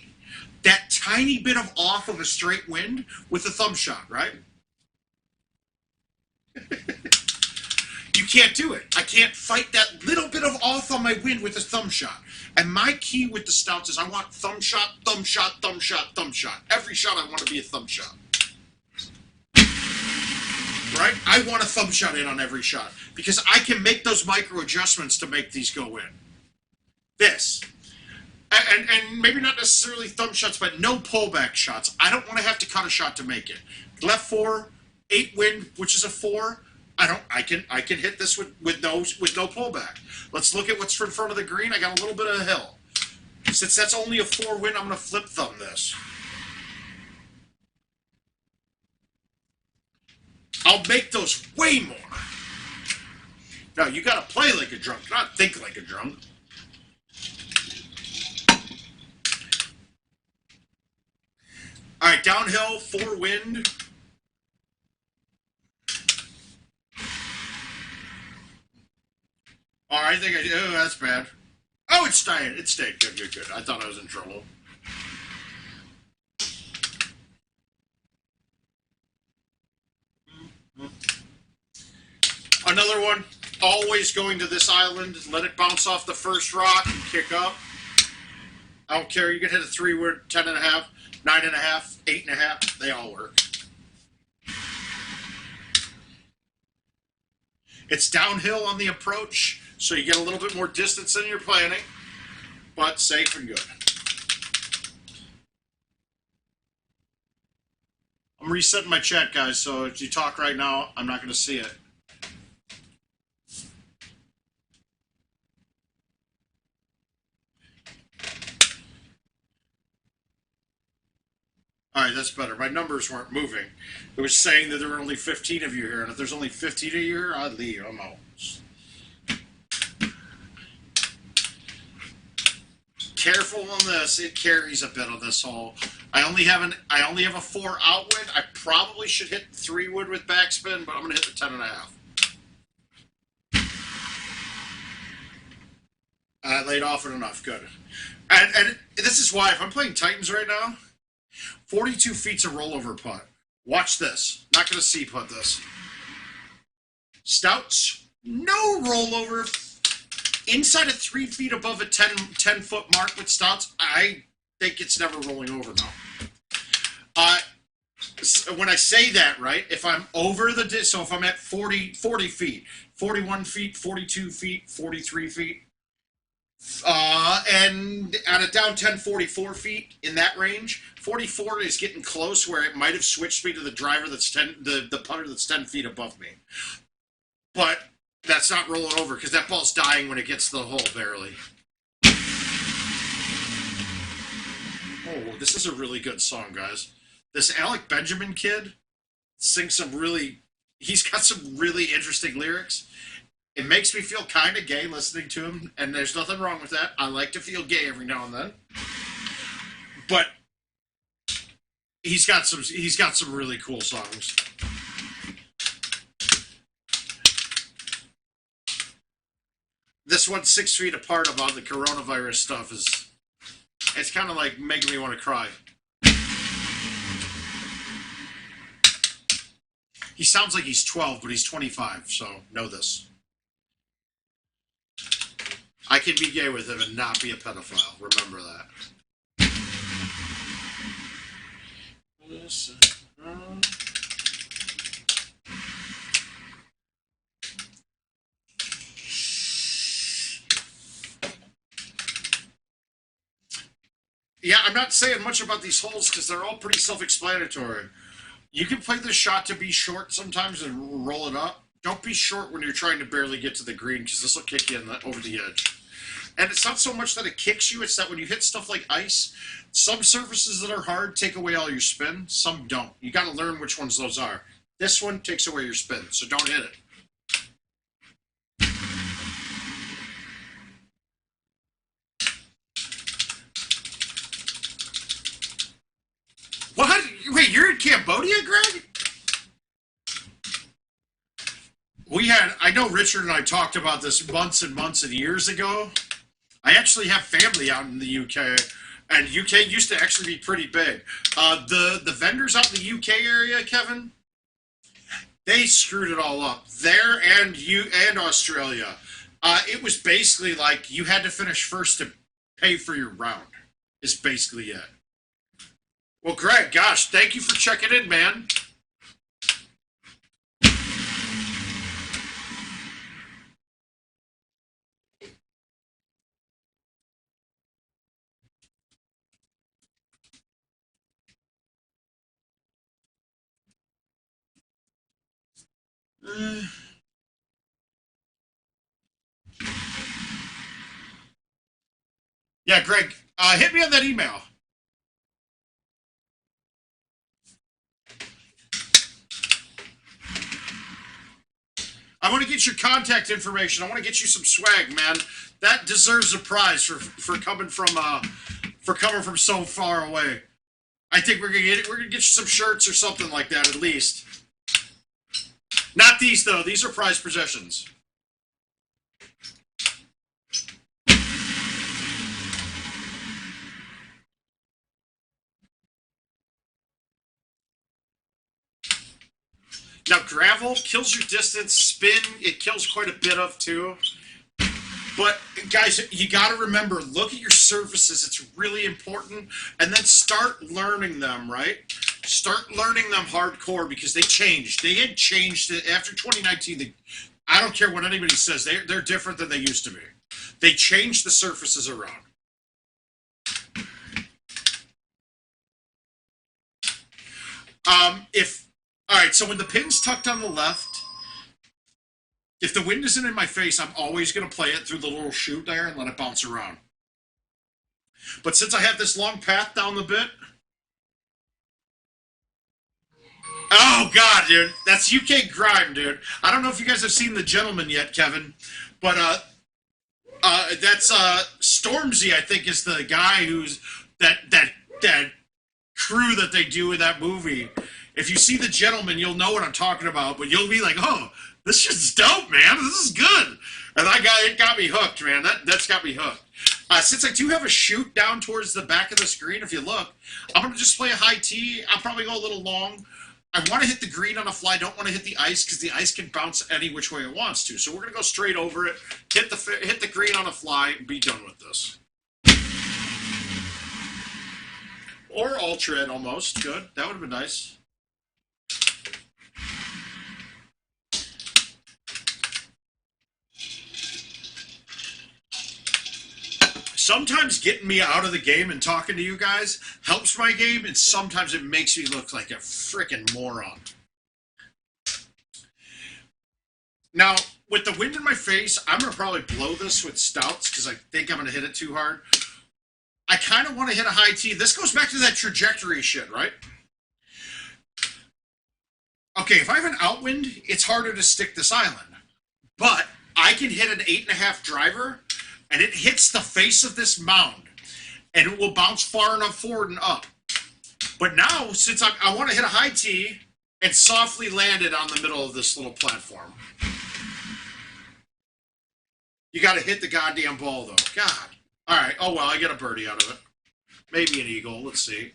that tiny bit of off of a straight wind with a thumb shot, right? You can't do it. I can't fight that little bit of off on my wind with a thumb shot. And my key with the stouts is I want thumb shot, thumb shot, thumb shot, thumb shot. Every shot I want to be a thumb shot. Right? I want a thumb shot in on every shot because I can make those micro adjustments to make these go in. This. And maybe not necessarily thumb shots, but no pullback shots. I don't want to have to cut a shot to make it. Left 4, 8 wind, which is a 4. I can hit this with no pullback. Let's look at what's in front of the green. I got a little bit of a hill. Since that's only a 4 wind, I'm going to flip thumb this. I'll make those way more. Now, you got to play like a drunk, not think like a drunk. All right, downhill, 4 wind. Oh, I think I did. Oh, that's bad. Oh, it stayed. It stayed. Good, good, good. I thought I was in trouble. Another one. Always going to this island. Let it bounce off the first rock and kick up. I don't care. You can hit a 3-wood, 10.5, 9.5, 8.5. They all work. It's downhill on the approach, so you get a little bit more distance than you're planning, but safe and good. I'm resetting my chat, guys, so if you talk right now, I'm not going to see it. All right, that's better. My numbers weren't moving. It was saying that there were only 15 of you here, and if there's only 15 of you here, I'd leave. I'm out. Careful on this. It carries a bit on this hole. I only have a 4 out wind. I probably should hit 3-wood with backspin, but I'm going to hit the 10.5. I laid off it enough. Good. And this is why, if I'm playing Titans right now, 42 feet's a rollover putt. Watch this. Not going to see putt this. Stouts, no rollover. Inside of 3 feet above a 10-foot mark with stouts, I think it's never rolling over now. when I say that, right, if I'm over so if I'm at 40 feet, 41 feet, 42 feet, 43 feet, and at a down 10, 44 feet in that range, 44 is getting close where it might have switched me to the driver that's 10, the putter that's 10 feet above me. But that's not rolling over because that ball's dying when it gets to the hole, barely. Oh, this is a really good song, guys. This Alec Benjamin kid sings he's got some really interesting lyrics. It makes me feel kind of gay listening to him, and there's nothing wrong with that. I like to feel gay every now and then. But he's got some really cool songs. This one's 6 feet apart about the coronavirus stuff it's kind of like making me want to cry. He sounds like he's 12, but he's 25, so know this. I can be gay with him and not be a pedophile. Remember that. Yeah, I'm not saying much about these holes because they're all pretty self-explanatory. You can play this shot to be short sometimes and roll it up. Don't be short when you're trying to barely get to the green because this will kick you over the edge. And it's not so much that it kicks you, it's that when you hit stuff like ice, some surfaces that are hard take away all your spin, some don't. You got to learn which ones those are. This one takes away your spin, so don't hit it. What? Wait, you're in Cambodia, Greg? I know Richard and I talked about this months and months and years ago. I actually have family out in the UK, and UK used to actually be pretty big. The vendors out in the UK area, Kevin, they screwed it all up. There and Australia. It was basically like you had to finish first to pay for your round, is basically it. Well, Greg, gosh, thank you for checking in, man. Yeah, Greg, hit me on that email. I want to get your contact information. I want to get you some swag, man. That deserves a prize for coming from so far away. I think we're gonna get you some shirts or something like that at least. Not these though. These are prized possessions. Now, gravel kills your distance, spin, it kills quite a bit of too. But, guys, you got to remember, look at your surfaces. It's really important. And then start learning them, right? Start learning them hardcore because they changed. They had changed after 2019. I don't care what anybody says. They're different than they used to be. They changed the surfaces around. All right, so when the pin's tucked on the left, if the wind isn't in my face, I'm always going to play it through the little chute there and let it bounce around. But since I have this long path down the bit... Oh, God, dude. That's UK grime, dude. I don't know if you guys have seen The Gentleman yet, Kevin, but that's Stormzy, I think, is the guy who's... That crew that they do in that movie. If you see The Gentleman, you'll know what I'm talking about, but you'll be like, oh, this shit's dope, man. This is good. And it got me hooked, man. That's got me hooked. Since I do have a chute down towards the back of the screen, if you look, I'm going to just play a high tee. I'll probably go a little long. I want to hit the green on the fly. I don't want to hit the ice because the ice can bounce any which way it wants to. So we're going to go straight over it, hit the green on the fly, and be done with this. Or ultra almost. Good. That would have been nice. sometimes getting me out of the game and talking to you guys helps my game, and sometimes it makes me look like a freaking moron. Now, with the wind in my face, I'm going to probably blow this with stouts because I think I'm going to hit it too hard. I kind of want to hit a high tea. This goes back to that trajectory shit, right? Okay, if I have an outwind, it's harder to stick this island. But I can hit an 8.5 driver, and it hits the face of this mound, and it will bounce far enough forward and up. But now, since I want to hit a high tee and softly land it on the middle of this little platform. You got to hit the goddamn ball, though. God. All right. Oh, well, I get a birdie out of it. Maybe an eagle. Let's see.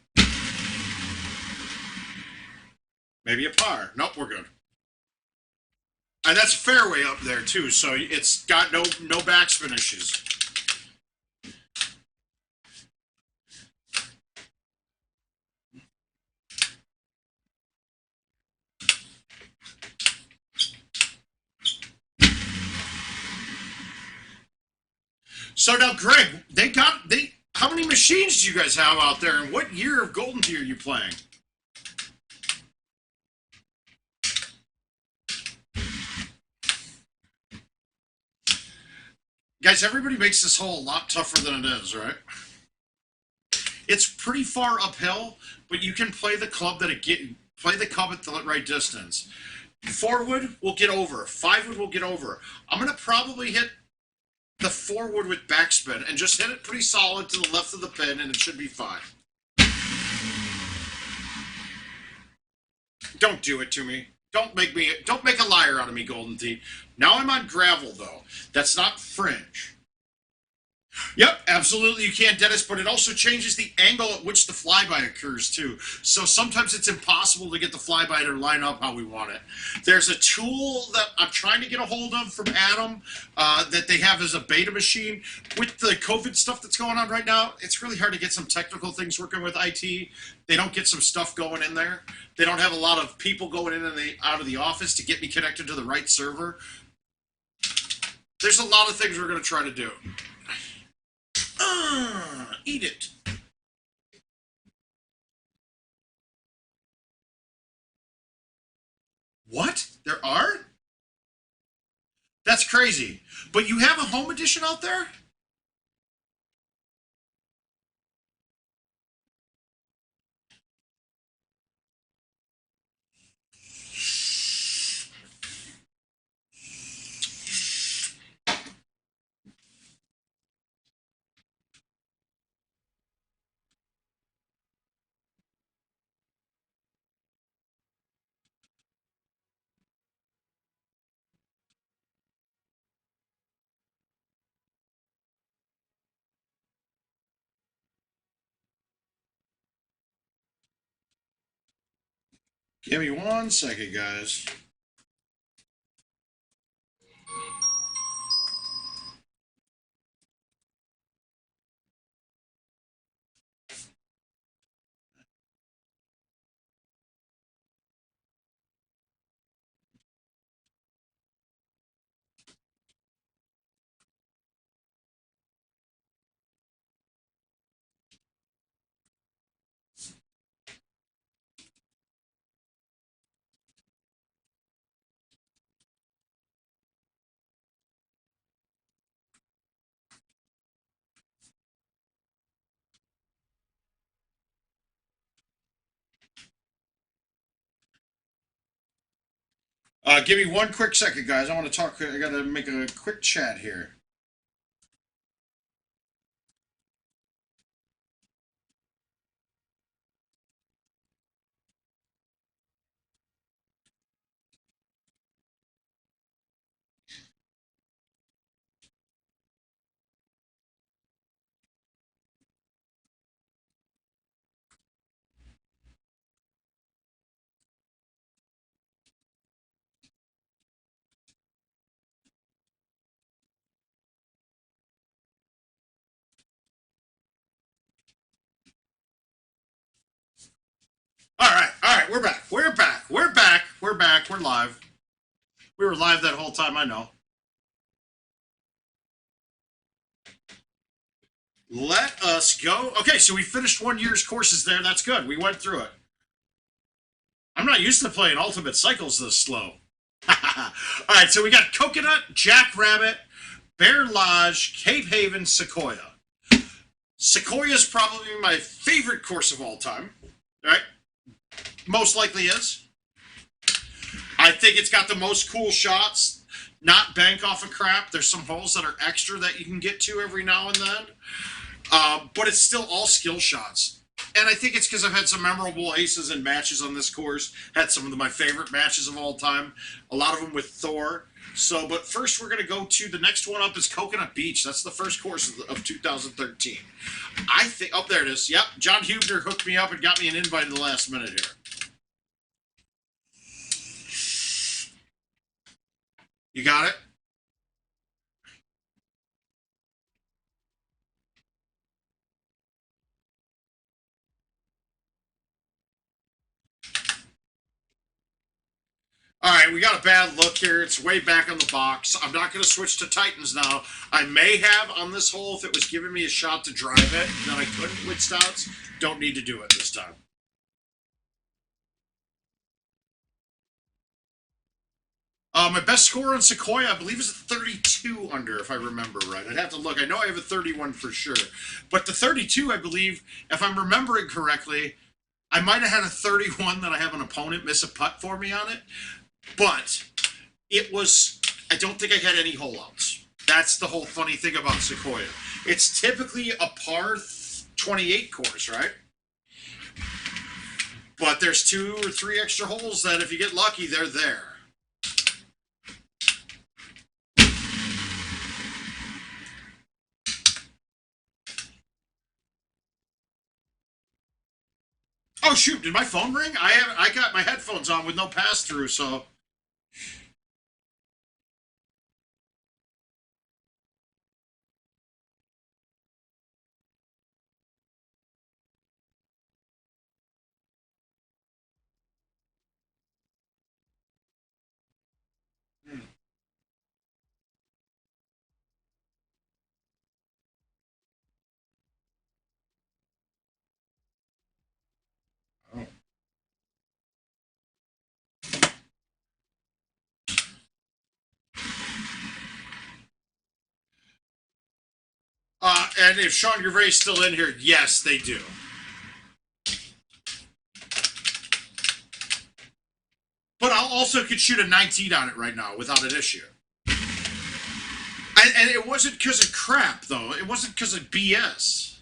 Maybe a par. Nope, we're good. And that's a fairway up there, too, so it's got no backspin issues. So now, Greg, how many machines do you guys have out there, and what year of Golden Tee are you playing? Guys, everybody makes this hole a lot tougher than it is, right? It's pretty far uphill, but you can play the club at the right distance. 4-wood will get over. 5-wood will get over. I'm going to probably hit the 4-wood with backspin and just hit it pretty solid to the left of the pin, and it should be fine. Don't do it to me. Don't make a liar out of me, Golden Tee. Now I'm on gravel, though. That's not fringe. Yep, absolutely you can, Dennis, but it also changes the angle at which the flyby occurs, too. So sometimes it's impossible to get the flyby to line up how we want it. There's a tool that I'm trying to get a hold of from Adam that they have as a beta machine. With the COVID stuff that's going on right now, it's really hard to get some technical things working with IT. They don't get some stuff going in there. They don't have a lot of people going in and out of the office to get me connected to the right server. There's a lot of things we're going to try to do. Eat it. What? There are? That's crazy. But you have a home edition out there? Give me 1 second, guys. Give me 1 quick second, guys. I want to talk. I got to make a quick chat here. All right. We're back. We're live. We were live that whole time. I know. Let us go. Okay, so we finished 1 year's courses there. That's good. We went through it. I'm not used to playing Ultimate Cycles this slow. All right, so we got Coconut, Jackrabbit, Bear Lodge, Cape Haven, Sequoia. Sequoia is probably my favorite course of all time. Right? Most likely is. I think it's got the most cool shots. Not bank off of crap. There's some holes that are extra that you can get to every now and then. But it's still all skill shots. And I think it's because I've had some memorable aces and matches on this course. Had some of my favorite matches of all time. A lot of them with Thor. So, but first we're going to go to the next one up is Coconut Beach. That's the first course of 2013. I think, oh, there it is. Yep, John Hubner hooked me up and got me an invite in the last minute here. You got it? All right, we got a bad look here. It's way back on the box. I'm not going to switch to Titans now. I may have on this hole if it was giving me a shot to drive it that I couldn't with stouts. Don't need to do it this time. My best score on Sequoia, I believe, is a 32 under, if I remember right. I'd have to look. I know I have a 31 for sure. But the 32, I believe, if I'm remembering correctly, I might have had a 31 that I have an opponent miss a putt for me on it. But it was, I don't think I had any hole outs. That's the whole funny thing about Sequoia. It's typically a par 28 course, right? But there's 2 or 3 extra holes that if you get lucky, they're there. Oh shoot! Did my phone ring? I got my headphones on with no pass through, so. Oh. And if Sean Gervais still in here, yes, they do. But I also could shoot a 19 on it right now without an issue. And it wasn't because of crap, though. It wasn't because of BS.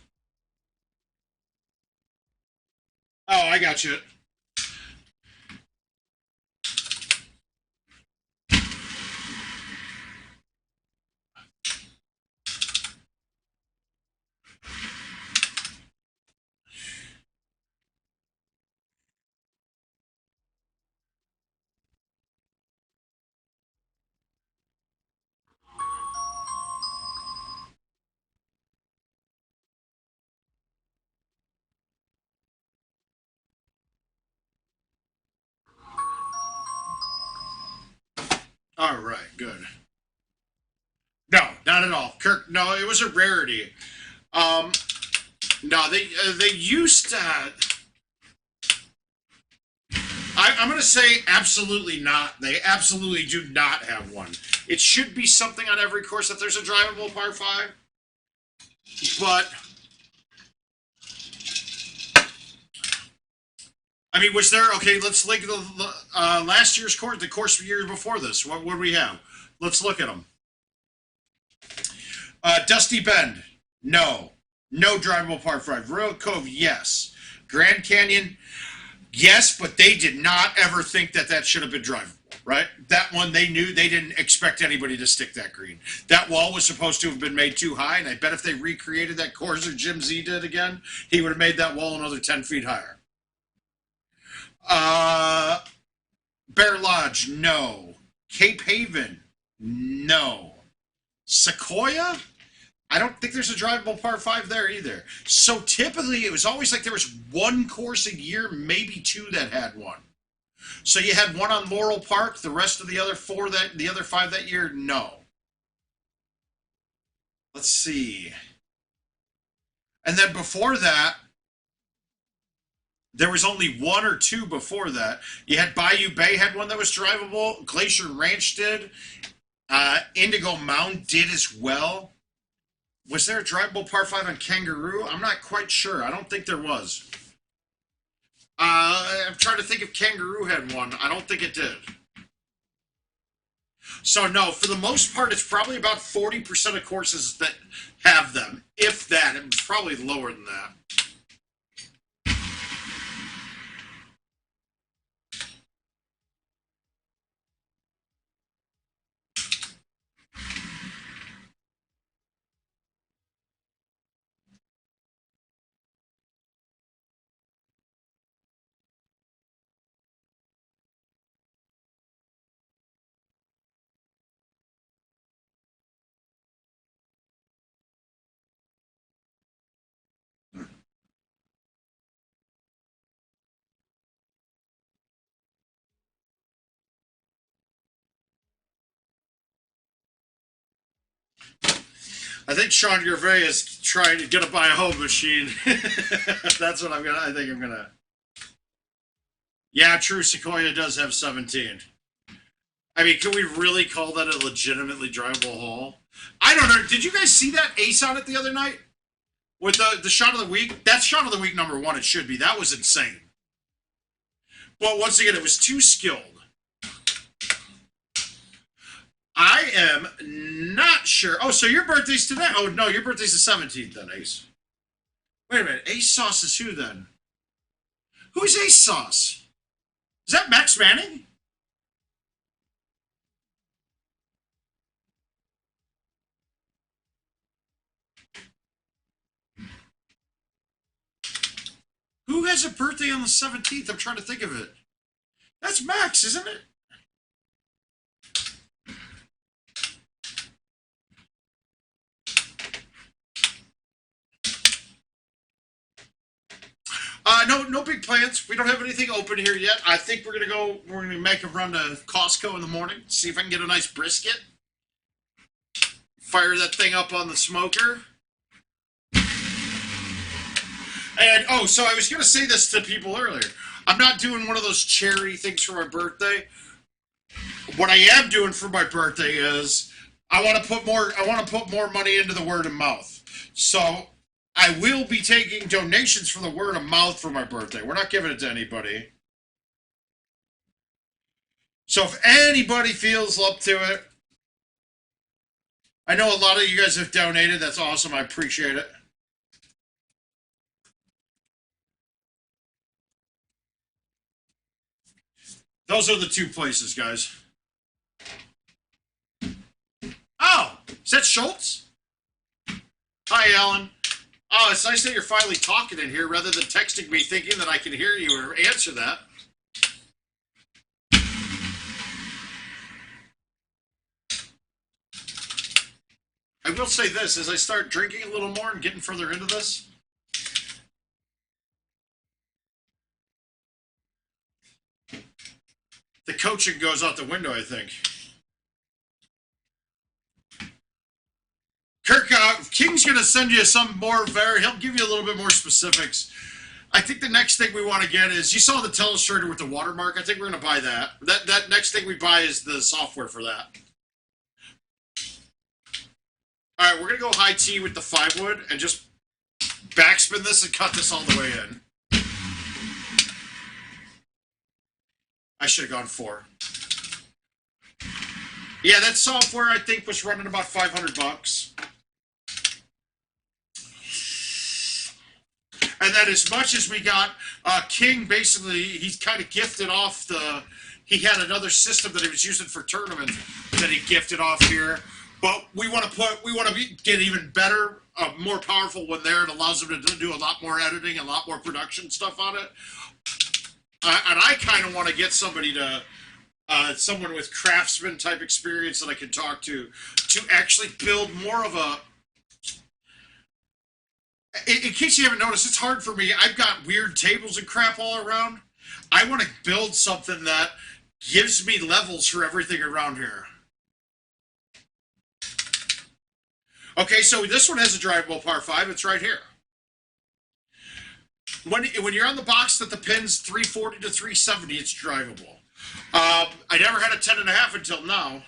Oh, I got you. All right, good. No, not at all. Kirk, no, it was a rarity. Um, no, they used. I'm going to say absolutely not. They absolutely do not have one. It should be something on every course that there's a drivable par five. But I mean, was there? Okay, let's look at the last year's course, the course year before this. What do we have? Let's look at them. Dusty Bend, no. No drivable par five. Royal Cove, yes. Grand Canyon, yes, but they did not ever think that that should have been drivable, right? That one, they knew they didn't expect anybody to stick that green. That wall was supposed to have been made too high, and I bet if they recreated that course or Jim Z did again, he would have made that wall another 10 feet higher. Uh, Bear Lodge, no. Cape Haven, no. Sequoia, I don't think there's a drivable par five there either. So typically, it was always like there was one course a year, maybe 2 that had one. So you had one on Laurel Park. The rest of the other 5 that year, no. Let's see. And then before that, there was only one or two before that. You had Bayou Bay had one that was drivable. Glacier Ranch did. Indigo Mound did as well. Was there a drivable par 5 on Kangaroo? I'm not quite sure. I don't think there was. I'm trying to think if Kangaroo had one. I don't think it did. So no, for the most part, it's probably about 40% of courses that have them. If that, it's probably lower than that. I think Sean Gervais is trying to get to buy a home machine. That's what I think I'm gonna. Yeah, true. Sequoia does have 17. I mean, can we really call that a legitimately drivable hole? I don't know. Did you guys see that ace on it the other night with the shot of the week? That's shot of the week number one. It should be. That was insane. Well, once again, it was too skilled. I am not sure. Oh, so your birthday's today? Oh, no, your birthday's the 17th then, Ace. Wait a minute. Ace Sauce is who then? Who's Ace Sauce? Is that Max Manning? Who has a birthday on the 17th? I'm trying to think of it. That's Max, isn't it? No big plans. We don't have anything open here yet. I think we're gonna make a run to Costco in the morning, see if I can get a nice brisket. Fire that thing up on the smoker. And oh, so I was gonna say this to people earlier. I'm not doing one of those charity things for my birthday. What I am doing for my birthday is I want to put more money into the word of mouth. So I will be taking donations from the word of mouth for my birthday. We're not giving it to anybody. So if anybody feels up to it, I know a lot of you guys have donated. That's awesome. I appreciate it. Those are the two places, guys. Oh, is that Schultz? Hi, Alan. Oh, it's nice that you're finally talking in here rather than texting me thinking that I can hear you or answer that. I will say this, as I start drinking a little more and getting further into this, the coaching goes out the window, I think. Kirk, King's going to send you some more, he'll give you a little bit more specifics. I think the next thing we want to get is, you saw the Telestrator with the watermark. I think we're going to buy that. That next thing we buy is the software for that. All right, we're going to go high T with the 5-wood and just backspin this and cut this all the way in. I should have gone 4. Yeah, that software I think was running about $500. And then as much as we got, King basically, he's kind of gifted off he had another system that he was using for tournament that he gifted off here. But we want to get even better, more powerful one there. It allows him to do a lot more editing, a lot more production stuff on it. And I kind of want to get somebody someone with craftsman type experience that I can talk to actually build more of a. In case you haven't noticed, it's hard for me. I've got weird tables and crap all around. I want to build something that gives me levels for everything around here. Okay, so this one has a drivable par 5. It's right here. When you're on the box that the pin's 340 to 370, it's drivable. I never had a 10.5 until now.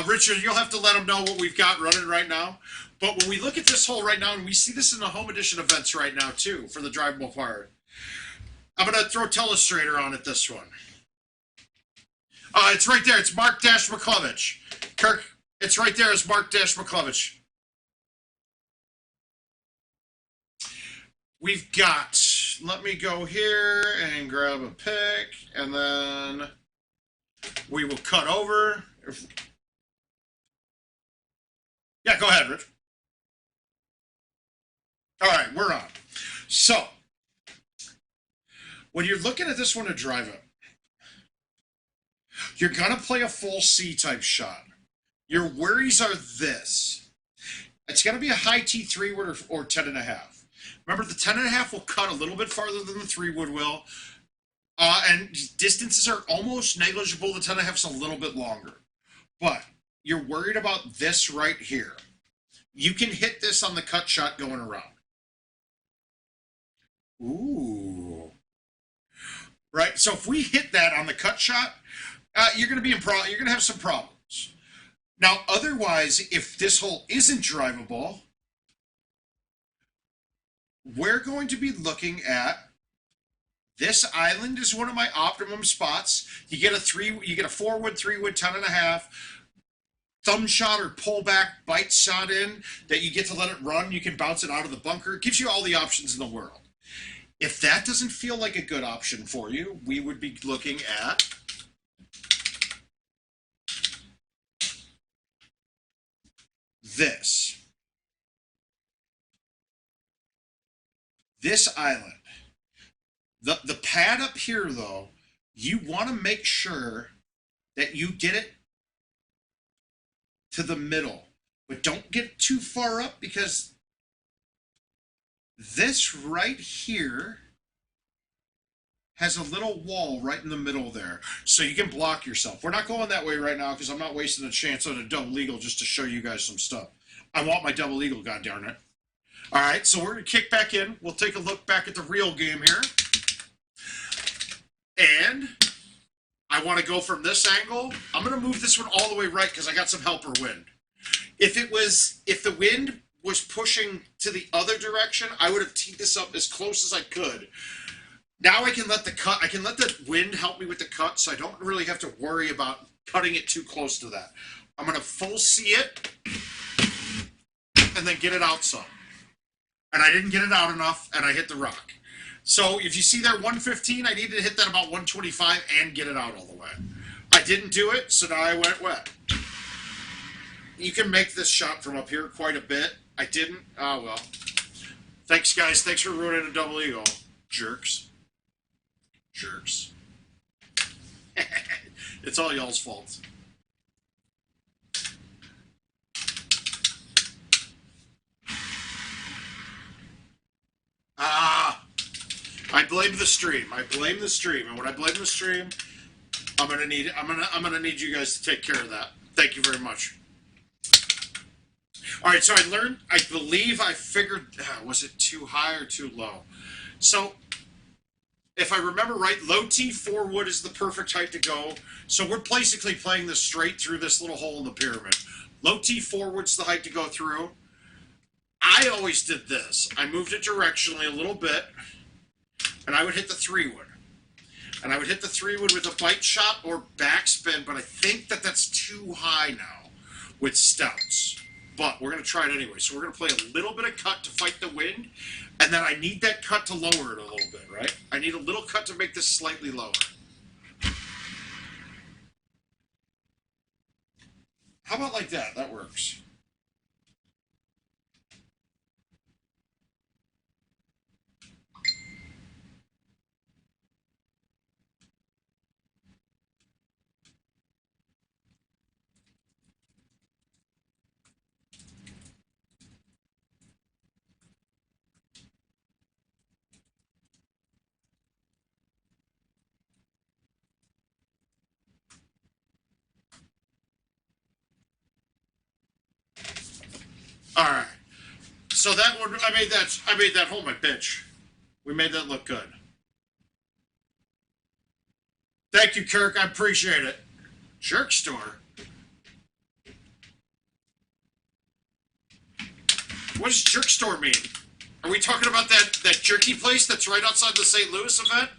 Richard, you'll have to let them know what we've got running right now. But when we look at this hole right now, and we see this in the home edition events right now too, for the drivable part, I'm going to throw Telestrator on it this one. It's right there. It's Mark Dash McClovich. Kirk, it's right there. It's Mark Dash McClovich. We've got, let me go here and grab a pick, and then we will cut over. Yeah, go ahead, Rich. All right, we're on. So, when you're looking at this one to drive it, you're going to play a full C-type shot. Your worries are this. It's going to be a high T3 wood or 10.5. Remember, the 10.5 will cut a little bit farther than the 3 wood will. And distances are almost negligible. The 10.5 is a little bit longer. But you're worried about this right here. You can hit this on the cut shot going around. Ooh. Right? So if we hit that on the cut shot, you're going to be you're going to have some problems. Now, otherwise, if this hole isn't drivable, we're going to be looking at this island is one of my optimum spots. You get a 4-wood, 3-wood, 10.5 thumb shot or pull back bite shot in that you get to let it run. You can bounce it out of the bunker. It gives you all the options in the world. If that doesn't feel like a good option for you, we would be looking at this. This island. The pad up here, though, you want to make sure that you get it to the middle. But don't get too far up, because this right here has a little wall right in the middle there. So you can block yourself. We're not going that way right now because I'm not wasting a chance on a double eagle just to show you guys some stuff. I want my double eagle, goddarn it. All right, so we're going to kick back in. We'll take a look back at the real game here. And I want to go from this angle. I'm going to move this one all the way right because I got some helper wind. If the wind was pushing to the other direction, I would have teed this up as close as I could. Now I can let the wind help me with the cut, so I don't really have to worry about cutting it too close to that. I'm going to full C it and then get it out some. And I didn't get it out enough, and I hit the rock. So if you see there 115, I needed to hit that about 125 and get it out all the way. I didn't do it, so now I went wet. You can make this shot from up here quite a bit. I didn't. Oh, well. Thanks, guys. Thanks for ruining a double eagle. Jerks. Jerks. It's all y'all's fault. I blame the stream. I blame the stream, and when I blame the stream, I'm gonna need you guys to take care of that. Thank you very much. All right, so I believe I figured, was it too high or too low? So, if I remember right, low T 4 wood is the perfect height to go. So we're basically playing this straight through this little hole in the pyramid. Low T 4 wood's the height to go through. I always did this. I moved it directionally a little bit, and I would hit the 3 wood. And I would hit the 3 wood with a bite shot or backspin, but I think that that's too high now with stouts. But we're going to try it anyway. So we're going to play a little bit of cut to fight the wind, and then I need that cut to lower it a little bit, right? I need a little cut to make this slightly lower. How about like that? That works. All right. So that one, I made that hole my bitch. We made that look good. Thank you, Kirk. I appreciate it. Jerk store. What does jerk store mean? Are we talking about that jerky place that's right outside the St. Louis event?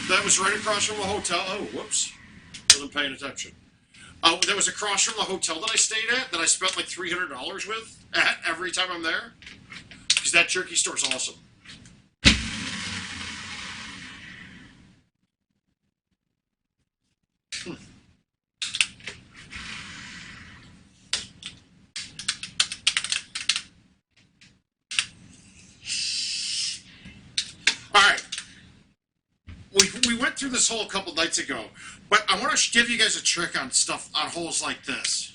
That was right across from the hotel. Oh, whoops. Wasn't paying attention. Oh, that was across from the hotel that I stayed at that I spent like $300 with every time I'm there. Because that jerky store's awesome. All right. We went through this hole a couple nights ago, but I want to give you guys a trick on stuff on holes like this.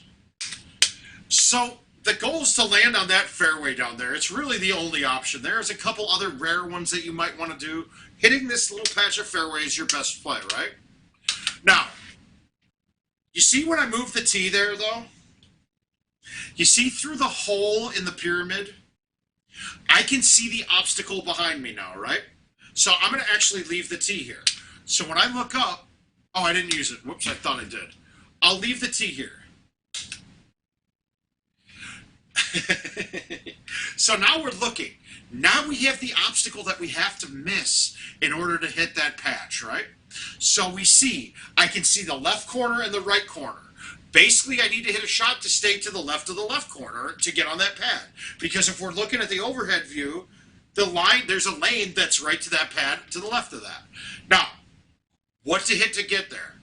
So the goal is to land on that fairway down there. It's really the only option. There's a couple other rare ones that you might want to do. Hitting this little patch of fairway is your best play, right? Now, you see when I move the tee there, though? You see through the hole in the pyramid? I can see the obstacle behind me now, right? So I'm going to actually leave the tee here. So when I look up, oh, I didn't use it. Whoops, I thought I did. I'll leave the tee here. So now we're looking. Now we have the obstacle that we have to miss in order to hit that patch, right? So we see, I can see the left corner and the right corner. Basically, I need to hit a shot to stay to the left of the left corner to get on that pad. Because if we're looking at the overhead view, the line, there's a lane that's right to that pad to the left of that. Now, what to hit to get there?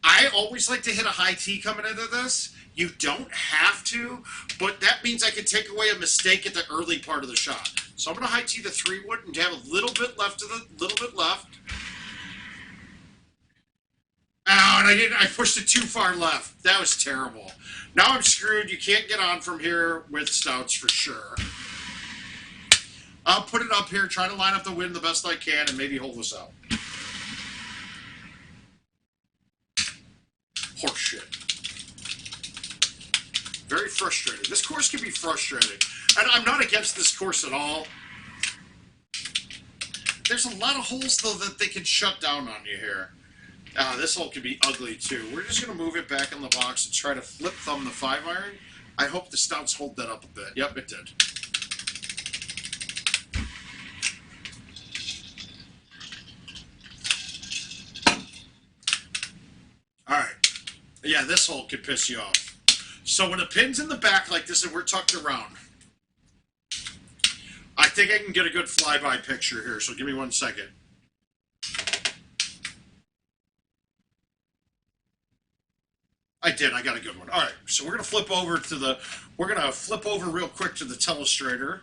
I always like to hit a high tee coming into this. You don't have to, but that means I can take away a mistake at the early part of the shot. So I'm going to high tee the 3-wood and have a little bit left to the little bit left. Oh, and I pushed it too far left. That was terrible. Now I'm screwed. You can't get on from here with stouts for sure. I'll put it up here, try to line up the wind the best I can, and maybe hold this out. Horseshit. Very frustrating. This course can be frustrating. And I'm not against this course at all. There's a lot of holes, though, that they can shut down on you here. This hole could be ugly, too. We're just going to move it back in the box and try to flip thumb the 5-iron. I hope the stouts hold that up a bit. Yep, it did. Alright. Yeah, this hole could piss you off. So when the pin's in the back like this and we're tucked around, I think I can get a good flyby picture here, so give me 1 second. I did. I got a good one. All right, so we're gonna flip over to the. We're gonna flip over real quick to the telestrator.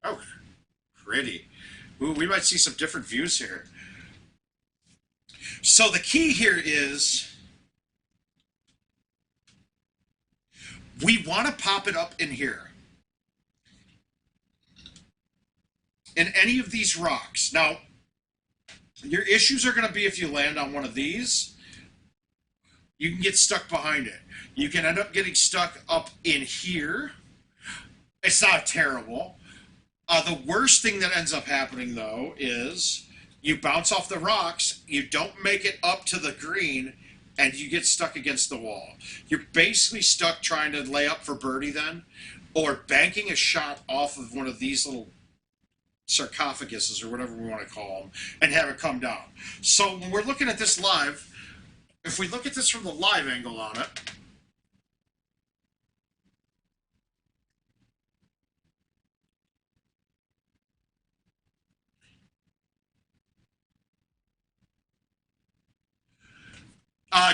Oh, pretty. Ooh, we might see some different views here. So the key here is we want to pop it up in here. In any of these rocks. Now, your issues are going to be if you land on one of these. You can get stuck behind it. You can end up getting stuck up in here. It's not terrible. The worst thing that ends up happening, though, is you bounce off the rocks, you don't make it up to the green, and you get stuck against the wall. You're basically stuck trying to lay up for birdie then, or banking a shot off of one of these little sarcophaguses, or whatever we want to call them, and have it come down. So when we're looking at this live, if we look at this from the live angle on it,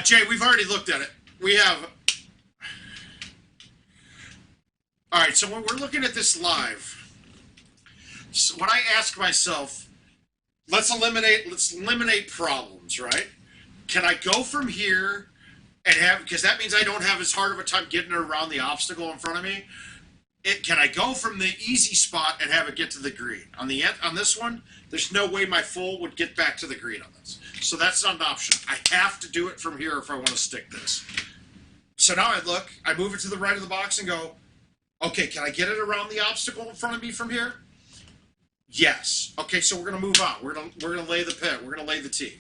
Jay, we've already looked at it. We have. All right, so when we're looking at this live, so when I ask myself, let's eliminate problems, right? Can I go from here and have, because that means I don't have as hard of a time getting around the obstacle in front of me. Can I go from the easy spot and have it get to the green? On this one, there's no way my full would get back to the green on this. So that's not an option. I have to do it from here if I want to stick this. So now I look, I move it to the right of the box and go, Okay, can I get it around the obstacle in front of me from here? Yes. Okay, so we're gonna move on. We're gonna lay the pin. We're gonna lay the tee.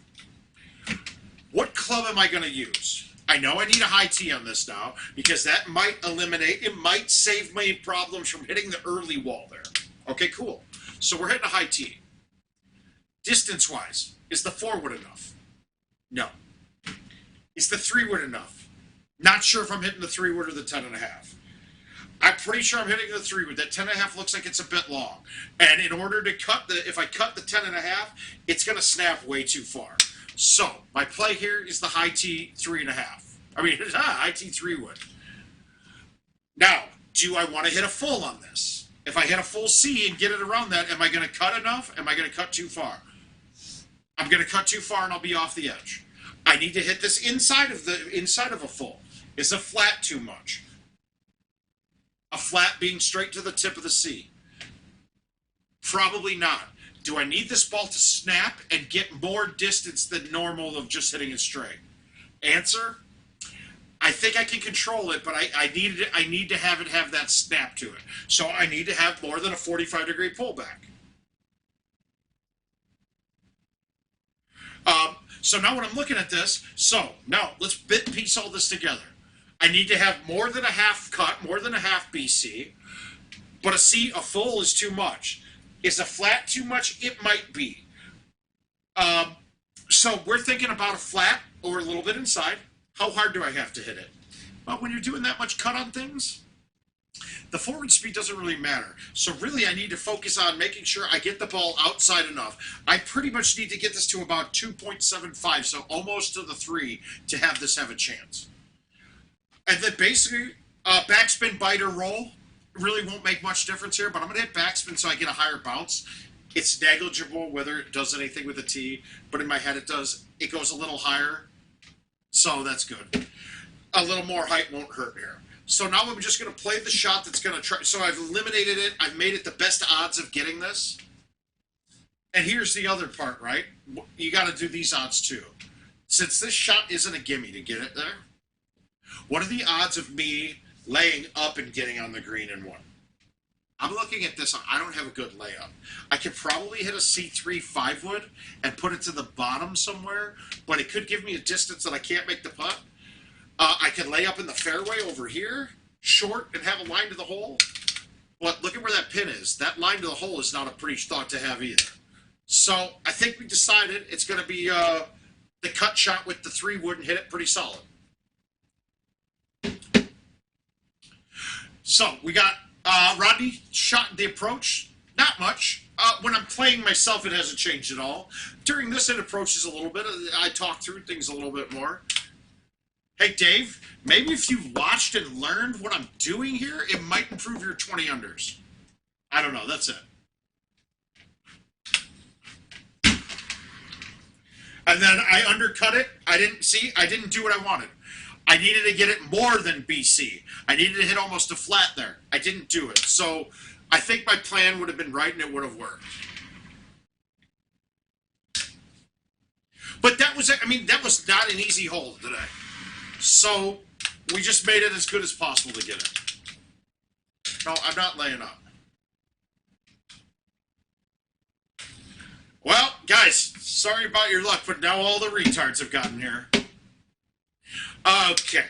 What club am I gonna use? I know I need a high tee on this now because that might eliminate. It might save me problems from hitting the early wall there. Okay, cool. So we're hitting a high tee. Distance wise, is the 4-wood enough? No. Is the 3-wood enough? Not sure if I'm hitting the 3-wood or the 10.5. I'm pretty sure I'm hitting the 3-wood. That 10.5 looks like it's a bit long. And in order to if I cut the 10.5, it's going to snap way too far. So my play here is the high T 3.5. I mean, high T 3-wood. Now, do I want to hit a full on this? If I hit a full C and get it around that, am I going to cut enough? Am I going to cut too far? I'm going to cut too far and I'll be off the edge. I need to hit this inside of a full. Is a flat too much? A flat being straight to the tip of the C? Probably not. Do I need this ball to snap and get more distance than normal of just hitting it straight? Answer: I think I can control it, but I need to have it have that snap to it. So I need to have more than a 45-degree pullback. So now when I'm looking at this, so now let's piece all this together. I need to have more than a half cut, more than a half BC, but a full is too much. Is a flat too much? It might be. So we're thinking about a flat or a little bit inside. How hard do I have to hit it? Well, when you're doing that much cut on things, the forward speed doesn't really matter. So really I need to focus on making sure I get the ball outside enough. I pretty much need to get this to about 2.75, so almost to the 3 to have this have a chance. And then basically, backspin, bite, or roll really won't make much difference here, but I'm going to hit backspin so I get a higher bounce. It's negligible whether it does anything with the tee, but in my head it does. It goes a little higher, so that's good. A little more height won't hurt here. So now I'm just going to play the shot that's going to try. So I've eliminated it. I've made it the best odds of getting this. And here's the other part, right? You got to do these odds too. Since this shot isn't a gimme to get it there, what are the odds of me laying up and getting on the green in one? I'm looking at this. I don't have a good layup. I could probably hit a C3 5-wood and put it to the bottom somewhere, but it could give me a distance that I can't make the putt. I could lay up in the fairway over here, short, and have a line to the hole. But look at where that pin is. That line to the hole is not a pretty thought to have either. So I think we decided it's going to be the cut shot with the 3-wood and hit it pretty solid. So we got Rodney shot the approach. Not much. When I'm playing myself, it hasn't changed at all. During this, it approaches a little bit. I talk through things a little bit more. Hey, Dave, maybe if you watched and learned what I'm doing here, it might improve your 20 unders. I don't know. That's it. And then I undercut it. I didn't do what I wanted. I needed to get it more than BC. I needed to hit almost a flat there. I didn't do it. So I think my plan would have been right and it would have worked. But that was not an easy hole today. So we just made it as good as possible to get it. No, I'm not laying up. Well, guys, sorry about your luck, but now all the retards have gotten here. Okay.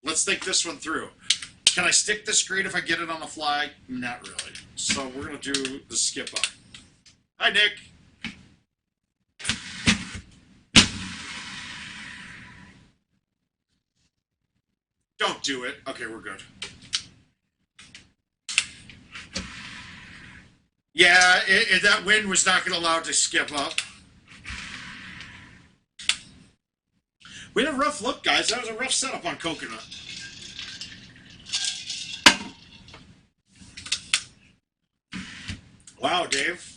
Let's think this one through. Can I stick this green if I get it on the fly? Not really. So we're going to do the skip up. Hi, Nick. Don't do it. Okay, we're good. Yeah, that wind was not going to allow it to skip up. We had a rough look, guys. That was a rough setup on Coconut. Wow, Dave.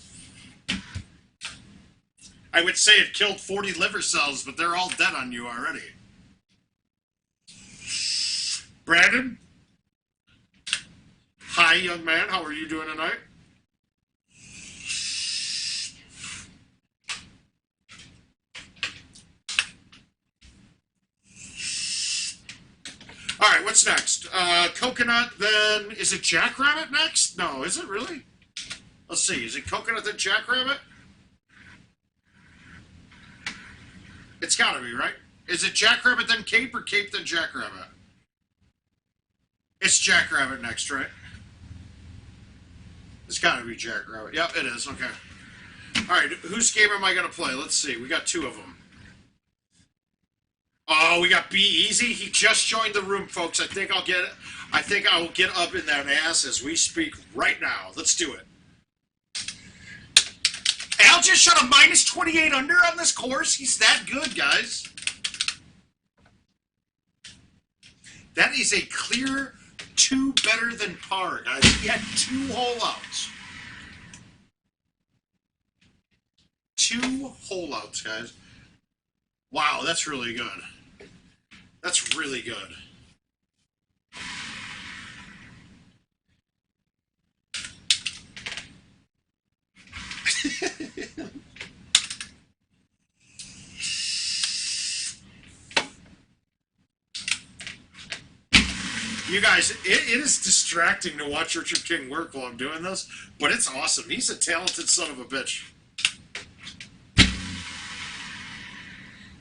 I would say it killed 40 liver cells, but they're all dead on you already. Brandon? Hi, young man. How are you doing tonight? All right, what's next? Coconut, then is it Jackrabbit next? No, is it really? Let's see. Is it Coconut then Jackrabbit? It's gotta be, right? Is it Jackrabbit then Cape or Cape then Jackrabbit? It's Jackrabbit next, right? It's gotta be Jackrabbit. Yep, it is. Okay. Alright, whose game am I gonna play? Let's see. We got two of them. Oh, we got Be Easy. He just joined the room, folks. I think I will get up in that ass as we speak right now. Let's do it. Al just shot a minus 28 under on this course. He's that good, guys. That is a clear 2 better than par, guys. He had 2 hole-outs. 2 hole-outs, guys. Wow, that's really good. That's really good. You guys, it is distracting to watch Richard King work while I'm doing this, but it's awesome. He's a talented son of a bitch.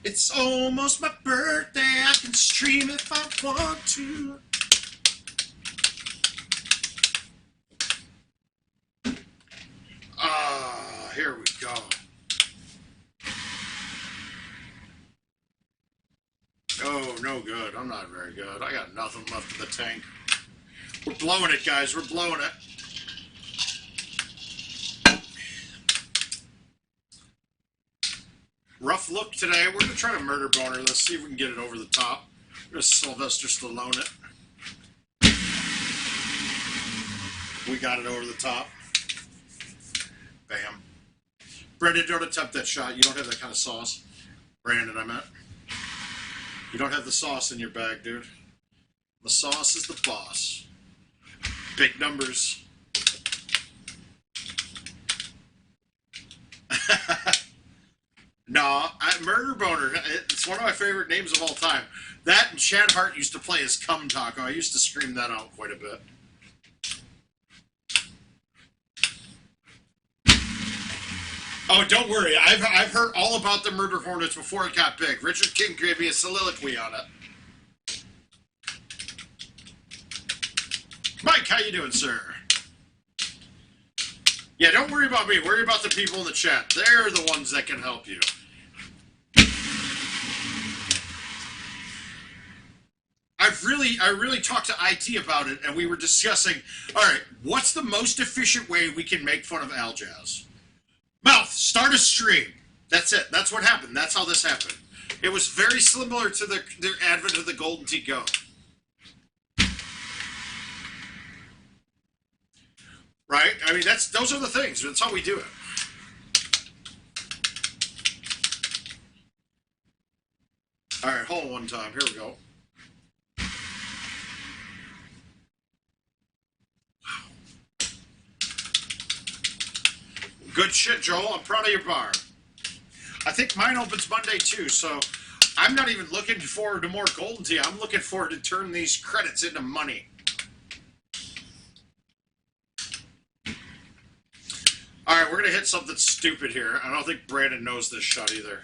It's almost my birthday, I can stream if I want to. Here we go. Oh, no good. I'm not very good. I got nothing left in the tank. We're blowing it, guys. We're blowing it. Rough look today. We're going to try to murder boner. Let's see if we can get it over the top. We're going to Sylvester Stallone it. We got it over the top. Bam. Brendan, don't attempt that shot. You don't have that kind of sauce. Brandon, I meant. You don't have the sauce in your bag, dude. The sauce is the boss. Big numbers. No, Murder Boner, it's one of my favorite names of all time. That and Chad Hart used to play as Cum Taco. I used to scream that out quite a bit. Oh, don't worry. I've heard all about the Murder Hornets before it got big. Richard King gave me a soliloquy on it. Mike, how you doing, sir? Yeah, don't worry about me. Worry about the people in the chat. They're the ones that can help you. I really talked to IT about it, and we were discussing, all right, what's the most efficient way we can make fun of Al Jazz? Mouth, start a stream. That's it. That's what happened. That's how this happened. It was very similar to the advent of the Golden Tee Go. Right? I mean, those are the things. That's how we do it. All right, hold on one time. Here we go. Good shit, Joel. I'm proud of your bar. I think mine opens Monday, too, so I'm not even looking forward to more Golden Tee. I'm looking forward to turn these credits into money. All right, we're going to hit something stupid here. I don't think Brandon knows this shot either.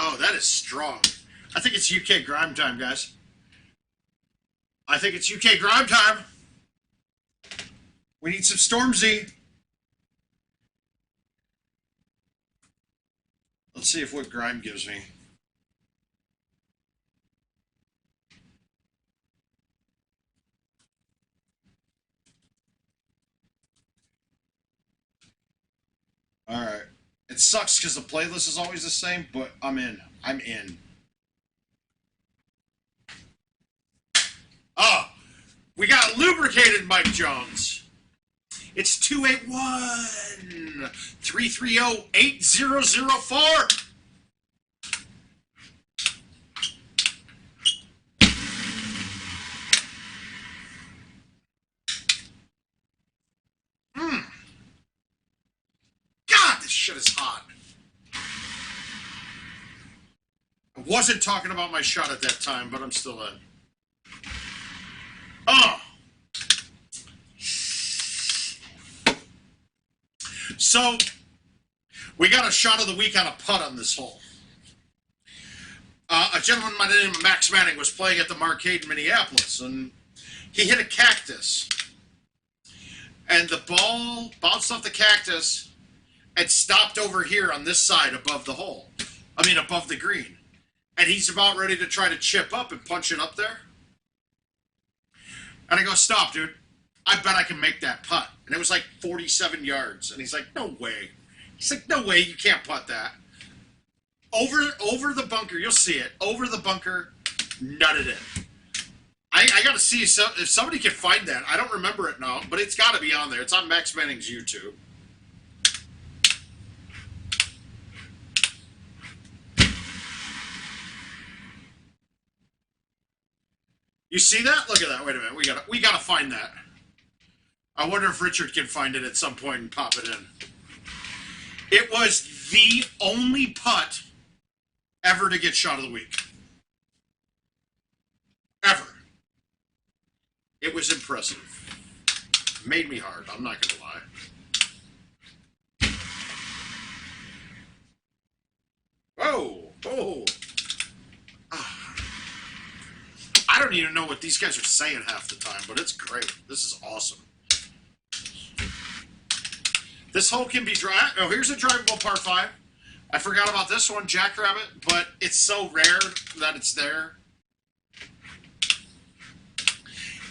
Oh, that is strong. I think it's UK grime time, guys. I think it's UK grime time. We need some Stormzy. Let's see if what grime gives me. All right. It sucks because the playlist is always the same, but I'm in. I'm in. Oh, we got lubricated Mike Jones. It's 281-330-8004. is hot. I wasn't talking about my shot at that time, but I'm still in. Oh! So, we got a shot of the week on a putt on this hole. A gentleman by the name of Max Manning was playing at the Marcade in Minneapolis, and he hit a cactus. And the ball bounced off the cactus and stopped over here on this side above the hole. I mean, above the green. And he's about ready to try to chip up and punch it up there. And I go, stop, dude. I bet I can make that putt. And it was like 47 yards. And he's like, no way. He's like, no way, you can't putt that. Over the bunker, you'll see it. Over the bunker, nutted it. I got to see if somebody can find that. I don't remember it now, but it's got to be on there. It's on Max Manning's YouTube. You see that? Look at that. Wait a minute. We gotta find that. I wonder if Richard can find it at some point and pop it in. It was the only putt ever to get shot of the week. Ever. It was impressive. Made me hard, I'm not gonna lie. Whoa! Whoa! I don't even know what these guys are saying half the time, but it's great. This is awesome. This hole can be dry. Oh, here's a drivable par 5. I forgot about this one, Jackrabbit, but it's so rare that it's there.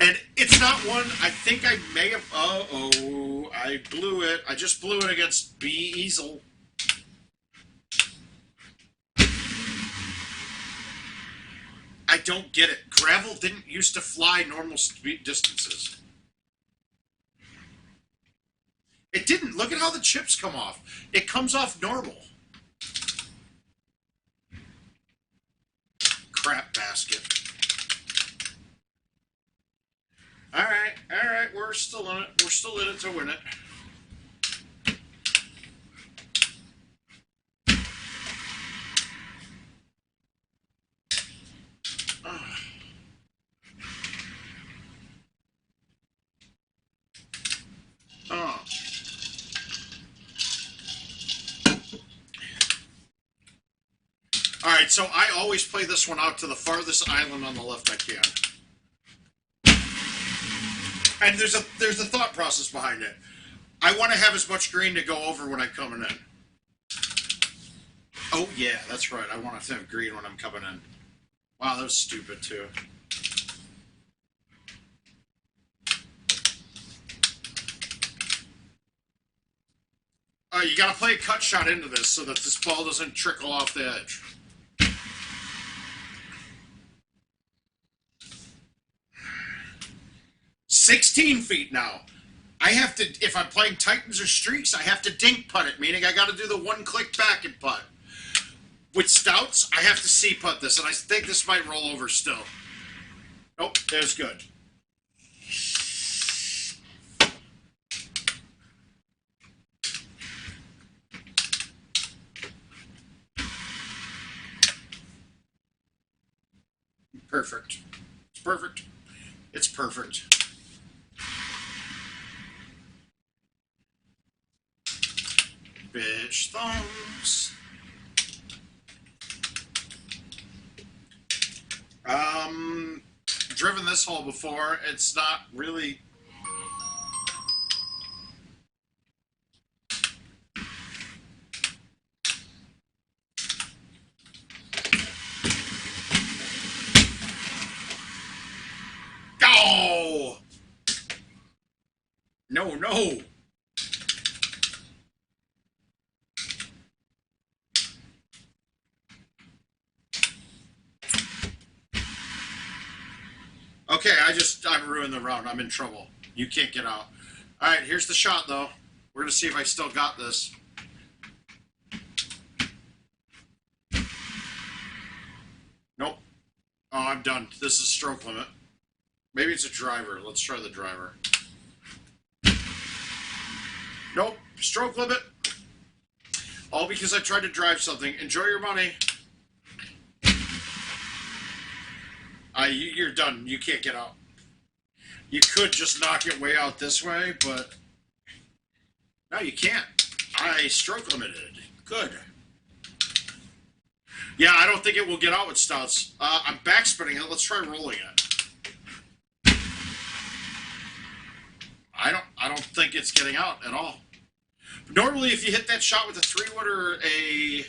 And it's not one, I think I may have, uh-oh, I blew it. I just blew it against B. Easel. I don't get it. Gravel didn't used to fly normal speed distances. It didn't. Look at how the chips come off. It comes off normal. Crap basket. All right, we're still in it. We're still in it to win it. All right, so I always play this one out to the farthest island on the left I can. And there's a thought process behind it. I want to have as much green to go over when I'm coming in. Oh, yeah, that's right. I want to have green when I'm coming in. Wow, that was stupid, too. You got to play a cut shot into this so that this ball doesn't trickle off the edge. $16 feet now. I have to, if I'm playing Titans or Streaks, I have to dink putt it, meaning I got to do the one click back and putt. With Stouts, I have to C putt this, and I think this might roll over still. Nope, there's good. Perfect. It's perfect. It's perfect. Bitch thumbs. Driven this hole before. It's not really. Oh! No. Okay, I ruined the round. I'm in trouble. You can't get out. All right, here's the shot, though. We're going to see if I still got this. Nope. Oh, I'm done. This is stroke limit. Maybe it's a driver. Let's try the driver. Nope. Stroke limit. All because I tried to drive something. Enjoy your money. You're done. You can't get out. You could just knock it way out this way, but no, you can't. I stroke limited. Good. Yeah, I don't think it will get out with stouts. I'm backspinning it. Let's try rolling it. I don't think it's getting out at all. Normally, if you hit that shot with a 3-wood or a...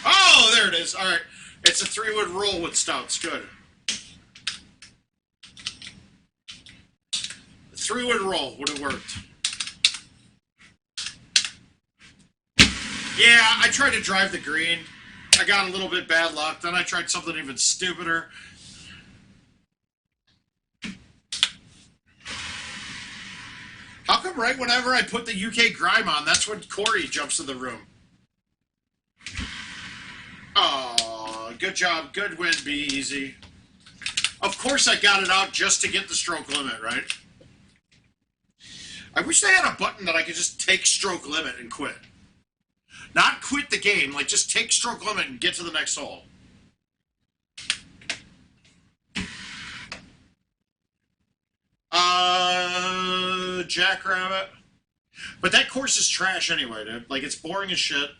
Oh, there it is. All right. It's a 3-wood roll with stouts. Good. 3-wood roll would have worked. Yeah, I tried to drive the green. I got a little bit bad luck. Then I tried something even stupider. How come right whenever I put the UK grime on, that's when Corey jumps in the room? Oh, good job. Good win, be easy. Of course I got it out just to get the stroke limit, right? I wish they had a button that I could just take stroke limit and quit. Not quit the game, like just take stroke limit and get to the next hole. Jackrabbit. But that course is trash anyway, dude. Like, it's boring as shit.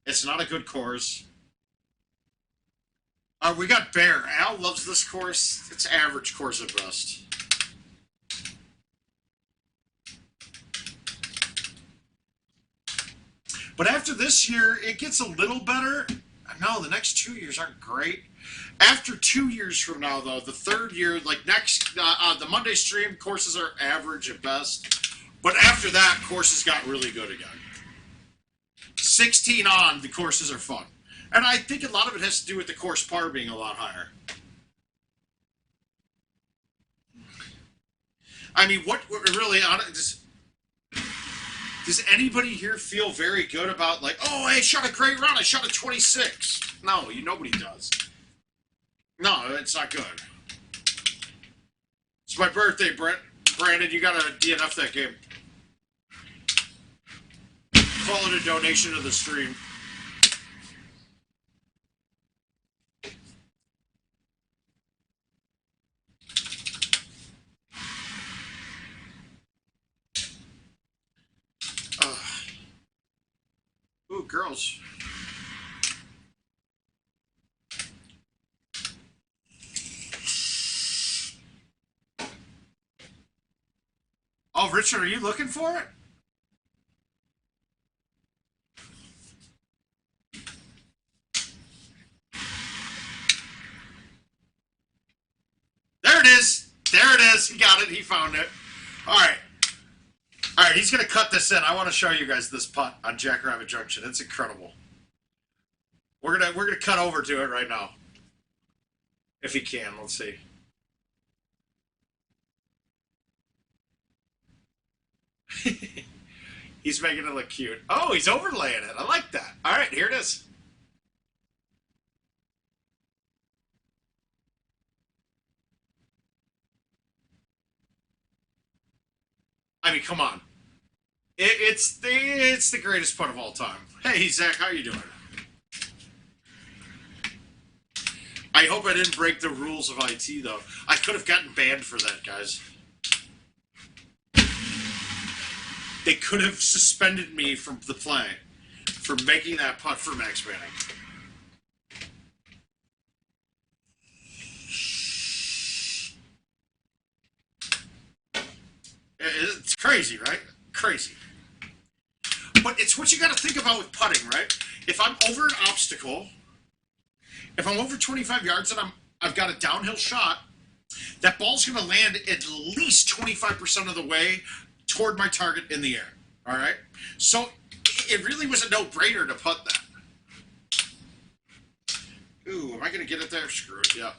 It's not a good course. We got Bear. Al loves this course. It's average course at best. But after this year, it gets a little better. No, the next 2 years aren't great. After 2 years from now, though, the third year, like next, the Monday stream, courses are average at best. But after that, courses got really good again. 16 on, the courses are fun. And I think a lot of it has to do with the course par being a lot higher. I mean, what really, does anybody here feel very good about, like, oh, I shot a great round, I shot a 26? No, nobody does. No, it's not good. It's my birthday, Brandon. You gotta DNF that game. Call it a donation to the stream. Ooh, girls. Oh, Richard, are you looking for it? There it is. There it is. He got it. He found it. All right. All right, he's going to cut this in. I want to show you guys this putt on Jackrabbit Junction. It's incredible. We're gonna cut over to it right now. If he can, let's see. He's making it look cute. Oh, he's overlaying it. I like that. All right, here it is. I mean, come on. It's the greatest putt of all time. Hey, Zach, how you doing? I hope I didn't break the rules of IT, though. I could have gotten banned for that, guys. They could have suspended me from the play for making that putt for max banning. It's crazy, right? Crazy. But it's what you got to think about with putting, right? If I'm over an obstacle, if I'm over 25 yards and I've got a downhill shot, that ball's going to land at least 25% of the way toward my target in the air. All right? So it really was a no-brainer to putt that. Ooh, am I going to get it there? Screw it, yeah.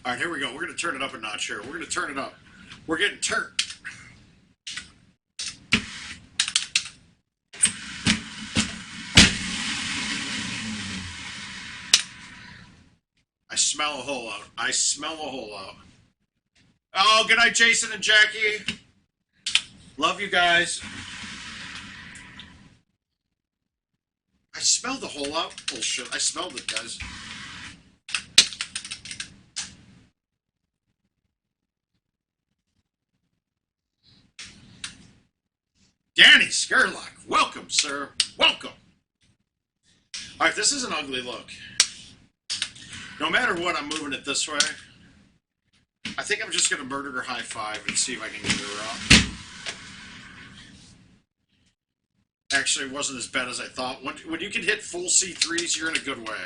All right, here we go. We're going to turn it up a notch here. We're going to turn it up. We're getting turned. I smell a hole out. I smell a hole out. Oh, good night, Jason and Jackie. Love you guys. I smelled the hole out. Bullshit. I smelled it, guys. Danny Skerlock. Welcome, sir. Welcome. All right, this is an ugly look. No matter what, I'm moving it this way. I think I'm just going to murder her high five and see if I can get her up. Actually, it wasn't as bad as I thought. When you can hit full C3s, you're in a good way.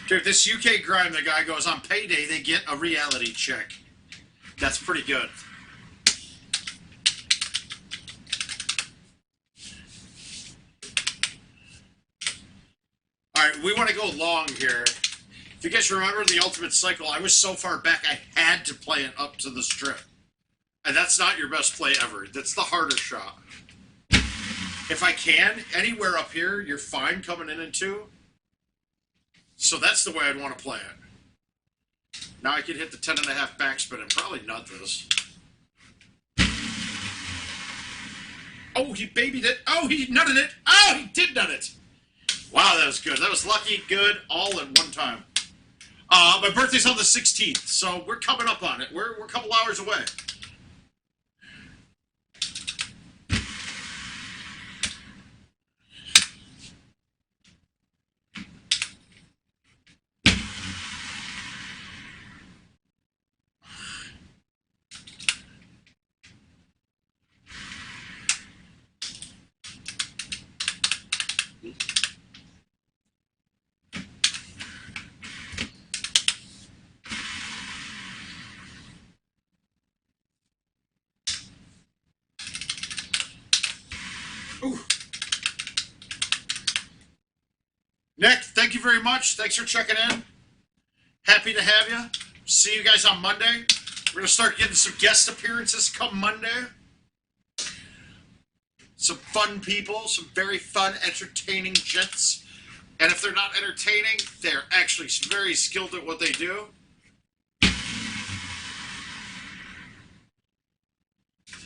Dude, this UK grime, the guy goes, on payday, they get a reality check. That's pretty good. Alright, we want to go long here. If you guys remember the Ultimate Cycle, I was so far back I had to play it up to the strip. And that's not your best play ever. That's the harder shot. If I can, anywhere up here, you're fine coming in two. So that's the way I'd want to play it. Now I could hit the 10.5 backspin and probably nut this. Oh, he babied it. Oh, he nutted it. Oh, he did nut it. Wow, that was good. That was lucky, good, all at one time. My birthday's on the 16th, so we're coming up on it. We're a couple hours away. Ooh. Nick, thank you very much. Thanks for checking in. Happy to have you. See you guys on Monday. We're going to start getting some guest appearances come Monday. Some fun people, some very fun, entertaining gents. And if they're not entertaining, they're actually very skilled at what they do.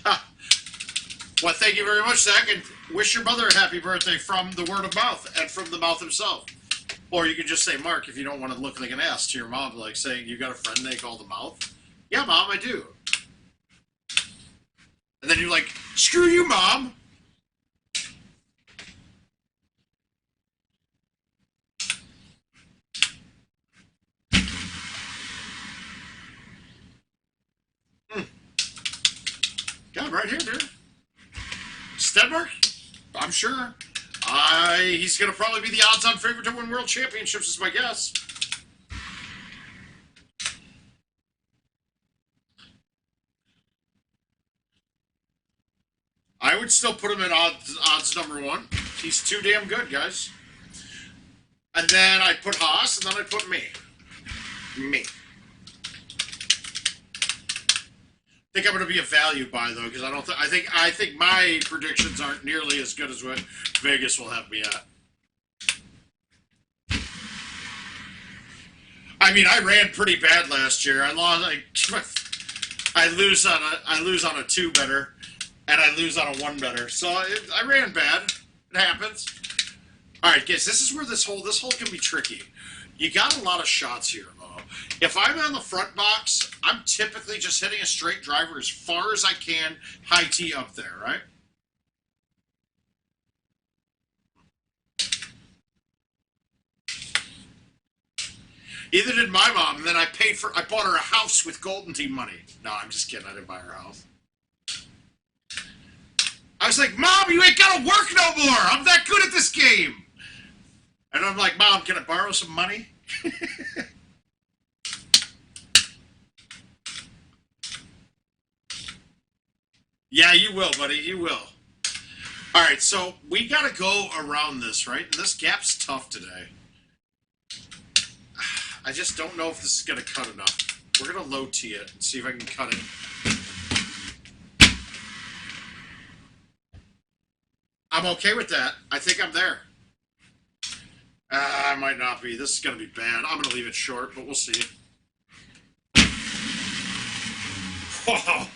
Ha. Well, thank you very much, Zach, and wish your mother a happy birthday from the word of mouth and from the mouth himself. Or you could just say Mark if you don't want to look like an ass to your mom, like saying you got a friend they call the mouth. Yeah, Mom, I do. And then you're like, screw you, Mom. Got him right here, dude. Stedmark? I'm sure. He's going to probably be the odds-on favorite to win World Championships, is my guess. I would still put him at odds number one. He's too damn good, guys. And then I put Haas, and then I put me. Me. I think I'm going to be a value buy though, because I think my predictions aren't nearly as good as what Vegas will have me at. I mean, I ran pretty bad last year. I lost. I lose on a 2 better, and I lose on a 1 better. So I ran bad. It happens. All right, guys. This is where this hole can be tricky. You got a lot of shots here, though. If I'm on the front box, I'm typically just hitting a straight driver as far as I can, high tee up there, right? Either did my mom, and then I bought her a house with Golden Team money. No, I'm just kidding. I didn't buy her a house. I was like, Mom, you ain't gotta work no more. I'm that good at this game. And I'm like, Mom, can I borrow some money? Yeah, you will, buddy. You will. All right, so we got to go around this, right? And this gap's tough today. I just don't know if this is going to cut enough. We're going to low tee it and see if I can cut it. I'm okay with that. I think I'm there. I might not be. This is going to be bad. I'm going to leave it short, but we'll see. Whoa.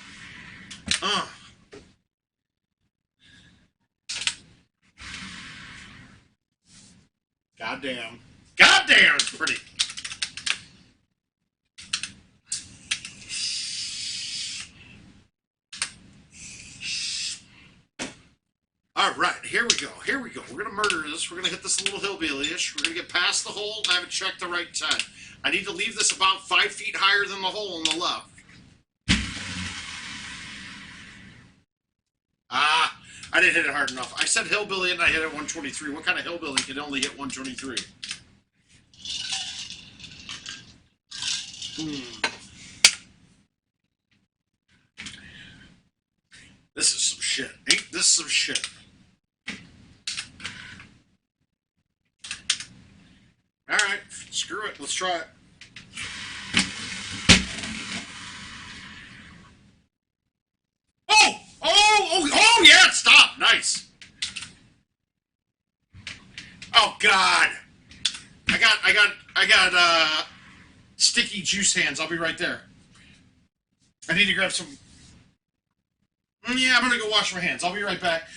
Goddamn. Goddamn, it's pretty. All right, here we go. Here we go. We're going to murder this. We're going to hit this a little hillbilly-ish. We're going to get past the hole. I haven't checked the right time. I need to leave this about 5 feet higher than the hole on the left. Ah, I didn't hit it hard enough. I said hillbilly and I hit it 123. What kind of hillbilly can only hit 123? This is some shit. Ain't this some shit? Alright, screw it. Let's try it. Oh, yeah, stop. Nice. Oh, God. I got sticky juice hands. I'll be right there. I need to grab some. Yeah, I'm going to go wash my hands. I'll be right back.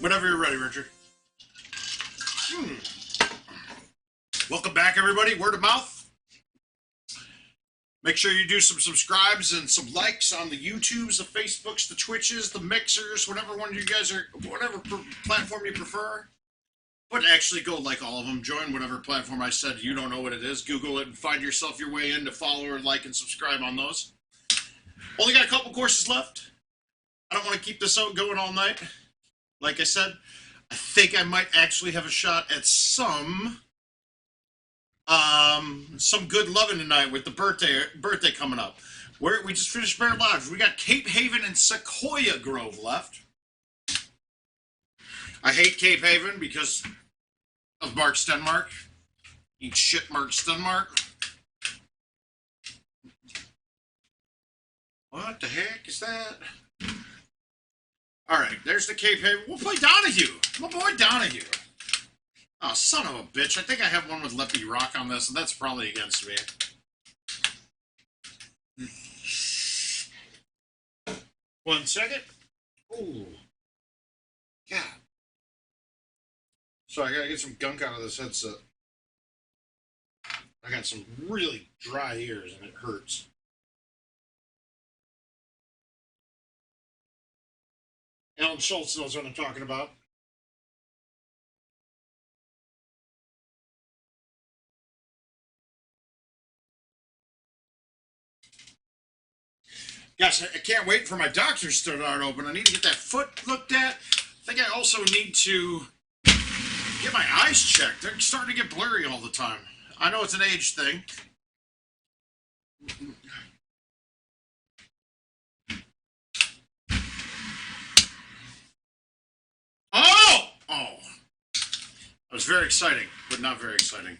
Whenever you're ready, Richard. Welcome back, everybody. Word of mouth. Make sure you do some subscribes and some likes on the YouTubes, the Facebooks, the Twitches, the Mixers, whatever one you guys are, whatever platform you prefer. But actually go like all of them. Join whatever platform I said you don't know what it is. Google it and find yourself your way in to follow or like and subscribe on those. Only got a couple courses left. I don't want to keep this out going all night. Like I said, I think I might actually have a shot at some good loving tonight with the birthday coming up. We just finished Bear Lodge. We got Cape Haven and Sequoia Grove left. I hate Cape Haven because of Mark Stenmark. Eat shit, Mark Stenmark. What the heck is that? All right, there's the Cape Haven. We'll play Donahue. My boy Donahue. Oh, son of a bitch. I think I have one with Lefty Rock on this, and that's probably against me. One second. Ooh. God. So I gotta get some gunk out of this headset. I got some really dry ears, and it hurts. Alan Schultz knows what I'm talking about. Gosh, I can't wait for my doctor's to start open. I need to get that foot looked at. I think I also need to get my eyes checked. They're starting to get blurry all the time. I know it's an age thing. Oh! Oh. That was very exciting, but not very exciting.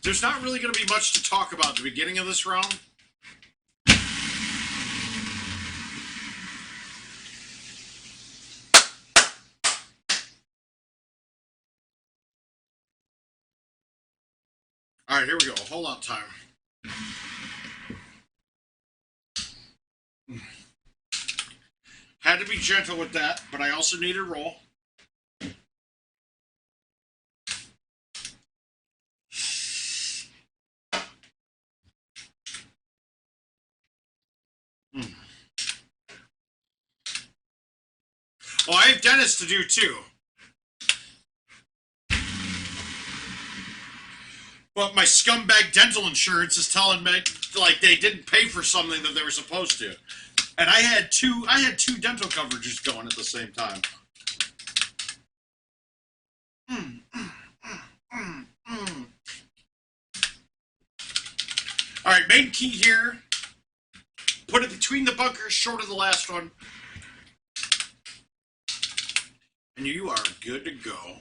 There's not really going to be much to talk about at the beginning of this round. All right, here we go. Hold on time. Had to be gentle with that, but I also need a roll. Oh, I have dentists to do too. But my scumbag dental insurance is telling me like they didn't pay for something that they were supposed to. And I had two dental coverages going at the same time. All right, main key here. Put it between the bunkers, short of the last one. And you are good to go.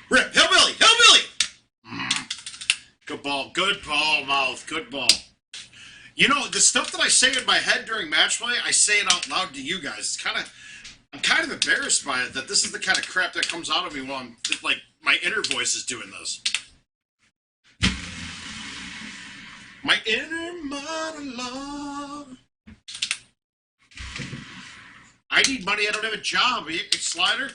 Rip, hillbilly, hillbilly! Good ball, mouth, good ball. You know, the stuff that I say in my head during match play, I say it out loud to you guys. I'm kind of embarrassed by it, that this is the kind of crap that comes out of me while I'm, like, my inner voice is doing this. My inner monologue. I need money, I don't have a job. Slider?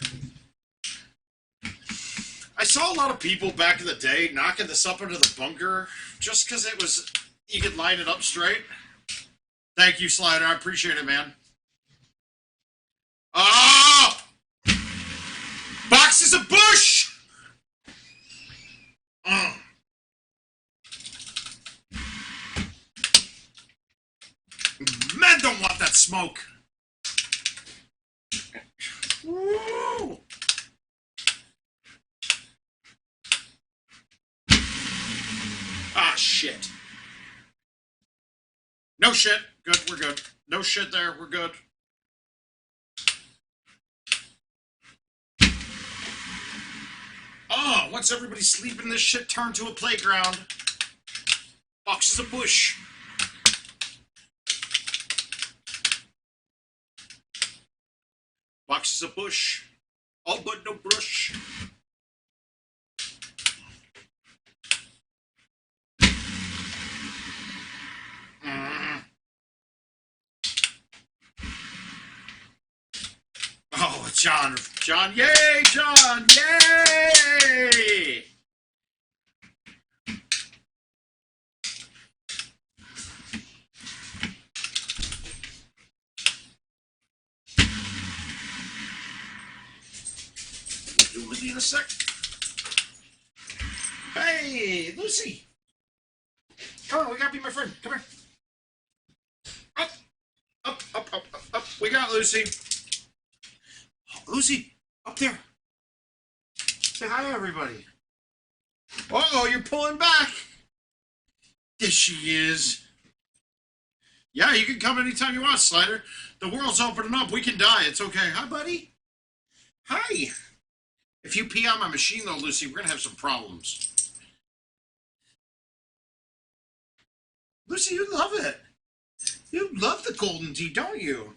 I saw a lot of people back in the day knocking this up into the bunker just because it was, you could line it up straight. Thank you, Slider. I appreciate it, man. Oh! Box is a bush! Oh. Men don't want that smoke. Woo! Ah, shit. No shit. Good, we're good. No shit there, we're good. Oh, once everybody's sleeping, this shit turned to a playground. Boxes of bush. Boxes of bush. All but no brush. Oh, John, yay, John, yay! Do it with you in a sec. Hey, Lucy. Come on, we gotta be my friend. Come here. Up, up, up, up, up, up. We got Lucy. Lucy, up there. Say hi to everybody. Uh-oh, you're pulling back. Yes, she is. Yeah, you can come anytime you want, Slider. The world's opening up. We can die. It's okay. Hi, buddy. Hi. If you pee on my machine, though, Lucy, we're going to have some problems. Lucy, you love it. You love the golden tea, don't you?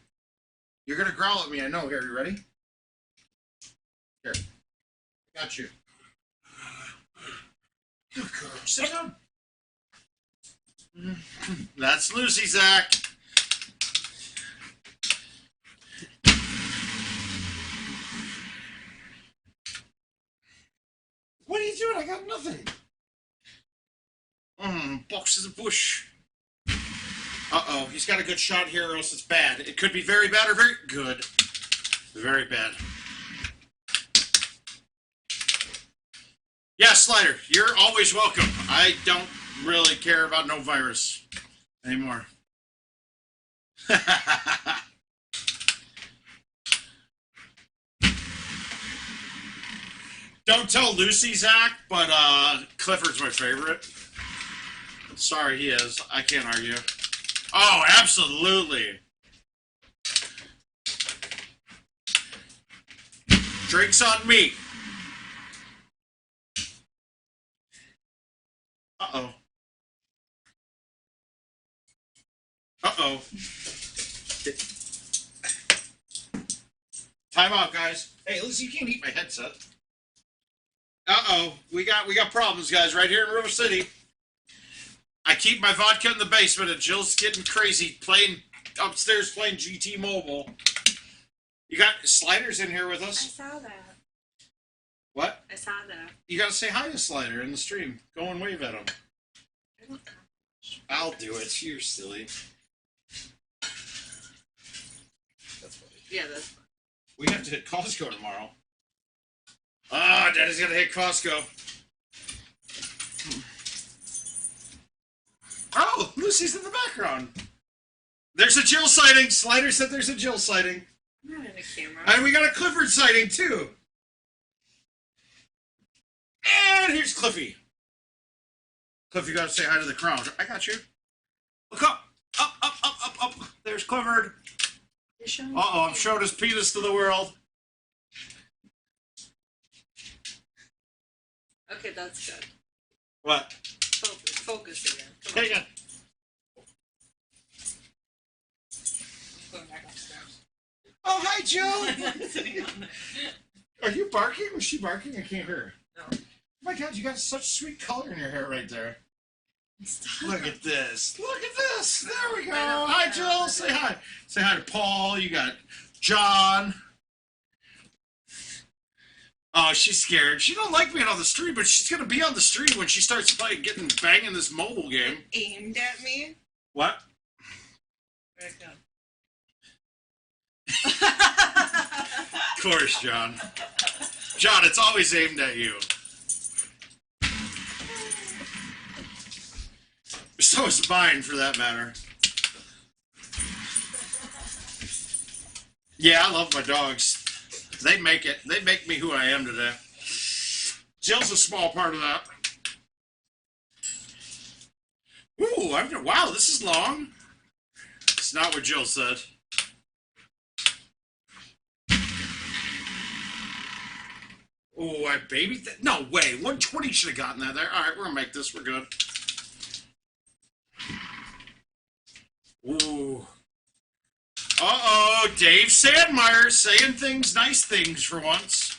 You're going to growl at me, I know. Here, you ready? Here. Got you. Good girl. Sit down. That's Lucy, Zach. What are you doing? I got nothing. Boxes of bush. Uh-oh, he's got a good shot here or else it's bad. It could be very bad or very good. Very bad. Yeah, Slider, you're always welcome. I don't really care about no virus anymore. Don't tell Lucy, Zach, but Clifford's my favorite. Sorry, he is. I can't argue. Oh, absolutely. Drinks on me. Uh-oh. Uh-oh. Time out, guys. Hey, Lucy, you can't eat my headset. Uh-oh. We got problems, guys, right here in River City. I keep my vodka in the basement, and Jill's getting crazy playing upstairs playing GT Mobile. You got Slider's in here with us. I saw that. What? I saw that. You gotta say hi to Slider in the stream. Go and wave at him. I'll do it. You're silly. That's funny. Yeah, that's fine. We have to hit Costco tomorrow. Ah, Daddy's gonna hit Costco. Oh, Lucy's in the background. There's a Jill sighting. Slider said there's a Jill sighting. I'm not in the camera. And we got a Clifford sighting, too. And here's Cliffy. Cliff, you gotta say hi to the crowd. I got you. Look up. Up, up, up, up, up. There's Clifford. Uh-oh, I'm showing his penis to the world. Okay, that's good. What? Focus again. Come on. I'm going back upstairs. Oh, hi, Jill. I'm sitting on the... Are you barking? Was she barking? I can't hear her. No. Oh my God, you got such sweet color in your hair right there. Stop. Look at this. Look at this. There we go. Hi, Jill. Say hi. Say hi to Paul. You got John. Oh, she's scared. She don't like being on the street, but she's going to be on the street when she starts playing, banging this mobile game. Aimed at me? What? Where'd it go? Of course, John. John, it's always aimed at you. So is mine, for that matter. Yeah, I love my dogs. They make it. They make me who I am today. Jill's a small part of that. Ooh, wow, this is long. It's not what Jill said. Oh, I baby. No way. 120 should have gotten that there. All right, we're gonna make this. We're good. Ooh. Uh-oh, Dave Sandmeyer saying things, nice things for once.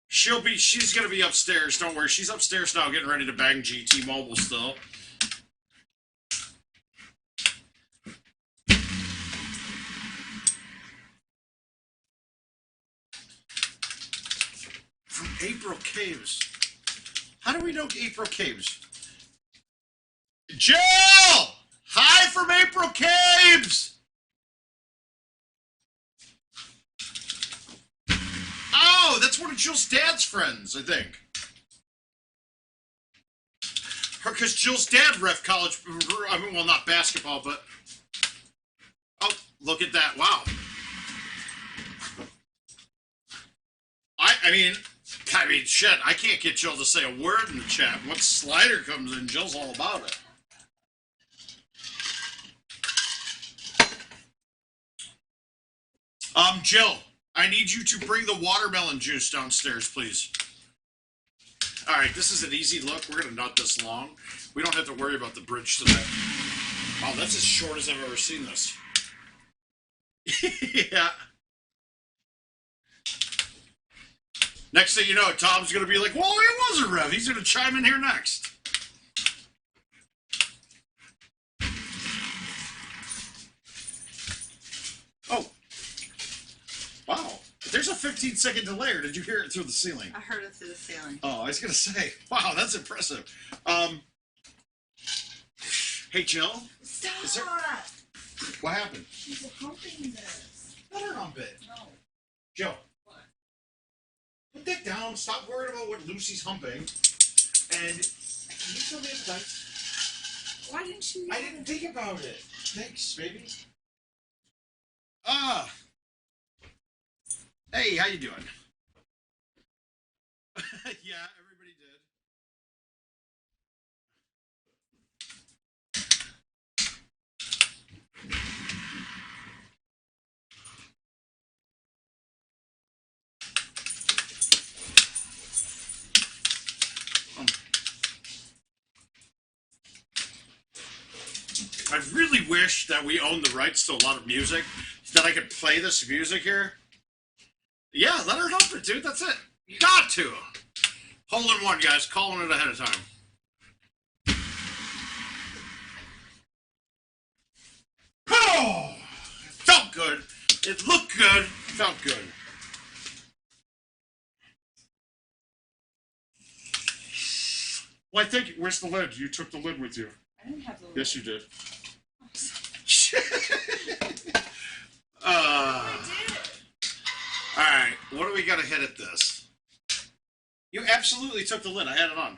She's gonna be upstairs, don't worry. She's upstairs now getting ready to bang GT Mobile still. From April Caves. How do we know April Caves? Jill! Hi from April Caves! Oh, that's one of Jill's dad's friends, I think. Because Jill's dad ref college, I mean, well, not basketball, but... Oh, look at that, wow. I mean, shit, I can't get Jill to say a word in the chat. Once Slider comes in, Jill's all about it. Jill, I need you to bring the watermelon juice downstairs, please. All right, this is an easy look. We're going to nut this long. We don't have to worry about the bridge today. Wow, that's as short as I've ever seen this. Yeah. Next thing you know, Tom's going to be like, well, it was a rev. He's going to chime in here next. Oh. Wow. There's a 15-second delay, or did you hear it through the ceiling? I heard it through the ceiling. Oh, I was going to say, wow, that's impressive. Hey, Jill. Stop! What happened? She's humping this. Let her hump it. No. Joe. What? Put that down. Stop worrying about what Lucy's humping. And can you tell me it's nice? Why didn't you? I didn't think about it. Thanks, baby. Hey, how you doing? Yeah, everybody did. I really wish that we owned the rights to a lot of music, that I could play this music here. Yeah, let her help it, dude. That's it. You got to. Hole in one, guys. Calling it ahead of time. Oh! It felt good. It looked good. It felt good. Well, I think... Where's the lid? You took the lid with you. I didn't have the. Yes, you did. I did. Alright, what do we got to hit at this? You absolutely took the lid. I had it on.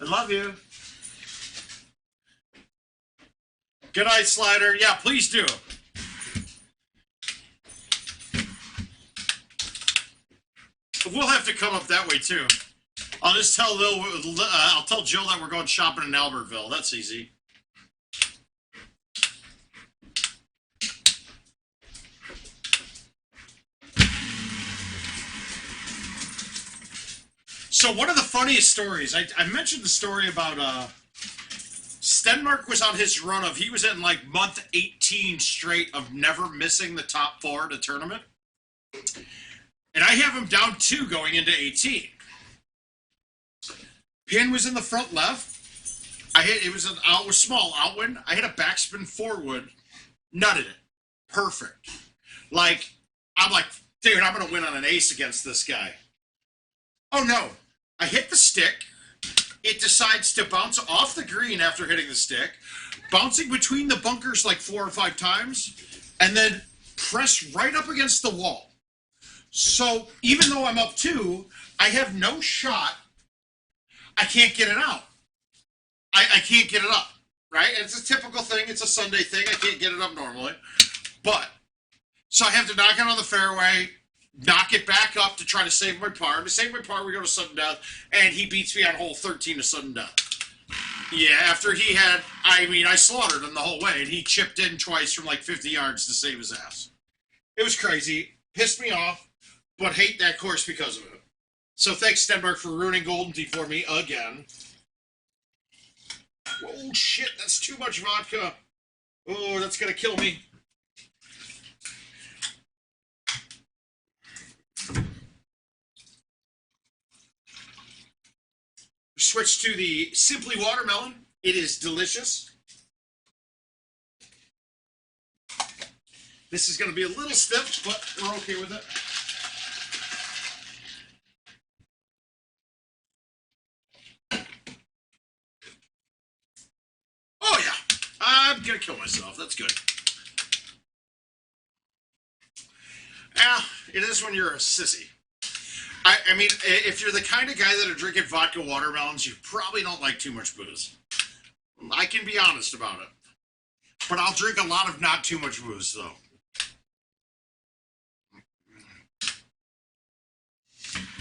I love you. Good night, Slider. Yeah, please do. We'll have to come up that way, too. I'll just tell I'll tell Jill that we're going shopping in Albertville. That's easy. So one of the funniest stories, I mentioned the story about Stenmark was on his run of, he was in like month 18 straight of never missing the top four in a tournament. And I have him down 2 going into 18. Pin was in the front left. It was an small outwind. I hit a backspin forward, nutted it. Perfect. Like, I'm like, dude, I'm going to win on an ace against this guy. Oh no. I hit the stick. It decides to bounce off the green after hitting the stick, bouncing between the bunkers like 4 or 5 times, and then press right up against the wall. So even though I'm up 2, I have no shot. I can't get it out. I can't get it up, right? It's a typical thing. It's a Sunday thing. I can't get it up normally. But, so I have to knock it on the fairway, knock it back up to try to save my par. To save my par, we go to sudden death, and he beats me on hole 13 to sudden death. Yeah, after he had, I slaughtered him the whole way, and he chipped in twice from like 50 yards to save his ass. It was crazy. Pissed me off, but hate that course because of it. So thanks, Stenmark, for ruining Golden Tea for me again. Oh shit, that's too much vodka. Oh, that's gonna kill me. Switch to the Simply Watermelon. It is delicious. This is going to be a little stiff, but we're okay with it. Oh yeah, I'm going to kill myself. That's good. Yeah, it is when you're a sissy. I mean, if you're the kind of guy that are drinking vodka watermelons, you probably don't like too much booze. I can be honest about it. But I'll drink a lot of not too much booze, though.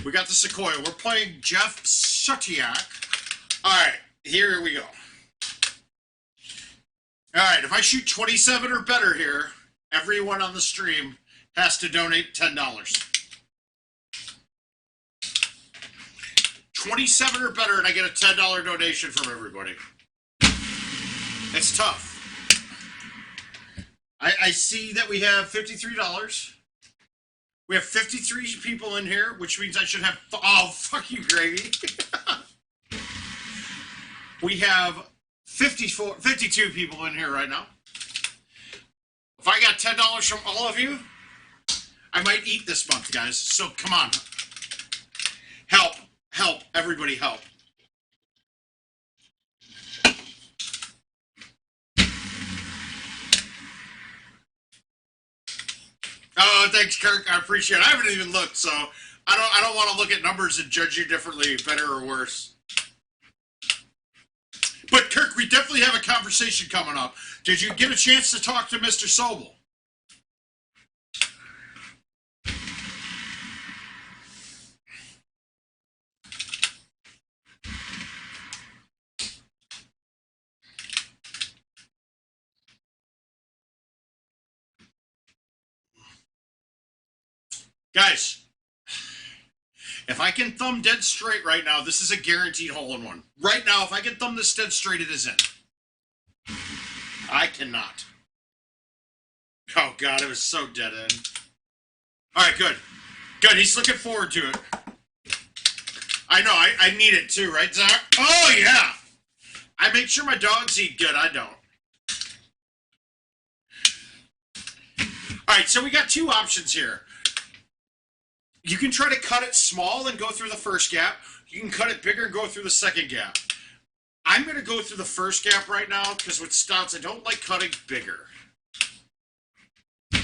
We got the Sequoia. We're playing Jeff Sutiak. All right, here we go. All right, if I shoot 27 or better here, everyone on the stream has to donate $10. 27 or better, and I get a $10 donation from everybody. It's tough. I see that we have $53. We have 53 people in here, which means I should have... Oh, fuck you, Gravy. We have 52 people in here right now. If I got $10 from all of you, I might eat this month, guys. So come on. Help. Help. Everybody help. Oh, thanks, Kirk. I appreciate it. I haven't even looked, so I don't want to look at numbers and judge you differently, better or worse. But Kirk, we definitely have a conversation coming up. Did you get a chance to talk to Mr. Sobel? Guys, if I can thumb dead straight right now, this is a guaranteed hole-in-one. Right now, if I can thumb this dead straight, it is in. I cannot. Oh, God, it was so dead end. All right, good. Good, he's looking forward to it. I know, I need it too, right, Zach? Oh, yeah! I make sure my dogs eat good, I don't. All right, so we got two options here. You can try to cut it small and go through the first gap. You can cut it bigger and go through the second gap. I'm going to go through the first gap right now because with stouts, I don't like cutting bigger. And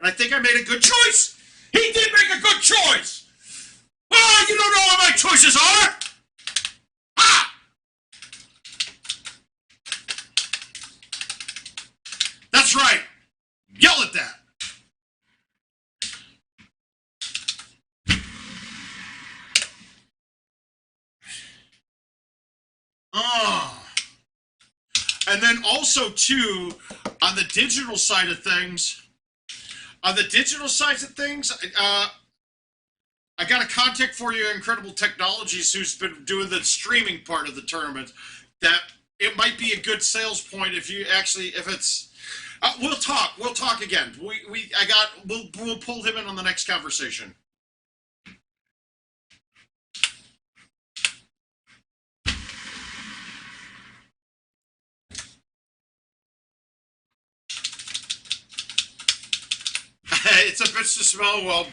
I think I made a good choice. He did make a good choice. Oh, you don't know what my choices are. Ah! That's right. Yell at that. Oh. And then also, too, on the digital side of things, I got a contact for you, Incredible Technologies, who's been doing the streaming part of the tournament, that it might be a good sales point if you actually, if it's, we'll talk again. We'll pull him in on the next conversation. It's a bitch to smell. Well,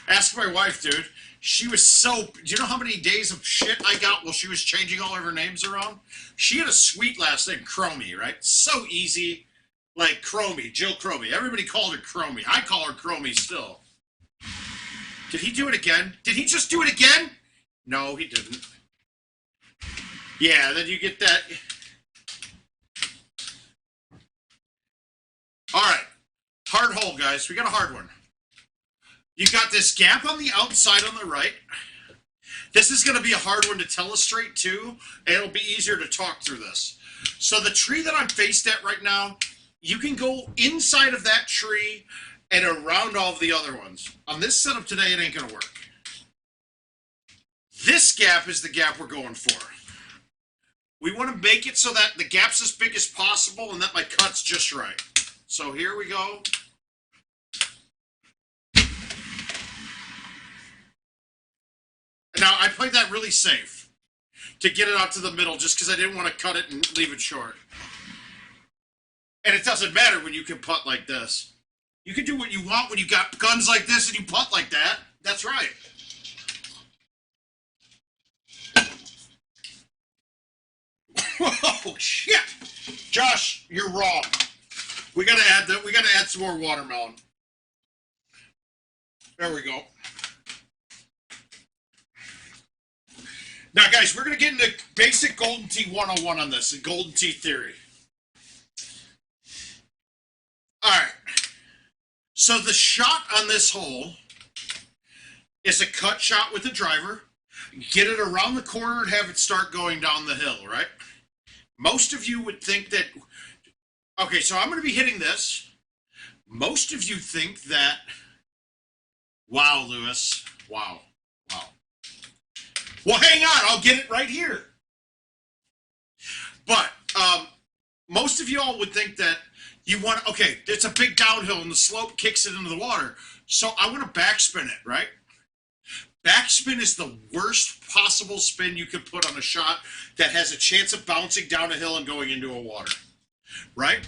ask my wife, dude. She was so... Do you know how many days of shit I got while she was changing all of her names around? She had a sweet last name, Chromie, right? So easy. Like Chromie, Jill Chromie. Everybody called her Chromie. I call her Chromie still. Did he do it again? Did he just do it again? No, he didn't. Yeah, then you get that... All right. Hard hole, guys. We got a hard one. You got this gap on the outside on the right. This is going to be a hard one to telestrate, too. And it'll be easier to talk through this. So the tree that I'm faced at right now, you can go inside of that tree and around all of the other ones. On this setup today, it ain't going to work. This gap is the gap we're going for. We want to make it so that the gap's as big as possible and that my cut's just right. So here we go. Now, I played that really safe to get it out to the middle just because I didn't want to cut it and leave it short. And it doesn't matter when you can putt like this. You can do what you want when you got guns like this and you putt like that. That's right. Oh shit, Josh, you're wrong. We gotta add that. We gotta add some more watermelon. There we go. Now, guys, we're gonna get into basic Golden Tee 101 on this, and Golden Tee theory. All right. So the shot on this hole is a cut shot with the driver. Get it around the corner and have it start going down the hill, right? Most of you would think that, okay, so I'm going to be hitting this. Most of you think that, wow, Lewis, wow. Well, hang on, I'll get it right here. But most of you all would think that you want, okay, it's a big downhill and the slope kicks it into the water. So I want to backspin it, right? Backspin is the worst possible spin you could put on a shot that has a chance of bouncing down a hill and going into a water, right?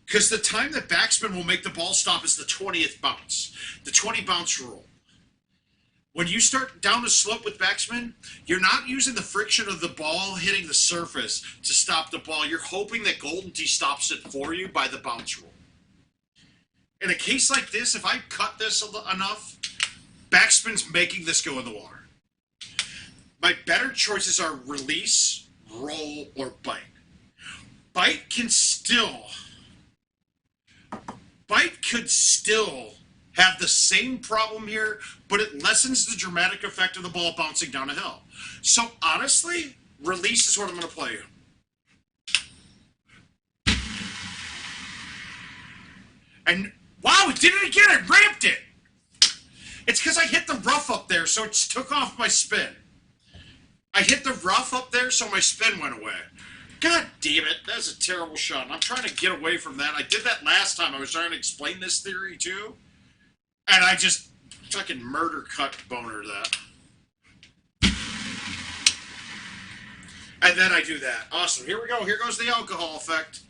Because the time that backspin will make the ball stop is the 20th bounce, the 20 bounce rule. When you start down a slope with backspin, you're not using the friction of the ball hitting the surface to stop the ball. You're hoping that Golden Tee stops it for you by the bounce rule. In a case like this, if I cut this enough, backspin's making this go in the water. My better choices are release, roll, or bite. Bite could still have the same problem here, but it lessens the dramatic effect of the ball bouncing down a hill. So honestly, release is what I'm going to play. And wow, it did it again. I ramped it. It's because I hit the rough up there, so it took off my spin. I hit the rough up there, so my spin went away. God damn it, that's a terrible shot. And I'm trying to get away from that. I did that last time. I was trying to explain this theory too. And I just fucking murder cut boner that. And then I do that. Awesome. Here we go. Here goes the alcohol effect.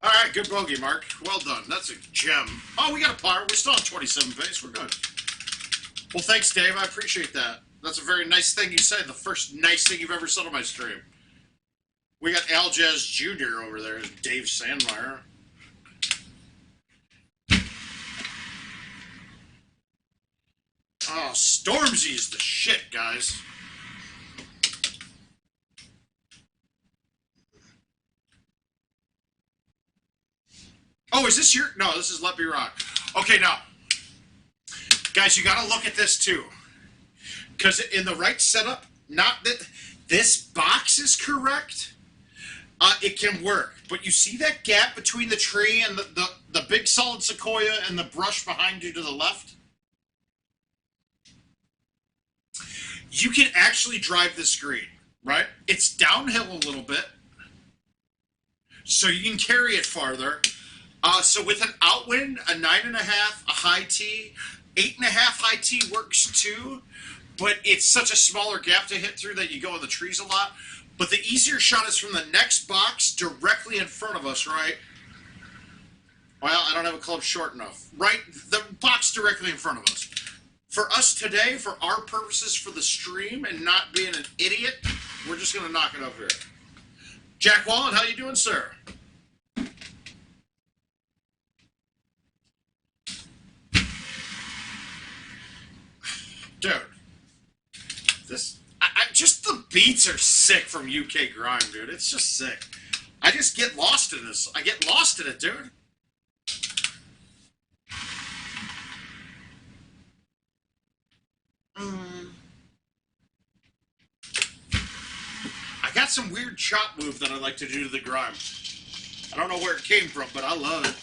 All right, good bogey, Mark. Well done. That's a gem. Oh, we got a par. We're still on 27 pace. We're good. Well, thanks, Dave. I appreciate that. That's a very nice thing you said. The first nice thing you've ever said on my stream. We got Al Jazz Jr. over there, Dave Sandmeyer. Oh, Stormzy's the shit, guys. Oh, is this your... No, this is Let Me Rock. Okay, now. Guys, you got to look at this, too. Because in the right setup, not that this box is correct, it can work. But you see that gap between the tree and the big solid sequoia and the brush behind you to the left? You can actually drive this green, right? It's downhill a little bit, so you can carry it farther. So with an outwind, a 9.5, a high tee, 8.5 high tee works too, but it's such a smaller gap to hit through that you go in the trees a lot. But the easier shot is from the next box directly in front of us, right? Well, I don't have a club short enough. Right, the box directly in front of us. For us today, for our purposes for the stream and not being an idiot, we're just going to knock it up here. Jack Wallen, how you doing, sir? Dude, this, just the beats are sick from UK Grime, dude. It's just sick. I just get lost in this. I get lost in it, dude. I got some weird chop move that I like to do to the grime. I don't know where it came from, but I love it.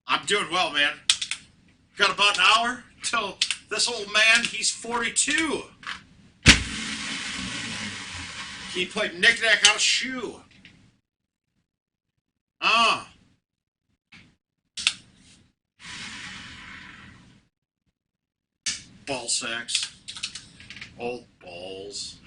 I'm doing well, man. Got about an hour till this old man, he's 42. He played knick-knack out of shoe. Ball sacks. Old balls.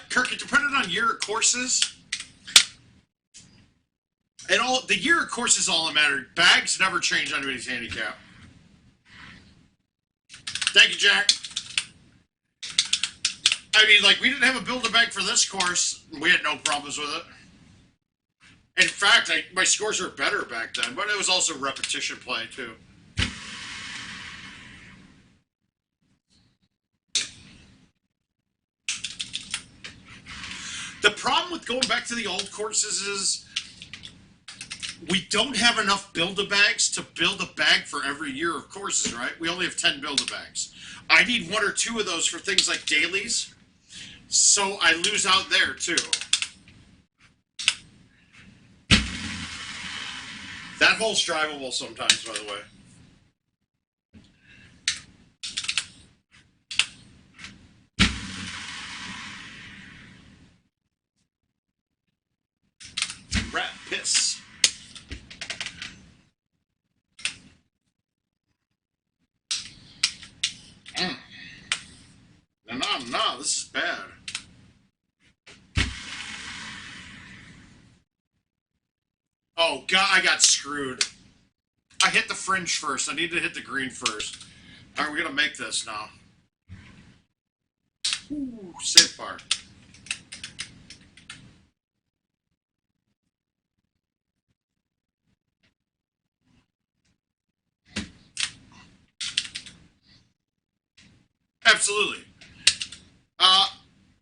Kirk, it depended on year of courses. And all the year of courses all that mattered. Bags never change on anybody's handicap. Thank you, Jack. I mean, like, we didn't have a build-a-bag for this course. We had no problems with it. In fact, my scores were better back then, but it was also repetition play, too. The problem with going back to the old courses is we don't have enough build-a-bags to build a bag for every year of courses, right? We only have 10 build-a-bags. I need 1 or 2 of those for things like dailies, so I lose out there, too. That hole's drivable sometimes, by the way. Rat piss. No, this is bad. Oh, God, I got screwed. I hit the fringe first. I need to hit the green first. All right, we're going to make this now. Ooh, safe par. Absolutely.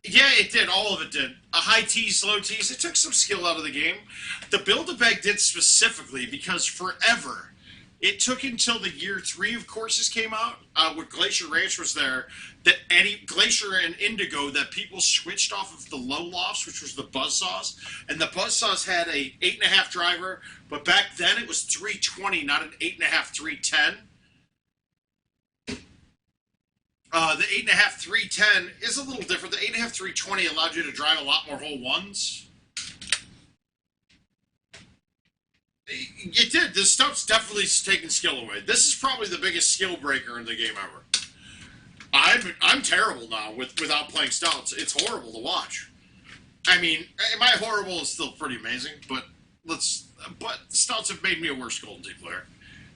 Yeah, it did. All of it did. High tees, low tees. It took some skill out of the game. The Build-A-Bag did specifically because forever, it took until the year 3 of courses came out, when Glacier Ranch was there, that any Glacier and Indigo, that people switched off of the low lofts, which was the buzzsaws, and the buzzsaws had a 8.5 driver, but back then it was 320, not an 8.5 310. The 8.5 310 is a little different. The 8.5 320 allowed you to drive a lot more hole ones. It did. This stuff's definitely taking skill away. This is probably the biggest skill breaker in the game ever. I'm terrible now without playing stouts. It's horrible to watch. I mean, my horrible is still pretty amazing, but stouts have made me a worse Golden Tee player.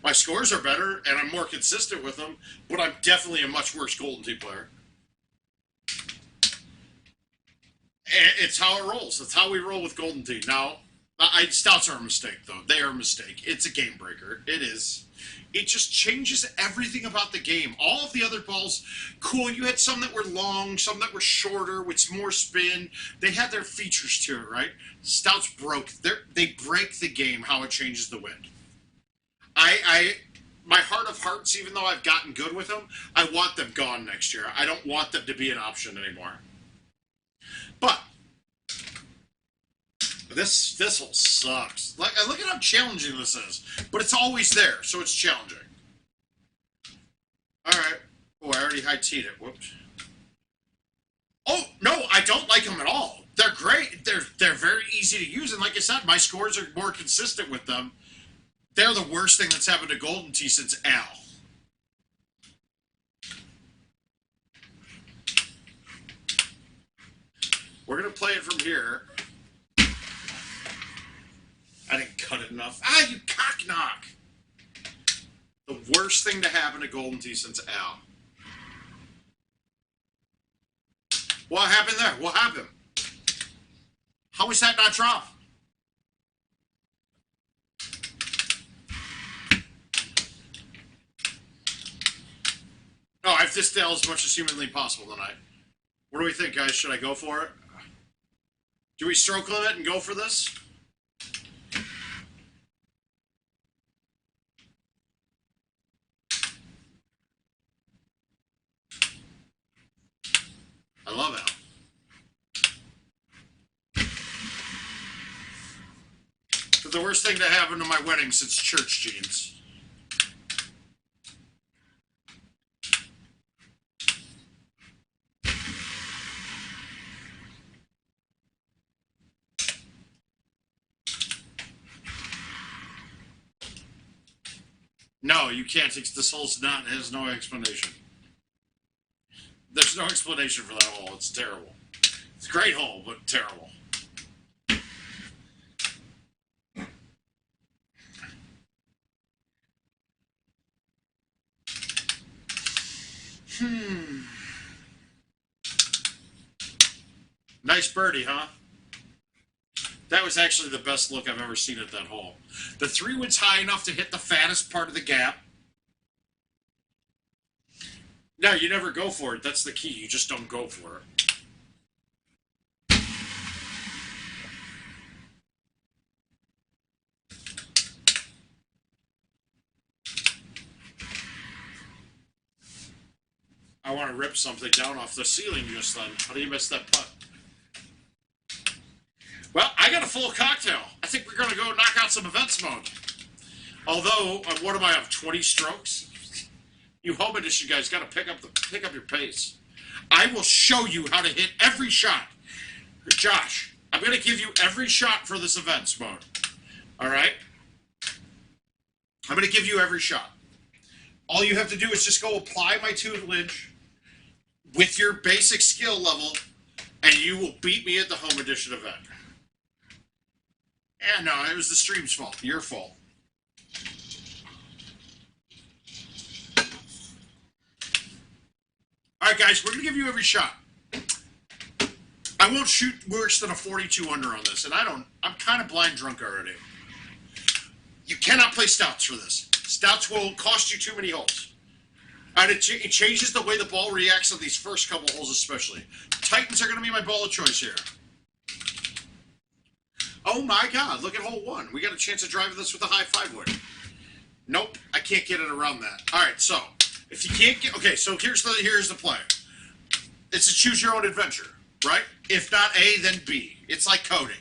My scores are better, and I'm more consistent with them, but I'm definitely a much worse Golden Tee player. It's how it rolls. It's how we roll with Golden Tee. Now, stouts are a mistake, though. They are a mistake. It's a game breaker. It is. It just changes everything about the game. All of the other balls, cool. You had some that were long, some that were shorter, with more spin. They had their features to it, right? Stouts broke. They break the game, how it changes the wind. My heart of hearts, even though I've gotten good with them, I want them gone next year. I don't want them to be an option anymore. But this hole sucks. Look at how challenging this is. But it's always there, so it's challenging. All right. Oh, I already high teed it. Whoops. Oh no, I don't like them at all. They're great. They're very easy to use, and like I said, my scores are more consistent with them. They're the worst thing that's happened to Golden Tee since Al. We're going to play it from here. I didn't cut it enough. Ah, you cock-knock! The worst thing to happen to Golden Tee since Al. What happened there? What happened? How was that not drop? Oh, I've dished as much as humanly possible tonight. What do we think, guys? Should I go for it? Do we stroke limit and go for this? the worst thing to happen to my wedding since church jeans. No, you can't. This hole's not, has no explanation. There's no explanation for that hole. It's terrible. It's a great hole, but terrible. Nice birdie, huh? That was actually the best look I've ever seen at that hole. The 3-wood's high enough to hit the fattest part of the gap. No, you never go for it. That's the key. You just don't go for it. I want to rip something down off the ceiling just then. How do you miss that putt? Well, I got a full cocktail. I think we're going to go knock out some events mode. Although, what am I up, 20 strokes? You home edition guys got to pick up your pace. I will show you how to hit every shot. Josh, I'm going to give you every shot for this events mode. All right? I'm going to give you every shot. All you have to do is just go apply my tutelage with your basic skill level, and you will beat me at the home edition event. And no, it was the stream's fault. Your fault. All right, guys, we're going to give you every shot. I won't shoot worse than a 42 under on this, and I'm kind of blind drunk already. You cannot play stouts for this. Stouts will cost you too many holes. And it changes the way the ball reacts on these first couple holes especially. Titans are going to be my ball of choice here. Oh my God, look at hole 1. We got a chance of driving this with a high 5-wood. Nope, I can't get it around that. All right, so if you can't get, okay, so here's the play. It's a choose your own adventure, right? If not A, then B. It's like coding.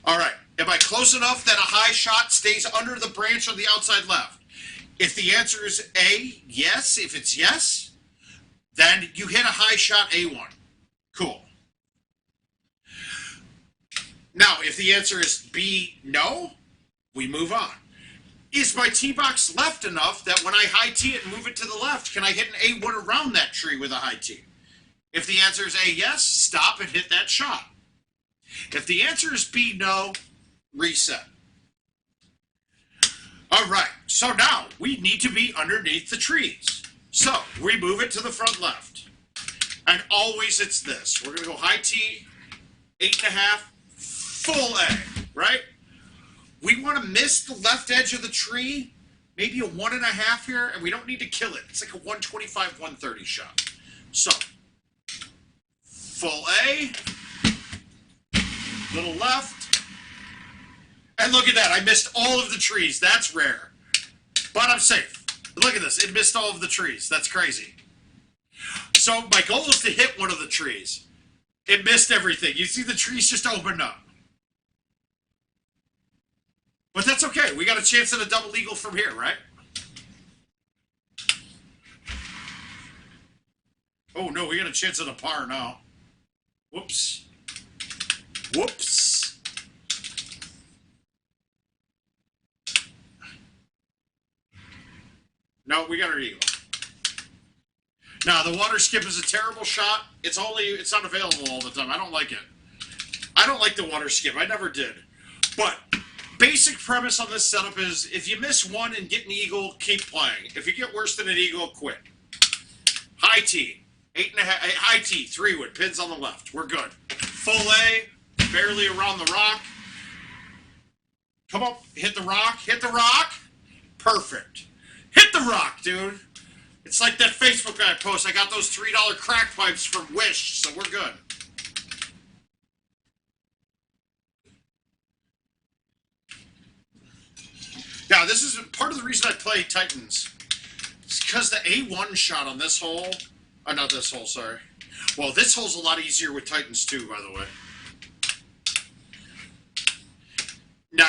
All right, am I close enough that a high shot stays under the branch on the outside left? If the answer is A, yes. If it's yes, then you hit a high shot A1. Cool. Now, if the answer is B, no, we move on. Is my tee box left enough that when I high tee it and move it to the left, can I hit an A1 around that tree with a high tee? If the answer is A, yes, stop and hit that shot. If the answer is B, no, reset. All right, so now we need to be underneath the trees. So we move it to the front left. And always it's this. We're going to go high tee, 8.5, full A, right? We want to miss the left edge of the tree, maybe a 1.5 here, and we don't need to kill it. It's like a 125, 130 shot. So, full A, little left, and look at that. I missed all of the trees. That's rare. But I'm safe. Look at this. It missed all of the trees. That's crazy. So my goal is to hit one of the trees. It missed everything. You see the trees just opened up. But that's okay. We got a chance at a double eagle from here, right? Oh, no. We got a chance at a par now. Whoops. Whoops. No, we got our eagle. Now, the water skip is a terrible shot. It's not available all the time. I don't like it. I don't like the water skip. I never did. But basic premise on this setup is if you miss one and get an eagle, keep playing. If you get worse than an eagle, quit. High tee. 8.5, high tee, 3-wood, pins on the left. We're good. Full A, barely around the rock. Come up, hit the rock, hit the rock. Perfect. Hit the rock, dude. It's like that Facebook guy post. I got those $3 crack pipes from Wish, so we're good. Now, this is part of the reason I play Titans. It's because the A1 shot on this hole, not this hole, sorry. Well, this hole's a lot easier with Titans too, by the way.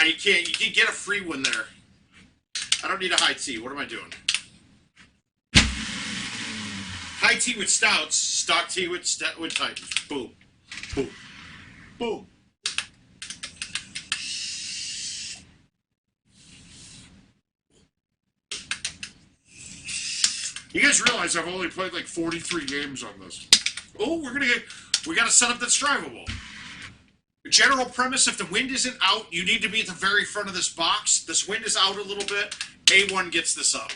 you can't. You can get a free one there. I don't need a high tea. What am I doing? High tea with stouts. Stock tea with Titans. Boom. Boom. Boom. You guys realize I've only played like 43 games on this. Oh, we gotta set up that's drivable. General premise, if the wind isn't out, you need to be at the very front of this box. This wind is out a little bit. A1 gets this up.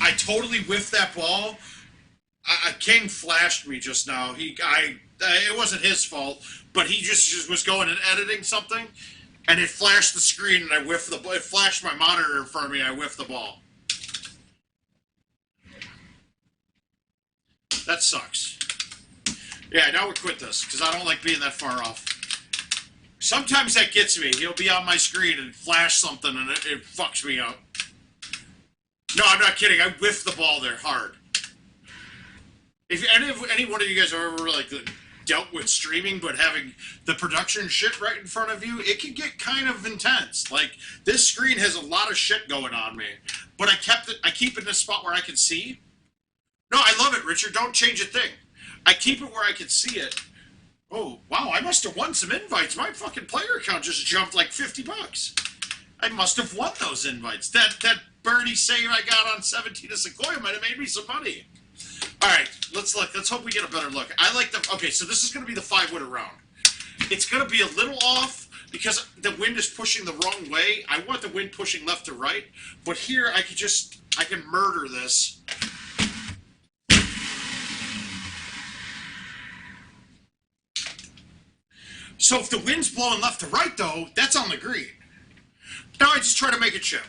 I totally whiffed that ball. King flashed me just now. It wasn't his fault, but he just was going and editing something, and it flashed the screen, and I whiffed the ball. It flashed my monitor in front of me, and I whiffed the ball. That sucks. Yeah, now we quit this, because I don't like being that far off. Sometimes that gets me. He'll be on my screen and flash something, and it fucks me up. No, I'm not kidding. I whiffed the ball there hard. If any one of you guys have ever like dealt with streaming, but having the production shit right in front of you, it can get kind of intense. Like, this screen has a lot of shit going on me, but I keep it in a spot where I can see. No, I love it, Richard. Don't change a thing. I keep it where I can see it. Oh, wow, I must have won some invites. My fucking player account just jumped like $50. I must have won those invites. That birdie save I got on 17 to Sequoia might have made me some money. All right, let's look. Let's hope we get a better look. I like the... Okay, so this is going to be the 5-wood round. It's going to be a little off because the wind is pushing the wrong way. I want the wind pushing left to right, but here I can murder this. So if the wind's blowing left to right, though, that's on the green. Now I just try to make a chip.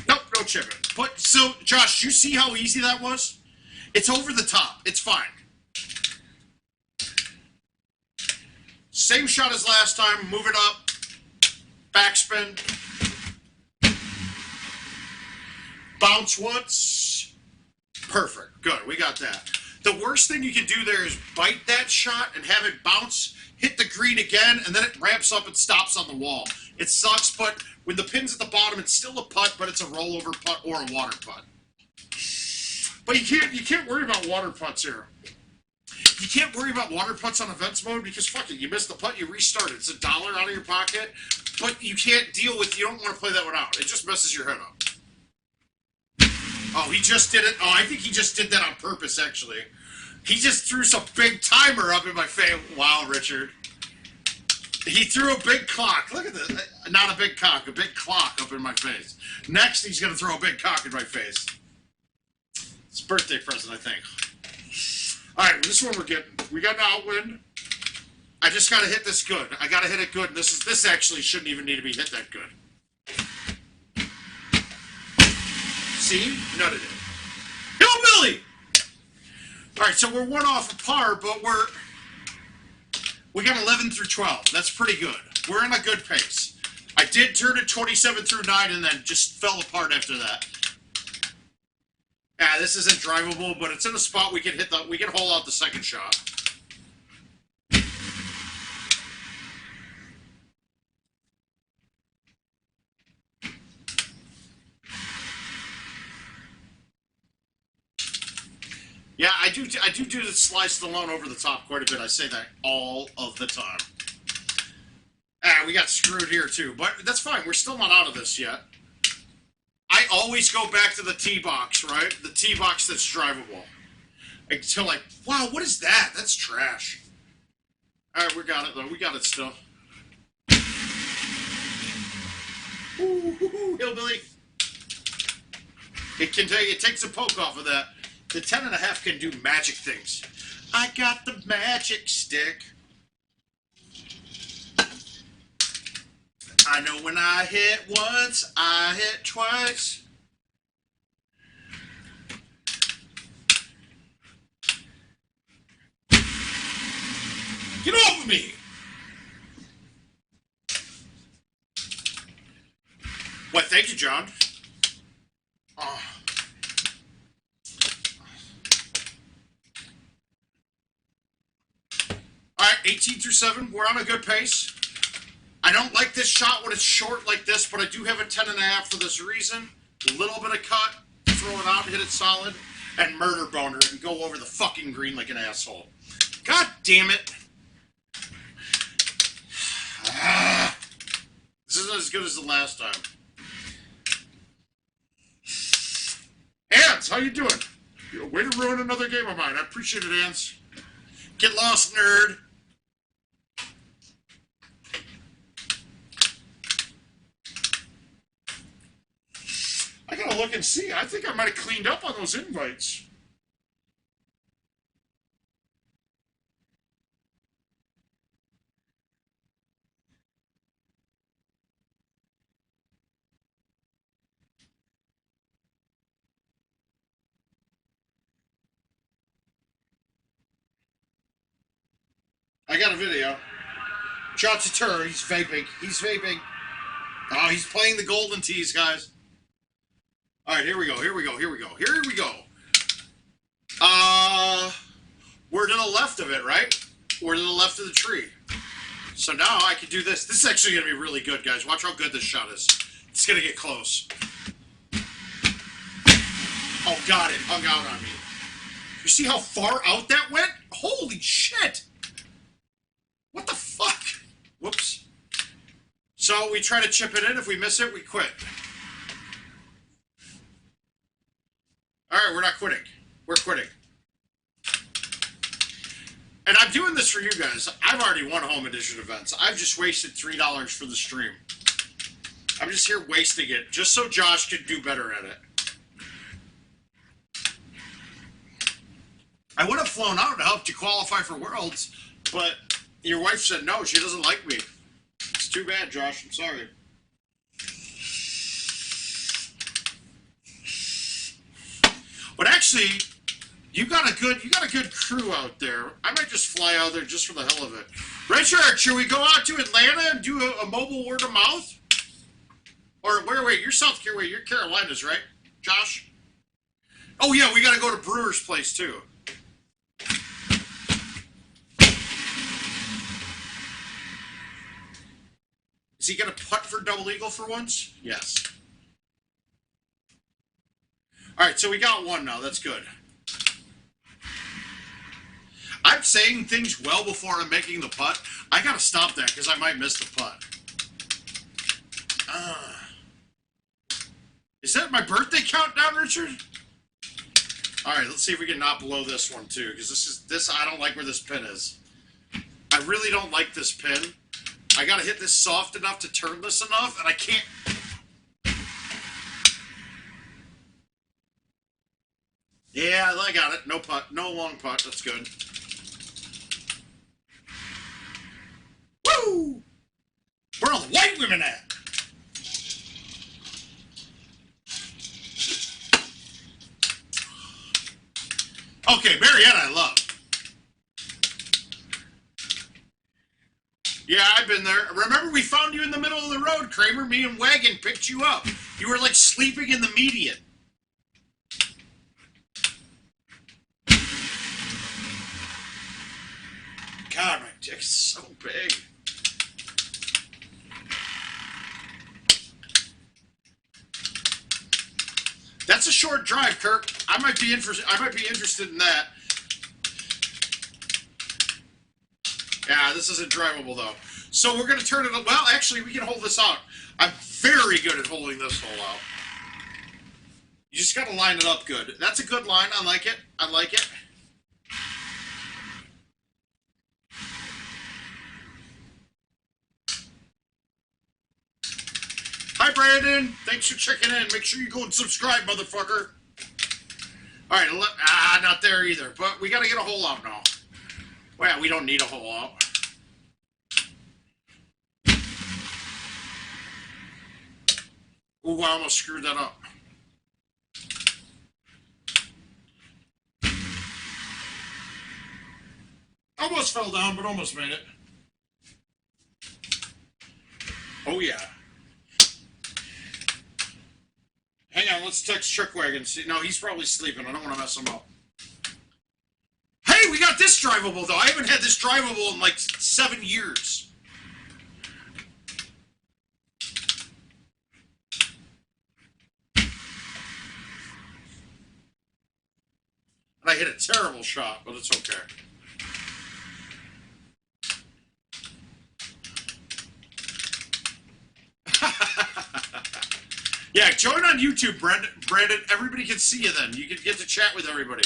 Nope, no chipping. But, so, Josh, you see how easy that was? It's over the top. It's fine. Same shot as last time. Move it up. Backspin. Bounce once. Perfect. Good. We got that. The worst thing you can do there is bite that shot and have it bounce, hit the green again, and then it ramps up and stops on the wall. It sucks, but when the pin's at the bottom, it's still a putt, but it's a rollover putt or a water putt. But you can't worry about water putts here. You can't worry about water putts on events mode because fuck it, you missed the putt, you restart it. It's $1 out of your pocket, but you can't deal with. You don't want to play that one out. It just messes your head up. Oh, he just did it. Oh, I think he just did that on purpose, actually. He just threw some big timer up in my face. Wow, Richard. He threw a big clock. Look at this. Not a big cock, a big clock up in my face. Next, he's going to throw a big cock in my face. It's a birthday present, I think. All right, this one we're getting. We got an outwind. I just got to hit this good. I got to hit it good. And this actually shouldn't even need to be hit that good. See? Nutted it. Hillbilly! Alright, so we're one off a par, but we got 11 through 12. That's pretty good. We're in a good pace. I did turn it 27 through 9 and then just fell apart after that. Yeah, this isn't drivable, but it's in a spot we can hole out the second shot. Yeah, I do the slice the loan over the top quite a bit. I say that all of the time. Ah, we got screwed here too, but that's fine. We're still not out of this yet. I always go back to the tee box, right? The tee box that's drivable. Until like, wow, what is that? That's trash. All right, we got it though. We got it still. Ooh, hillbilly. It takes a poke off of that. The 10.5 can do magic things. I got the magic stick. I know when I hit once, I hit twice. Get off of me! What, thank you, John. Oh. 18 through 7. We're on a good pace. I don't like this shot when it's short like this, but I do have a 10.5 for this reason. A little bit of cut, throw it out, hit it solid, and murder boner and go over the fucking green like an asshole. God damn it. This isn't as good as the last time. Ants, how you doing? Way to ruin another game of mine. I appreciate it, Ants. Get lost, nerd. I gotta look and see. I think I might have cleaned up on those invites. I got a video. Shots to Tur, he's vaping. He's vaping. Oh, he's playing the golden tees, guys. Alright, here we go, here we go, here we go, here we go. We're to the left of it, right? We're to the left of the tree. So now I can do this. This is actually going to be really good, guys. Watch how good this shot is. It's going to get close. Oh, got it. Hung out on me. You see how far out that went? Holy shit! What the fuck? Whoops. So we try to chip it in. If we miss it, we quit. Alright, we're not quitting. We're quitting. And I'm doing this for you guys. I've already won home edition events. I've just wasted $3 for the stream. I'm just here wasting it, just so Josh can do better at it. I would have flown out to help you qualify for Worlds, but your wife said no, she doesn't like me. It's too bad, Josh. I'm sorry. But actually, you got a good crew out there. I might just fly out there just for the hell of it. Richard, should we go out to Atlanta and do a mobile word of mouth? Or wait, you're South Carolina, you're Carolinas, right, Josh? Oh yeah, we got to go to Brewer's place too. Is he going to putt for double eagle for once? Yes. All right, so we got one now. That's good. I'm saying things well before I'm making the putt. I got to stop that because I might miss the putt. Is that my birthday countdown, Richard? All right, let's see if we can not blow this one too, because I don't like where this pin is. I really don't like this pin. I got to hit this soft enough to turn this enough, and I can't. Yeah, I got it. No putt. No long putt. That's good. Woo! Where are all the white women at? Okay, Marietta I love. Yeah, I've been there. Remember we found you in the middle of the road, Kramer? Me and Wagon picked you up. You were like sleeping in the median. God, my dick's so big. That's a short drive, Kirk. I might be interested in that. Yeah, this isn't drivable though. So we're gonna turn it. Well, actually, we can hold this out. I'm very good at holding this hole out. You just gotta line it up good. That's a good line. I like it. I like it. Hi, Brandon. Thanks for checking in. Make sure you go and subscribe, motherfucker. All right, not there either. But we got to get a hole out now. Well, we don't need a hole out. Ooh, I almost screwed that up. Almost fell down, but almost made it. Oh, yeah. Hang on, let's text Trickwagon. See, no, he's probably sleeping. I don't want to mess him up. Hey, we got this drivable, though. I haven't had this drivable in like 7 years. And I hit a terrible shot, but it's okay. Yeah, join on YouTube, Brandon. Everybody can see you then. You can get to chat with everybody.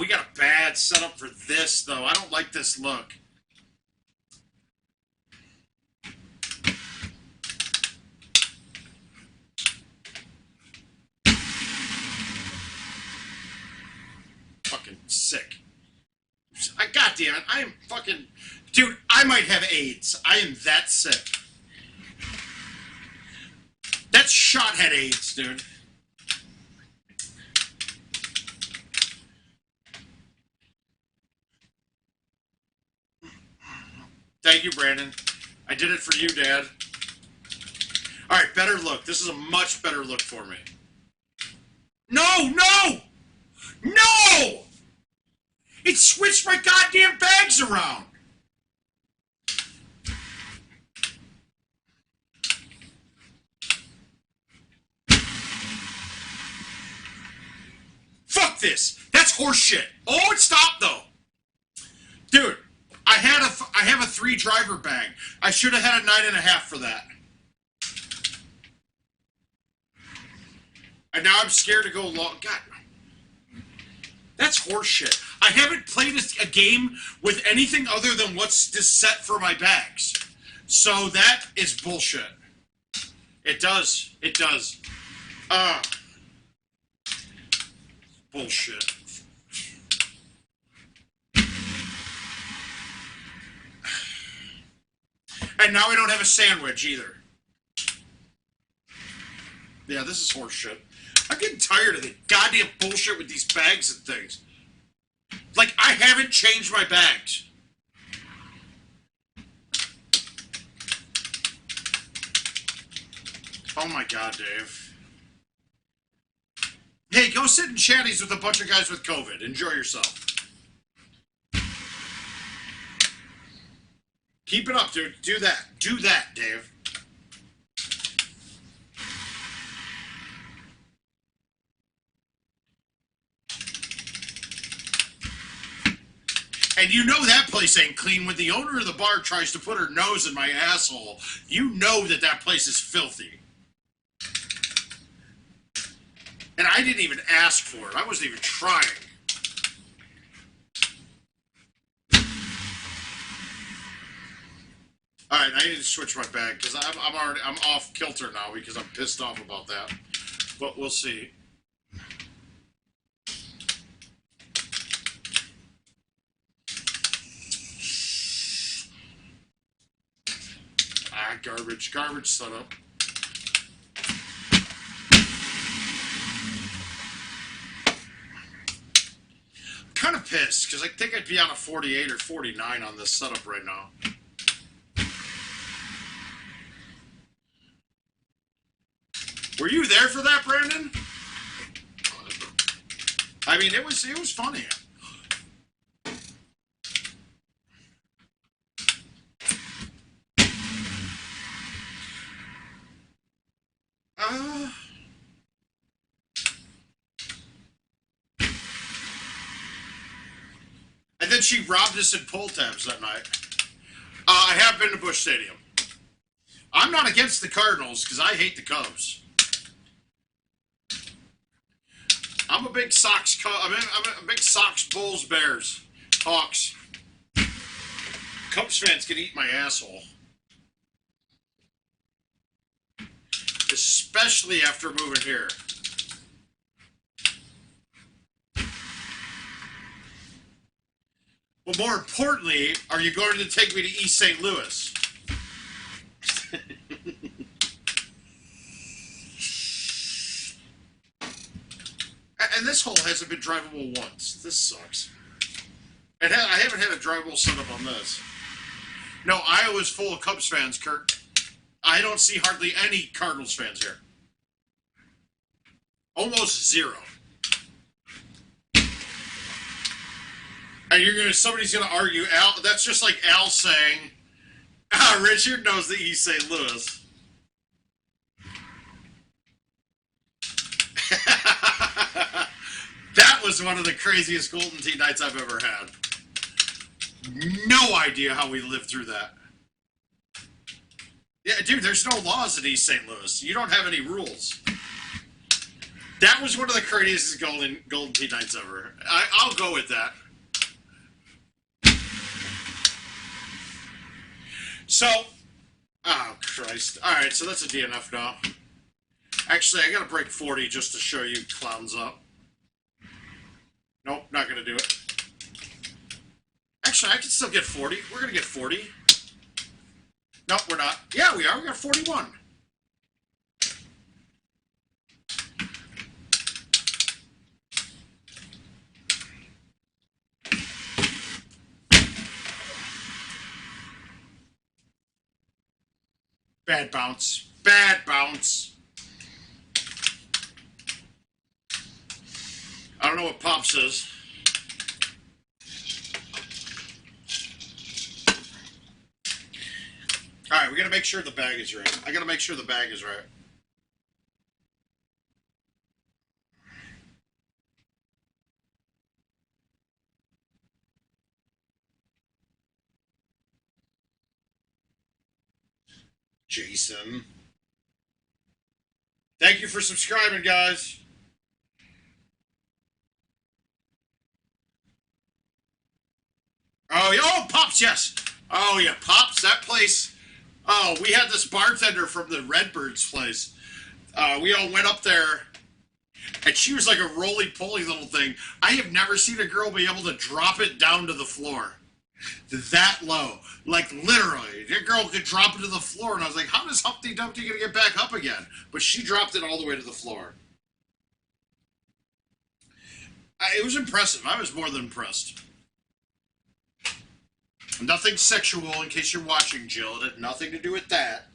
We got a bad setup for this, though. I don't like this look. Fucking sick. God damn it. I am fucking... Dude, I might have AIDS. I am that sick. That's shothead AIDS, dude. Thank you, Brandon. I did it for you, Dad. Alright, better look. This is a much better look for me. No! No! No! It switched my goddamn bags around! Fuck this! That's horseshit. Oh, it stopped, though. Dude, I have a 3 driver bag. I should have had a 9.5 for that. And now I'm scared to go long. God, that's horseshit. I haven't played a game with anything other than what's just set for my bags. So that is bullshit. It does. It does. Bullshit. And now we don't have a sandwich either. Yeah, this is horseshit. I'm getting tired of the goddamn bullshit with these bags and things. Like, I haven't changed my bags. Oh my god, Dave. Hey, go sit in chatties with a bunch of guys with COVID. Enjoy yourself. Keep it up, dude. Do that. Do that, Dave. And you know that place ain't clean when the owner of the bar tries to put her nose in my asshole. You know that that place is filthy. And I didn't even ask for it. I wasn't even trying. Alright, I need to switch my bag because I'm off kilter now because I'm pissed off about that. But we'll see. Garbage setup. I'm kind of pissed because I think I'd be on a 48 or 49 on this setup right now. Were you there for that, Brandon? I mean, it was funny. And then she robbed us in pull tabs that night. I have been to Busch Stadium. I'm not against the Cardinals because I hate the Cubs. I'm a big Sox. I'm a big Sox, Bulls, Bears, Hawks. Cubs fans can eat my asshole, especially after moving here. Well, more importantly, are you going to take me to East St. Louis? And this hole hasn't been drivable once. This sucks. I haven't had a drivable setup on this. No, Iowa's full of Cubs fans, Kurt. I don't see hardly any Cardinals fans here. Almost zero. And somebody's gonna argue, Al, that's just like Al saying, Richard knows the East St. Louis. That was one of the craziest Golden Tee nights I've ever had. No idea how we lived through that. Yeah, dude, there's no laws in East St. Louis. You don't have any rules. That was one of the craziest Golden Tee nights ever. I'll go with that. So, oh Christ. Alright, so that's a DNF now. Actually, I gotta break 40 just to show you clowns up. Nope, not gonna do it. Actually, I can still get 40. We're gonna get 40. Nope, we're not. Yeah, we are. We got 41. Bad bounce. Bad bounce. I don't know what Pops is. Alright, we gotta make sure the bag is right. I gotta make sure the bag is right. Jason. Thank you for subscribing, guys. Oh, Pops, yes. Oh, yeah, Pops, that place. Oh, we had this bartender from the Redbirds place. We all went up there, and she was like a roly-poly little thing. I have never seen a girl be able to drop it down to the floor. That low. Like, literally. That girl could drop it to the floor, and I was like, how does Humpty Dumpty gonna get back up again? But she dropped it all the way to the floor. It was impressive. I was more than impressed. Nothing sexual, in case you're watching, Jill. It had nothing to do with that.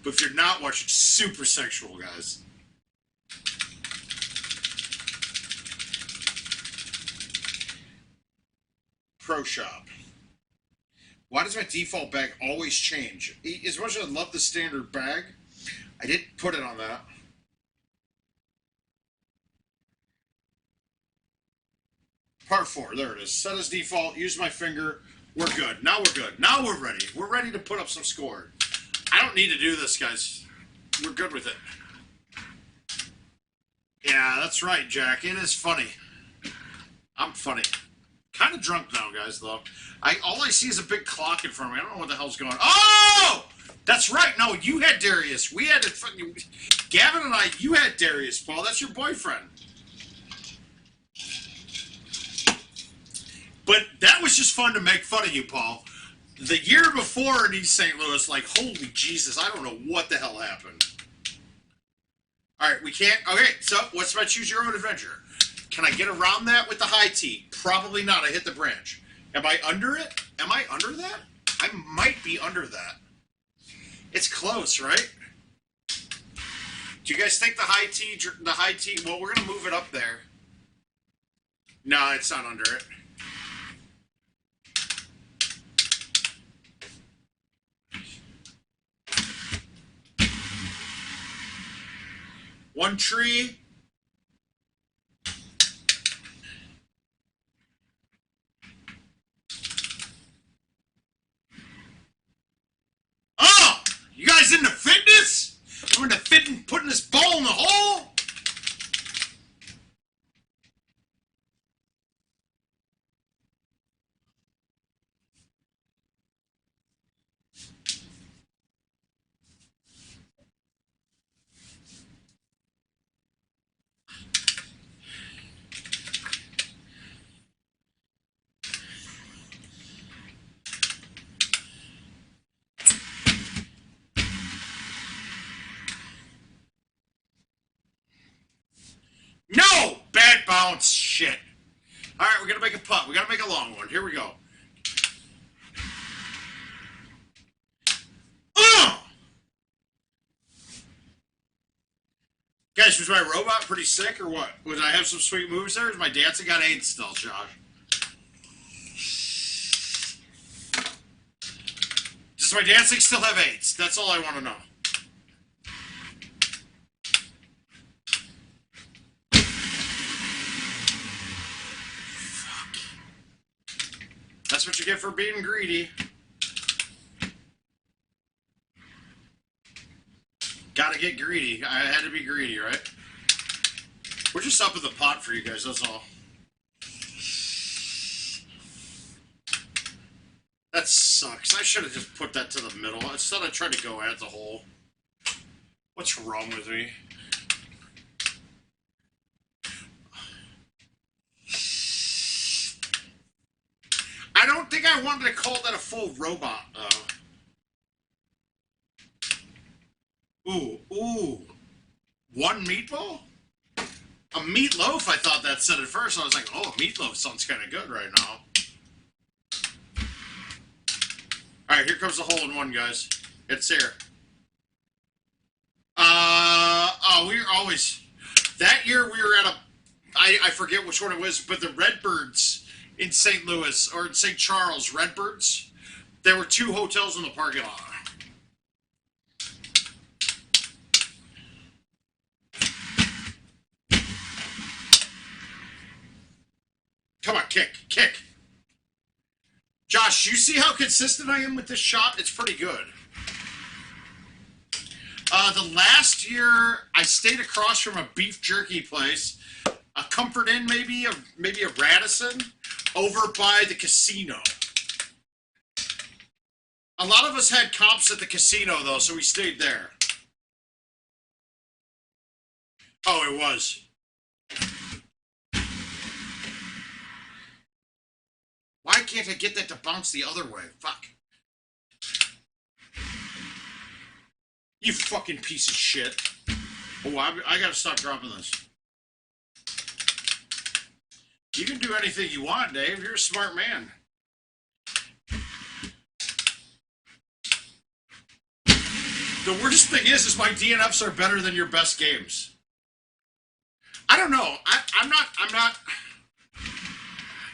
But if you're not watching, super sexual, guys. Pro Shop. Why does my default bag always change? As much as I love the standard bag, I didn't put it on that. Part 4, there it is. Set as default, use my finger. We're good. Now we're good. Now we're ready. We're ready to put up some score. I don't need to do this, guys. We're good with it. Yeah, that's right, Jack. It is funny. I'm funny. Kind of drunk now, guys, though. All I see is a big clock in front of me. I don't know what the hell's going on. Oh! That's right. No, you had Darius. We had to... Gavin and I, you had Darius, Paul. That's your boyfriend. But that was just fun to make fun of you, Paul. The year before in East St. Louis, like, holy Jesus, I don't know what the hell happened. All right, we can't... Okay, so what's my choose your own adventure? Can I get around that with the high tee? Probably not. I hit the branch. Am I under it? Am I under that? I might be under that. It's close, right? Do you guys think the high tee... Well, we're going to move it up there. No, it's not under it. One tree. Oh! You guys into fitness? I'm into putting this ball in the hole? No! Bad bounce. Shit. All right, we're going to make a putt. We got to make a long one. Here we go. Guys, was my robot pretty sick or what? Was I have some sweet moves there? Is my dancing got AIDS still, Josh? Does my dancing still have AIDS? That's all I want to know. Fuck. That's what you get for being greedy. Gotta get greedy. I had to be greedy, right? We're just up in the pot for you guys, that's all. That sucks. I should have just put that to the middle. Instead, I tried to go at the hole. What's wrong with me? I don't think I wanted to call that a full robot, though. Ooh. One meatball? A meatloaf, I thought that said at first. I was like, oh, meatloaf sounds kind of good right now. Alright, here comes the hole in one, guys. It's here. We were always... That year we were at a... I forget which one it was, but the Redbirds in St. Louis, or in St. Charles, Redbirds, there were 2 hotels in the parking lot. Come on, kick. Josh, you see how consistent I am with this shot? It's pretty good. The last year, I stayed across from a beef jerky place, a Comfort Inn maybe a Radisson, over by the casino. A lot of us had comps at the casino, though, so we stayed there. Oh, it was. Why can't I get that to bounce the other way? Fuck. You fucking piece of shit. Oh, I gotta stop dropping this. You can do anything you want, Dave. You're a smart man. The worst thing is my DNFs are better than your best games. I don't know. I'm not...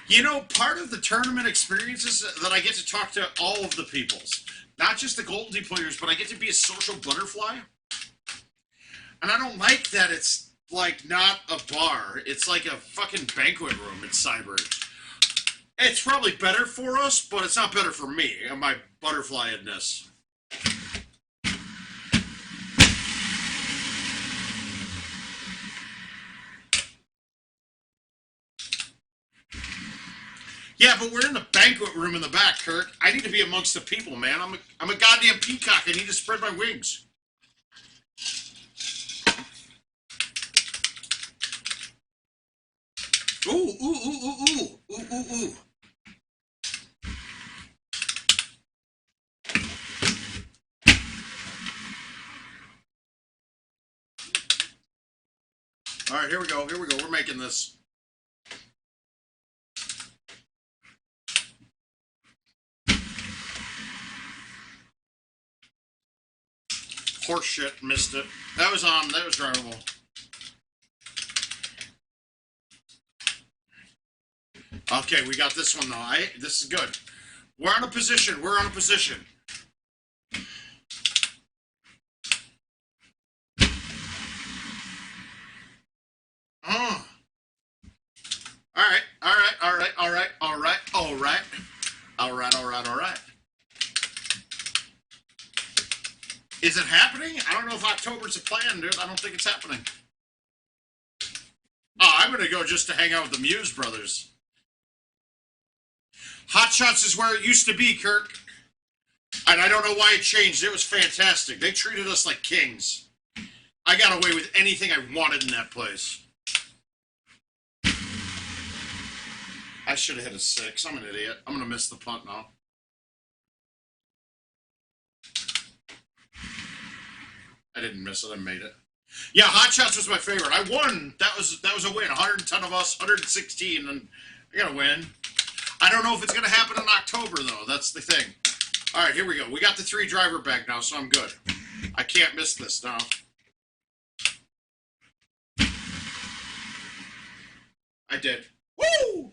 You know, part of the tournament experience is that I get to talk to all of the peoples. Not just the Golden Tee players, but I get to be a social butterfly. And I don't like that it's, like, not a bar. It's like a fucking banquet room in Cyber. It's probably better for us, but it's not better for me and my butterflyedness. Yeah, but we're in the banquet room in the back, Kirk. I need to be amongst the people, man. I'm a goddamn peacock. I need to spread my wings. Ooh. All right, here we go. We're making this. Horse shit, missed it. That was drivable. Okay, we got this one though. This is good. We're on a position. Oh. All right. Is it happening? I don't know if October's a plan, dude. I don't think it's happening. Oh, I'm gonna go just to hang out with the Muse brothers. Hot Shots is where it used to be, Kirk. And I don't know why it changed. It was fantastic. They treated us like kings. I got away with anything I wanted in that place. I should have hit a 6. I'm an idiot. I'm gonna miss the punt now. I didn't miss it. I made it. Yeah, Hot Shots was my favorite. I won. That was a win. 110 of us, 116, and I got to win. I don't know if it's going to happen in October, though. That's the thing. All right, here we go. We got the 3 driver bag now, so I'm good. I can't miss this now. I did. Woo!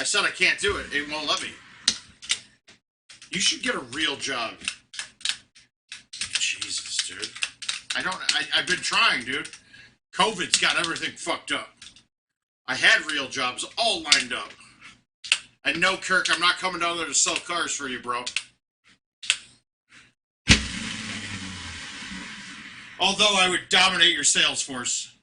I said I can't do it. It won't let me. You should get a real job. I've been trying, dude. COVID's got everything fucked up. I had real jobs all lined up. And no, Kirk, I'm not coming down there to sell cars for you, bro. Although I would dominate your sales force.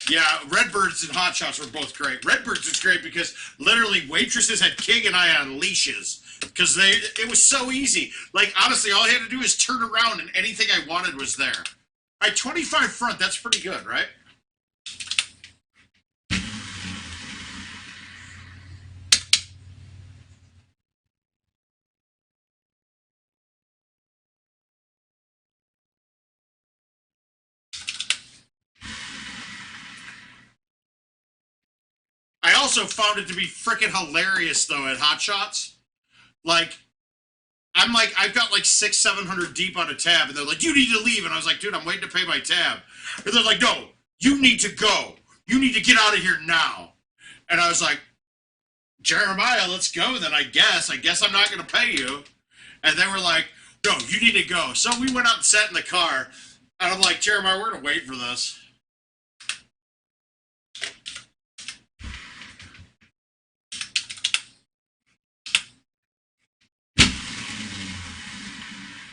Yeah, Redbirds and Hot Shots were both great. Redbirds was great because literally waitresses had King and I on leashes. Because it was so easy. Like, honestly, all I had to do is turn around and anything I wanted was there. All right, 25 front, that's pretty good, right? I also found it to be freaking hilarious, though, at Hot Shots. Like, I've got like 700 deep on a tab, and they're like, you need to leave. And I was like, dude, I'm waiting to pay my tab. And they're like, no, you need to go. You need to get out of here now. And I was like, Jeremiah, let's go then, I guess. I guess I'm not going to pay you. And they were like, no, you need to go. So we went out and sat in the car. And I'm like, Jeremiah, we're going to wait for this.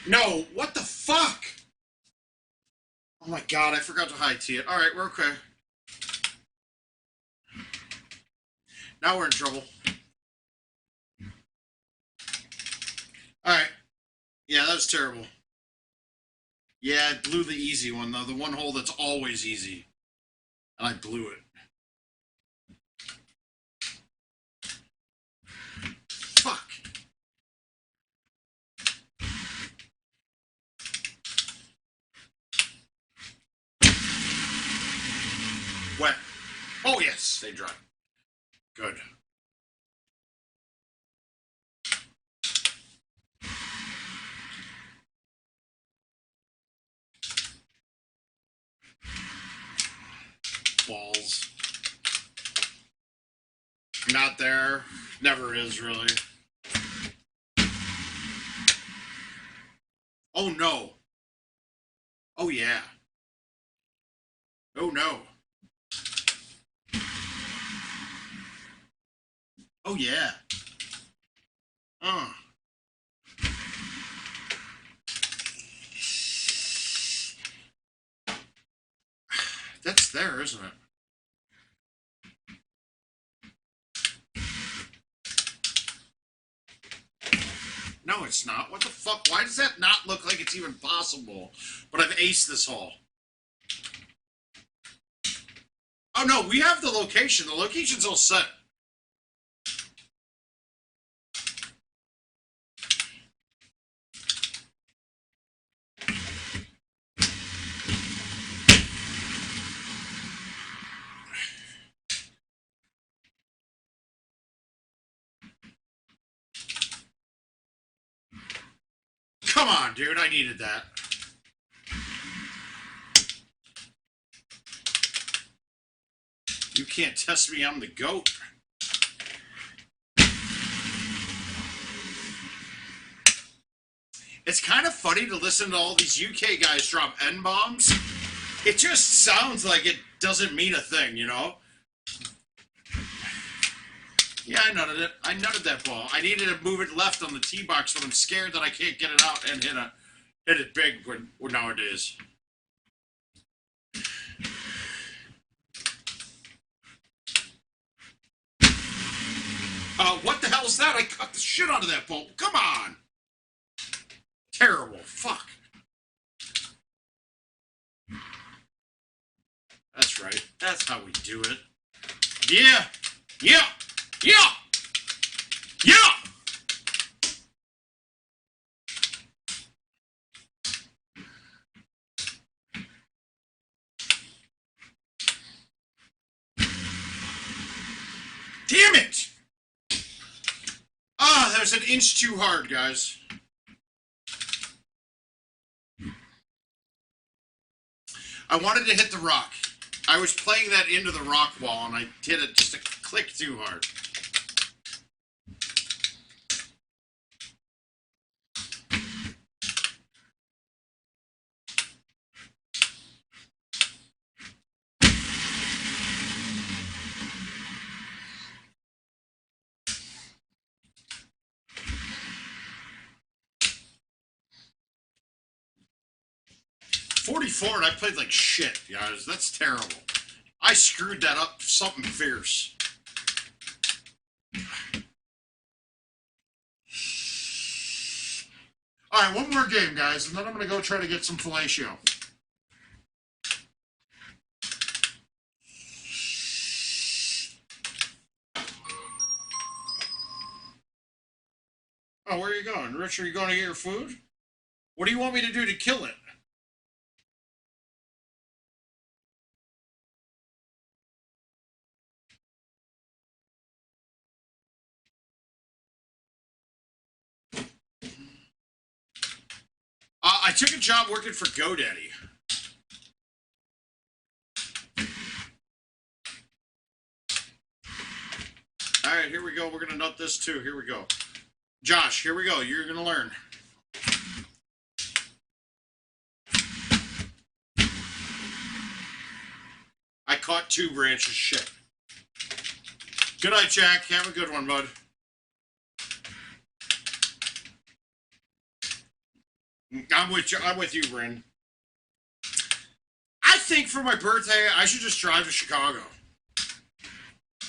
No, what the fuck? Oh my god, I forgot to high tea it. Alright, we're okay. Now we're in trouble. Alright. Yeah, that was terrible. Yeah, I blew the easy one, though. The one hole that's always easy. And I blew it. Fuck. Wet. Oh, yes, they dry. Good. Balls. Not there. Never is, really. Oh, no. Oh, yeah. Oh, no. Oh, yeah. That's there, isn't it? No, it's not. What the fuck? Why does that not look like it's even possible? But I've aced this hole. Oh, no, we have the location. The location's all set. Come on, dude. I needed that. You can't test me. I'm the GOAT. It's kind of funny to listen to all these UK guys drop N-bombs. It just sounds like it doesn't mean a thing, you know? Yeah, I nutted it. I nutted that ball. I needed to move it left on the tee box, but I'm scared that I can't get it out and hit it big nowadays. What the hell is that? I cut the shit out of that ball. Come on. Terrible. Fuck. That's right. That's how we do it. Yeah. Yeah. Yeah. Yeah. Damn it. Ah, that was an inch too hard, guys. I wanted to hit the rock. I was playing that into the rock wall, and I hit it just a click too hard. 44 and I played like shit, guys. That's terrible. I screwed that up something fierce. Alright, one more game, guys, and then I'm going to go try to get some fellatio. Oh, where are you going? Rich, are you going to get your food? What do you want me to do to kill it? I took a job working for GoDaddy. Alright, here we go. We're going to note this too. Here we go. Josh, here we go. You're going to learn. I caught 2 branches. Shit. Good night, Jack. Have a good one, bud. I'm with you, Bryn. I think for my birthday, I should just drive to Chicago.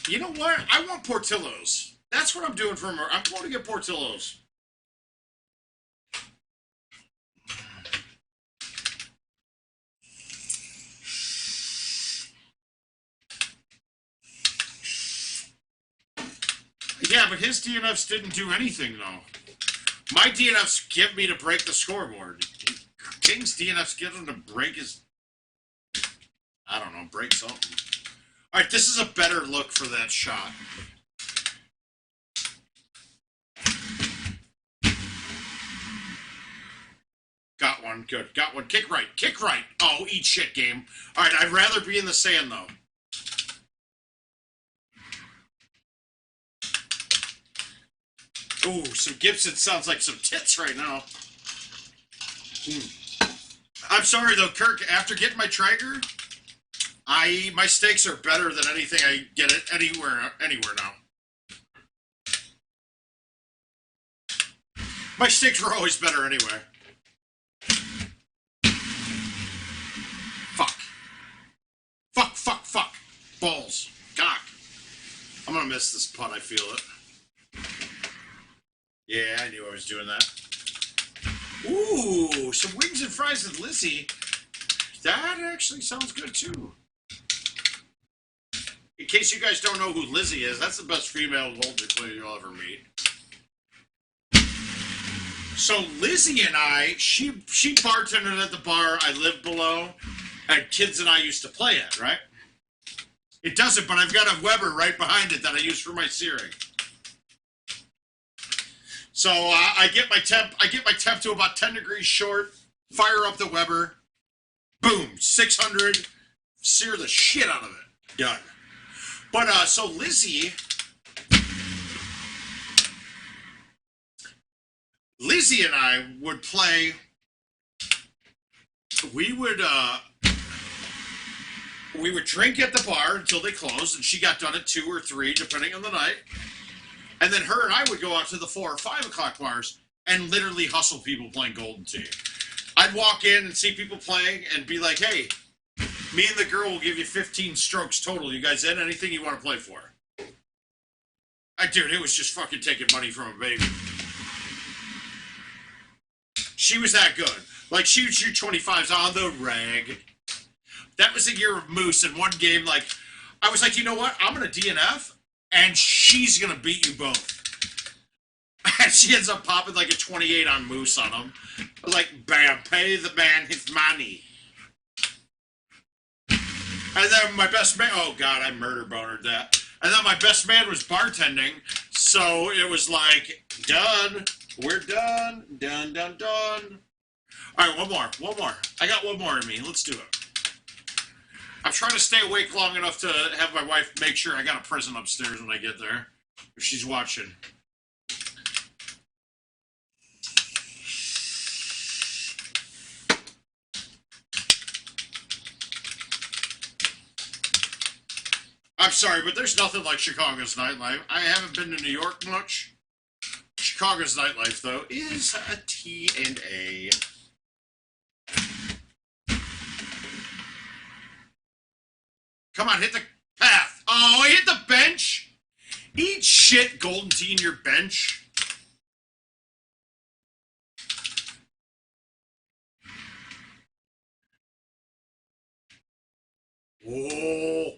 You know what? I want Portillo's. That's what I'm doing for I'm going to get Portillo's. Yeah, but his DNFs didn't do anything, though. My DNFs give me to break the scoreboard. King's DNFs give him to break his... I don't know, break something. Alright, this is a better look for that shot. Got one, good. Got one. Kick right. Kick right. Oh, eat shit, game. Alright, I'd rather be in the sand, though. Ooh, some Gibson sounds like some tits right now. I'm sorry, though, Kirk. After getting my Traeger, my steaks are better than anything I get it anywhere now. My steaks were always better anyway. Fuck. Fuck, fuck, fuck. Balls. Cock. I'm gonna miss this putt, I feel it. Yeah, I knew I was doing that. Ooh, some wings and fries with Lizzie. That actually sounds good, too. In case you guys don't know who Lizzie is, that's the best female Golden player you'll ever meet. So Lizzie and I, she bartended at the bar I lived below, and kids and I used to play at, right? It doesn't, but I've got a Weber right behind it that I use for my searing. So I get my temp to about 10 degrees short, fire up the Weber, boom, 600, sear the shit out of it. Done. But so Lizzie and I would play. We would drink at the bar until they closed, and she got done at 2 or 3, depending on the night. And then her and I would go out to the 4 or 5 o'clock bars and literally hustle people playing Golden Tee. I'd walk in and see people playing and be like, hey, me and the girl will give you 15 strokes total. You guys in? Anything you want to play for? Dude, it was just fucking taking money from a baby. She was that good. Like, she would shoot 25s on the rag. That was a year of Moose in one game. Like, I was like, you know what? I'm going to DNF. And she's going to beat you both. And she ends up popping like a 28 on Moose on him. Like, bam, pay the man his money. And then my best man, oh God, I murder bonered that. And then my best man was bartending. So it was like, done. We're done. Done, done, done. All right, one more. I got one more in me. Let's do it. I'm trying to stay awake long enough to have my wife make sure I got a present upstairs when I get there. If she's watching. I'm sorry, but there's nothing like Chicago's nightlife. I haven't been to New York much. Chicago's nightlife, though, is a T&A. Come on, hit the path. Oh, I hit the bench. Eat shit, Golden Tea in your bench. Oh,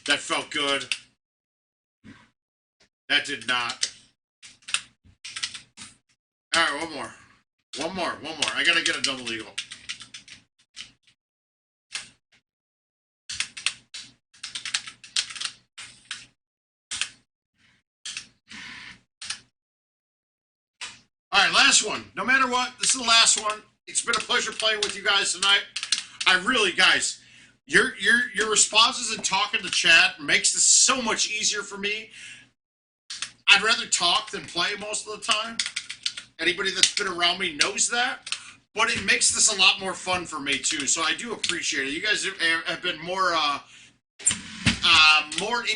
that felt good. That did not. All right, one more. One more. I gotta get a double eagle. All right, last one. No matter what, this is the last one. It's been a pleasure playing with you guys tonight. I really, guys, your responses and talking to chat makes this so much easier for me. I'd rather talk than play most of the time. Anybody that's been around me knows that. But it makes this a lot more fun for me too. So I do appreciate it. You guys have been more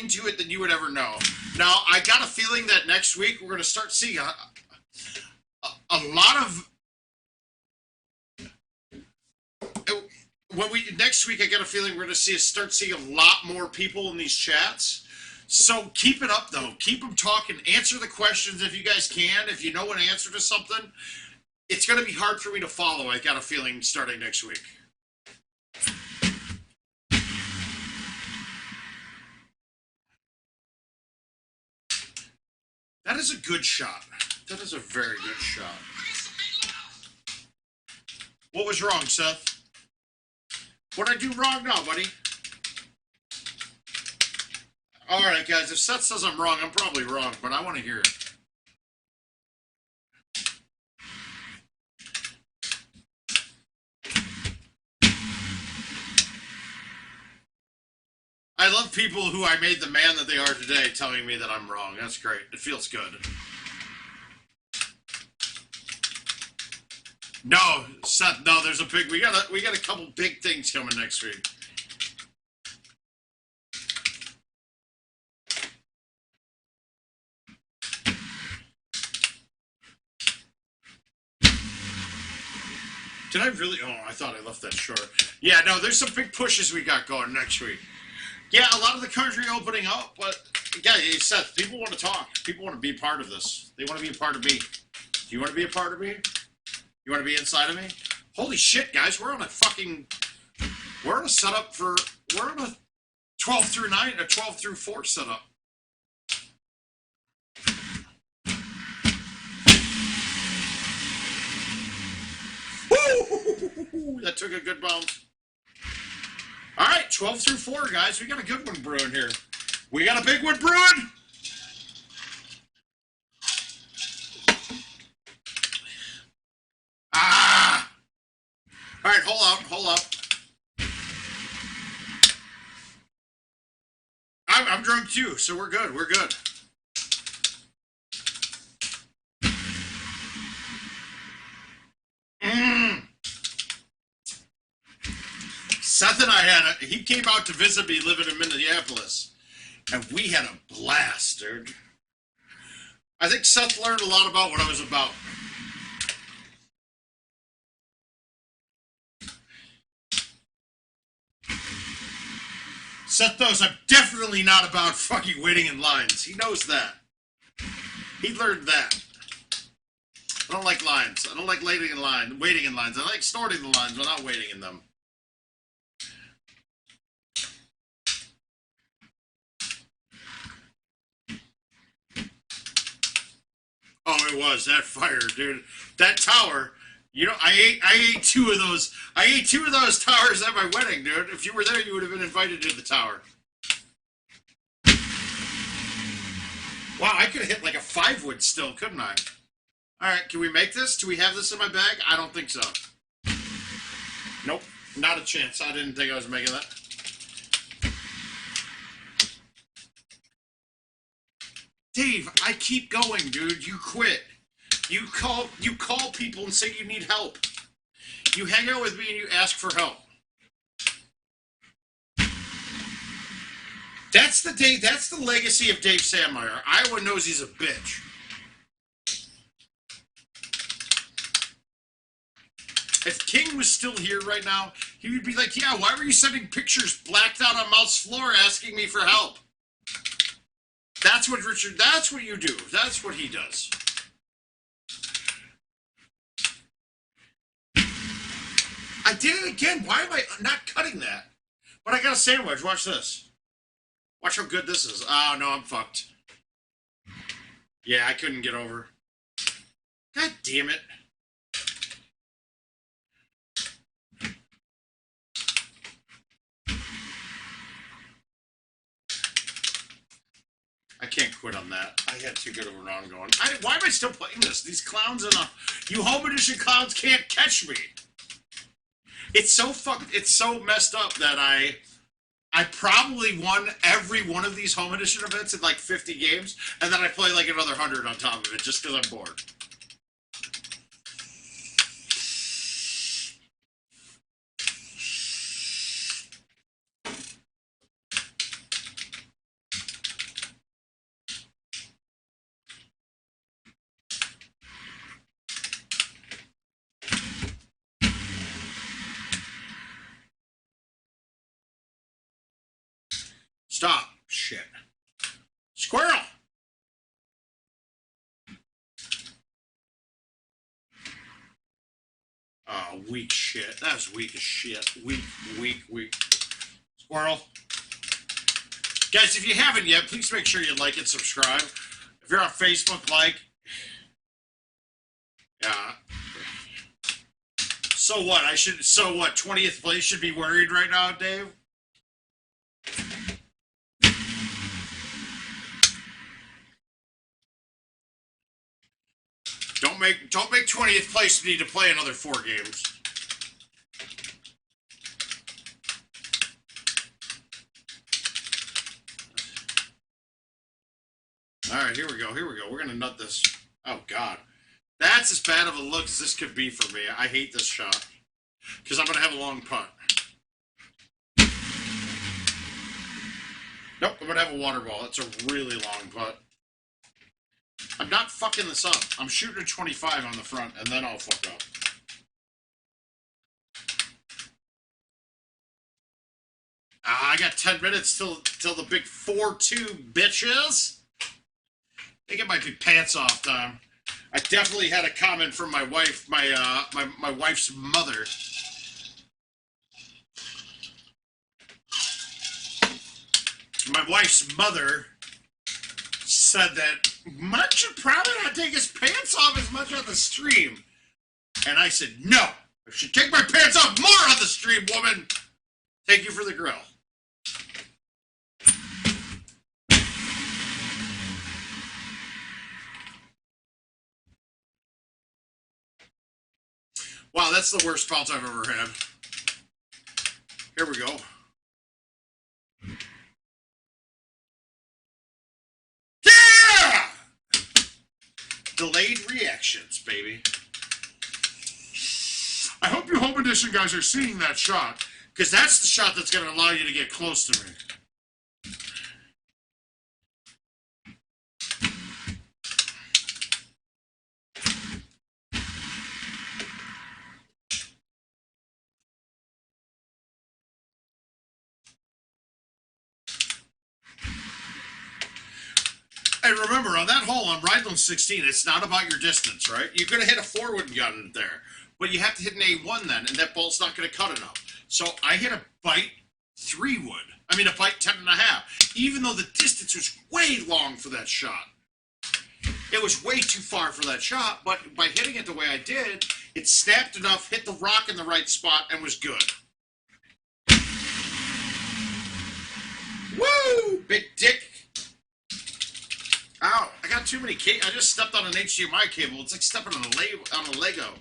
into it than you would ever know. Now I got a feeling that next week we're going to start seeing a lot of. Next week I got a feeling we're going to start seeing a lot more people in these chats. So keep it up though. Keep them talking. Answer the questions if you guys can. If you know an answer to something, it's going to be hard for me to follow. I got a feeling starting next week. That is a good shot. That is a very good shot. What was wrong, Seth? What'd I do wrong now, buddy? All right, guys. If Seth says I'm wrong, I'm probably wrong, but I want to hear it. I love people who I made the man that they are today telling me that I'm wrong. That's great. It feels good. No, Seth, no, there's a big, we got a couple big things coming next week. Did I really? Oh, I thought I left that short. Yeah, no, there's some big pushes we got going next week. Yeah, a lot of the country opening up, but yeah, Seth, people want to talk. People want to be a part of this. They want to be a part of me. Do you want to be a part of me? You want to be inside of me? Holy shit, guys, we're on a setup for, we're on a 12 through 9, a 12 through 4 setup. Woo! That took a good bounce. All right, 12 through 4, guys. We got a good one brewing here. We got a big one brewing. Ah! All right, hold up. I'm drunk too, so we're good. We're good. Seth and I he came out to visit me living in Minneapolis, and we had a blast, dude. I think Seth learned a lot about what I was about. Seth knows I'm definitely not about fucking waiting in lines. He knows that. He learned that. I don't like lines. I don't like waiting in lines. I like snorting the lines, but not waiting in them. Oh, it was that fire, dude. That tower. You know, I ate two of those. I ate two of those towers at my wedding, dude. If you were there, you would have been invited to the tower. Wow, I could have hit like a 5-wood still, couldn't I? All right, can we make this? Do we have this in my bag? I don't think so. Nope, not a chance. I didn't think I was making that. Dave, I keep going, dude. You quit. You call people and say you need help. You hang out with me and you ask for help. That's the legacy of Dave Sandmeyer. Iowa knows he's a bitch. If King was still here right now, he would be like, yeah, why were you sending pictures blacked out on Mount's floor asking me for help? That's what that's what you do. That's what he does. I did it again. Why am I not cutting that? But I got a sandwich. Watch this. Watch how good this is. Oh, no, I'm fucked. Yeah, I couldn't get over. God damn it. I can't quit on that. I had too good of a run going. Why am I still playing this? These clowns in you home edition clowns can't catch me. It's so fucked. It's so messed up that I probably won every one of these home edition events in like 50 games, and then I play like another 100 on top of it just because I'm bored. Stop. Shit. Squirrel! Oh, weak shit. That was weak as shit. Weak. Squirrel. Guys, if you haven't yet, please make sure you like and subscribe. If you're on Facebook, like. Yeah. So what? 20th place should be worried right now, Dave? Don't make 20th place need to play another 4 games. Alright, here we go. We're gonna nut this. Oh god. That's as bad of a look as this could be for me. I hate this shot. Because I'm gonna have a long putt. Nope, I'm gonna have a water ball. It's a really long putt. I'm not fucking this up. I'm shooting a 25 on the front, and then I'll fuck up. I got 10 minutes till the big 4-2, bitches. I think it might be pants off time. I definitely had a comment from my wife, my wife's mother. My wife's mother said that Mutt should probably not take his pants off as much on the stream. And I said, no, I should take my pants off more on the stream, woman. Thank you for the grill. Wow, that's the worst fault I've ever had. Here we go. Yeah! Delayed reactions, baby. I hope you home edition guys are seeing that shot, because that's the shot that's going to allow you to get close to me. And remember, on that hole, on Rydland 16, it's not about your distance, right? You're going to hit a 4-wood gun there, but you have to hit an A1 then, and that ball's not going to cut enough. So I hit a bite 3-wood. I mean, a bite 10.5, even though the distance was way long for that shot. It was way too far for that shot, but by hitting it the way I did, it snapped enough, hit the rock in the right spot, and was good. Woo! Big dick. Ow, I got too many I just stepped on an HDMI cable. It's like stepping on a Lego.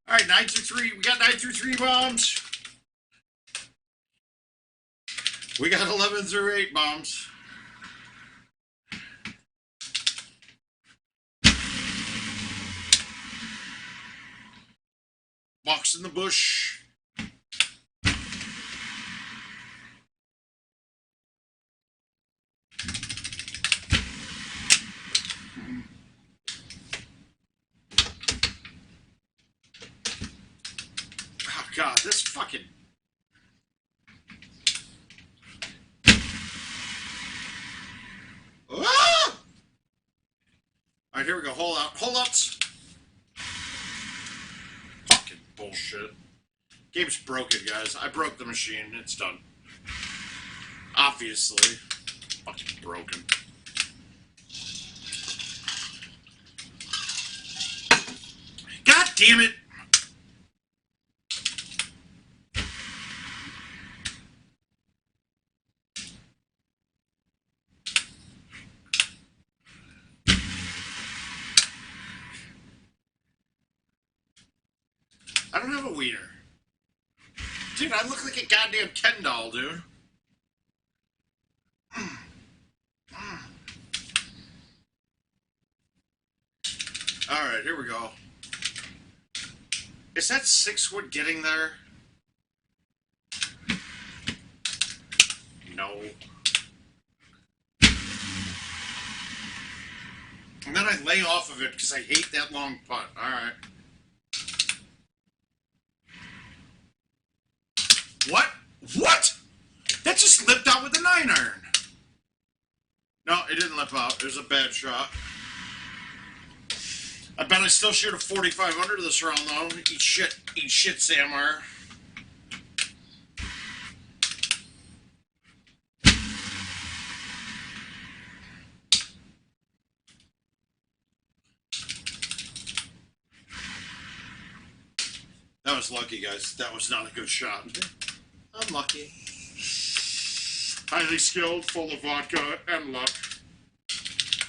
Alright, 9 through 3. We got 9 through 3 bombs. We got 11 through 8 bombs. Box in the bush. God, this fucking... Ah! Alright, here we go. Hold out. Hold ups. Fucking bullshit. Game's broken, guys. I broke the machine. It's done. Obviously. Fucking broken. God damn it! I don't have a wiener. Dude, I look like a goddamn Ken doll, dude. Alright, here we go. Is that 6 wood getting there? No. And then I lay off of it because I hate that long putt. Alright. What? What? That just lipped out with the 9-iron. No, it didn't lip out. It was a bad shot. I bet I still shoot a 45 under this round, though. Eat shit, Samar. That was lucky, guys. That was not a good shot. Unlucky. Highly skilled, full of vodka and luck.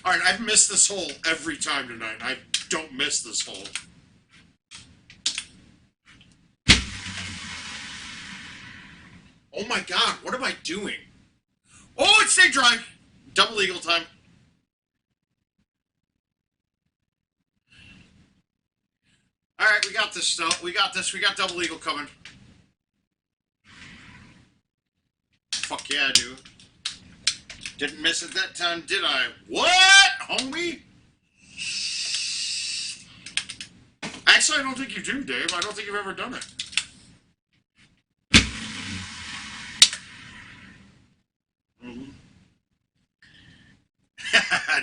Alright, I've missed this hole every time tonight. I don't miss this hole. Oh my god, what am I doing? Oh, it stayed dry. Double eagle time. Alright, we got this stuff. We got this. We got double eagle coming. Fuck yeah, dude. Didn't miss it that time, did I? What, homie? Actually, I don't think you do, Dave. I don't think you've ever done it.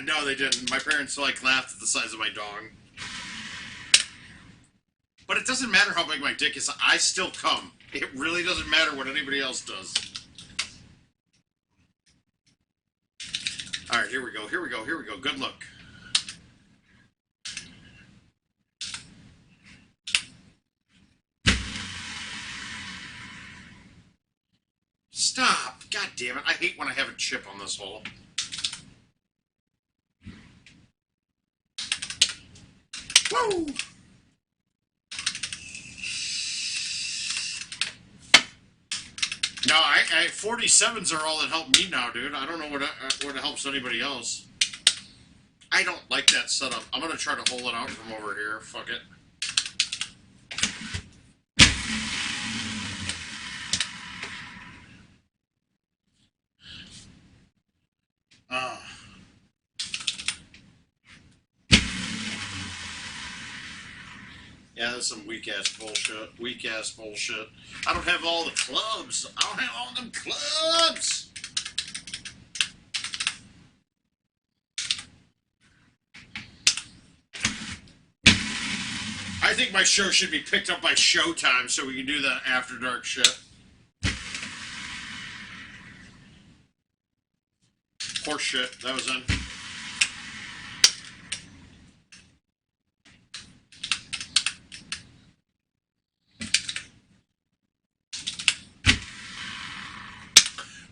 No, they didn't. My parents, like, laughed at the size of my dong. But it doesn't matter how big my dick is. I still come. It really doesn't matter what anybody else does. Alright, here we go, here we go, here we go. Good luck. Stop! God damn it. I hate when I have a chip on this hole. Woo! No, 47s are all that help me now, dude. I don't know what helps anybody else. I don't like that setup. I'm gonna try to hold it out from over here. Fuck it. Yeah, that's some weak-ass bullshit. Weak-ass bullshit. I don't have all the clubs. I don't have all them clubs. I think my show should be picked up by Showtime so we can do that After Dark shit. Horse shit. That was in.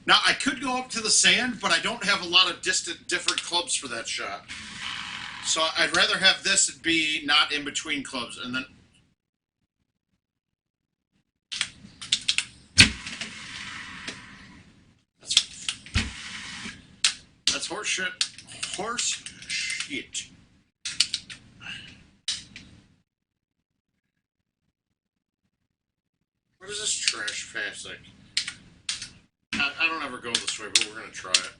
Now, I could go up to the sand, but I don't have a lot of different clubs for that shot. So I'd rather have this be not in between clubs, and then... That's horse shit. Horse shit. What is this trash fast thing? I don't ever go this way, but we're going to try it.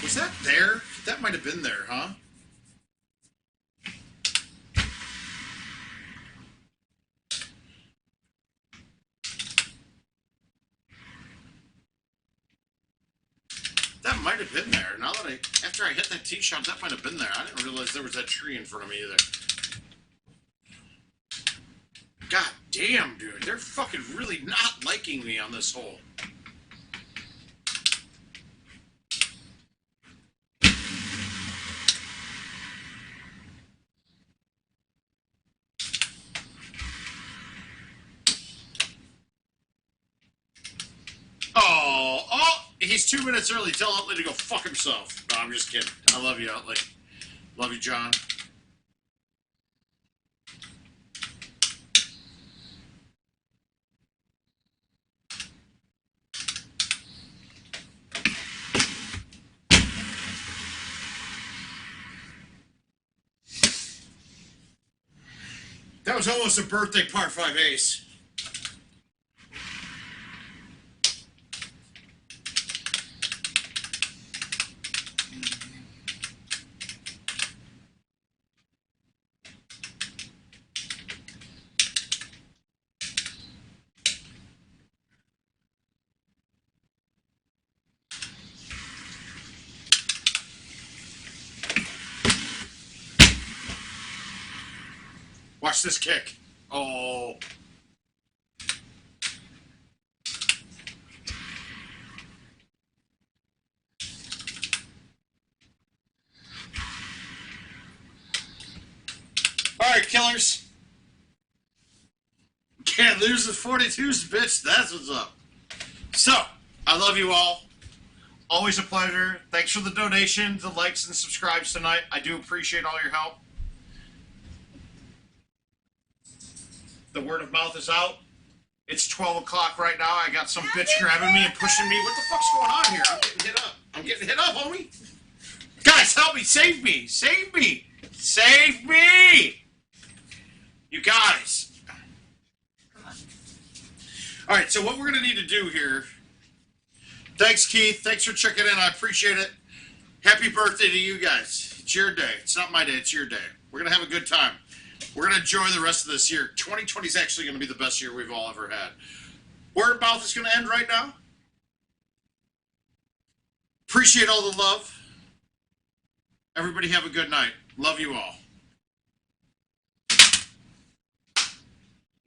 Was that there? That might have been there, huh? might have been there. Now that after I hit that tee shot, that might have been there. I didn't realize there was that tree in front of me either. God damn, dude. They're fucking really not liking me on this hole. Oh, he's 2 minutes early. Tell Utley to go fuck himself. No, I'm just kidding. I love you, Utley. Love you, John. That was almost a birthday par 5 ace. Watch this kick. Oh. All right, killers. Can't lose with 42s, bitch. That's what's up. So, I love you all. Always a pleasure. Thanks for the donations, the likes, and subscribes tonight. I do appreciate all your help. The word of mouth is out. It's 12 o'clock right now. I got some bitch grabbing me and pushing me. What the fuck's going on here? I'm getting hit up. I'm getting hit up, homie. Guys, help me. Save me. Save me. Save me. You guys. Come on. All right, so what we're going to need to do here. Thanks, Keith. Thanks for checking in. I appreciate it. Happy birthday to you guys. It's your day. It's not my day. It's your day. We're going to have a good time. We're going to enjoy the rest of this year. 2020 is actually going to be the best year we've all ever had. Word of mouth is going to end right now. Appreciate all the love. Everybody have a good night. Love you all.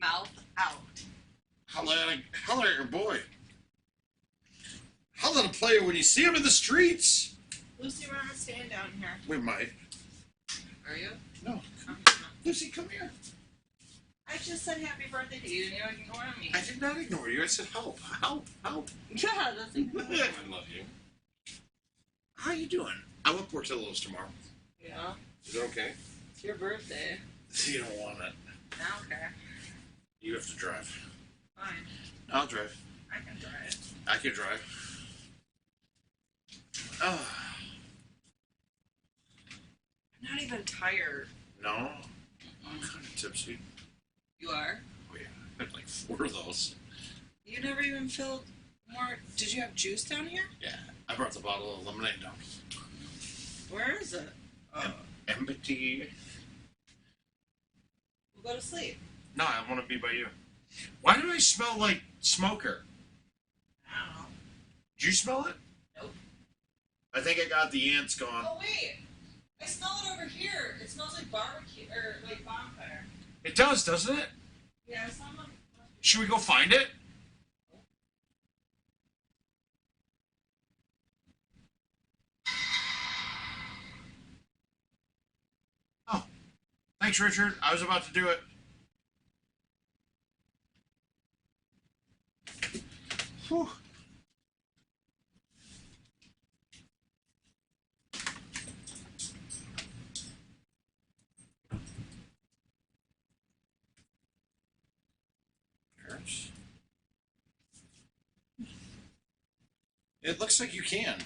Mouth out. Holla at your boy. Holla at a player when you see him in the streets. Lucy, we're not staying down here. We might. Are you? No. Lucy, come here. I just said happy birthday to you and you ignored me. I did not ignore you. I said help, help, help. Yeah, that's ignoring. I love you. How you doing? I want Portillo's tomorrow. Yeah. Is it okay? It's your birthday. You don't want it. I don't care. You have to drive. Fine. I'll drive. I can drive. I can drive. Oh. I'm not even tired. No. I'm kind of tipsy. You are? Oh yeah. I had like 4 of those. You never even filled more. Did you have juice down here? Yeah. I brought the bottle of lemonade down. Where is it? Empty. We'll go to sleep. No, I want to be by you. Why do I smell like smoker? I don't know. Did you smell it? Nope. I think I got the ants gone. Oh wait, I smell it over here. It smells like barbecue or like bonfire. It does, doesn't it? Yeah, it smells like. Should we go find it? Oh, thanks, Richard. I was about to do it. Whew. It looks like you can.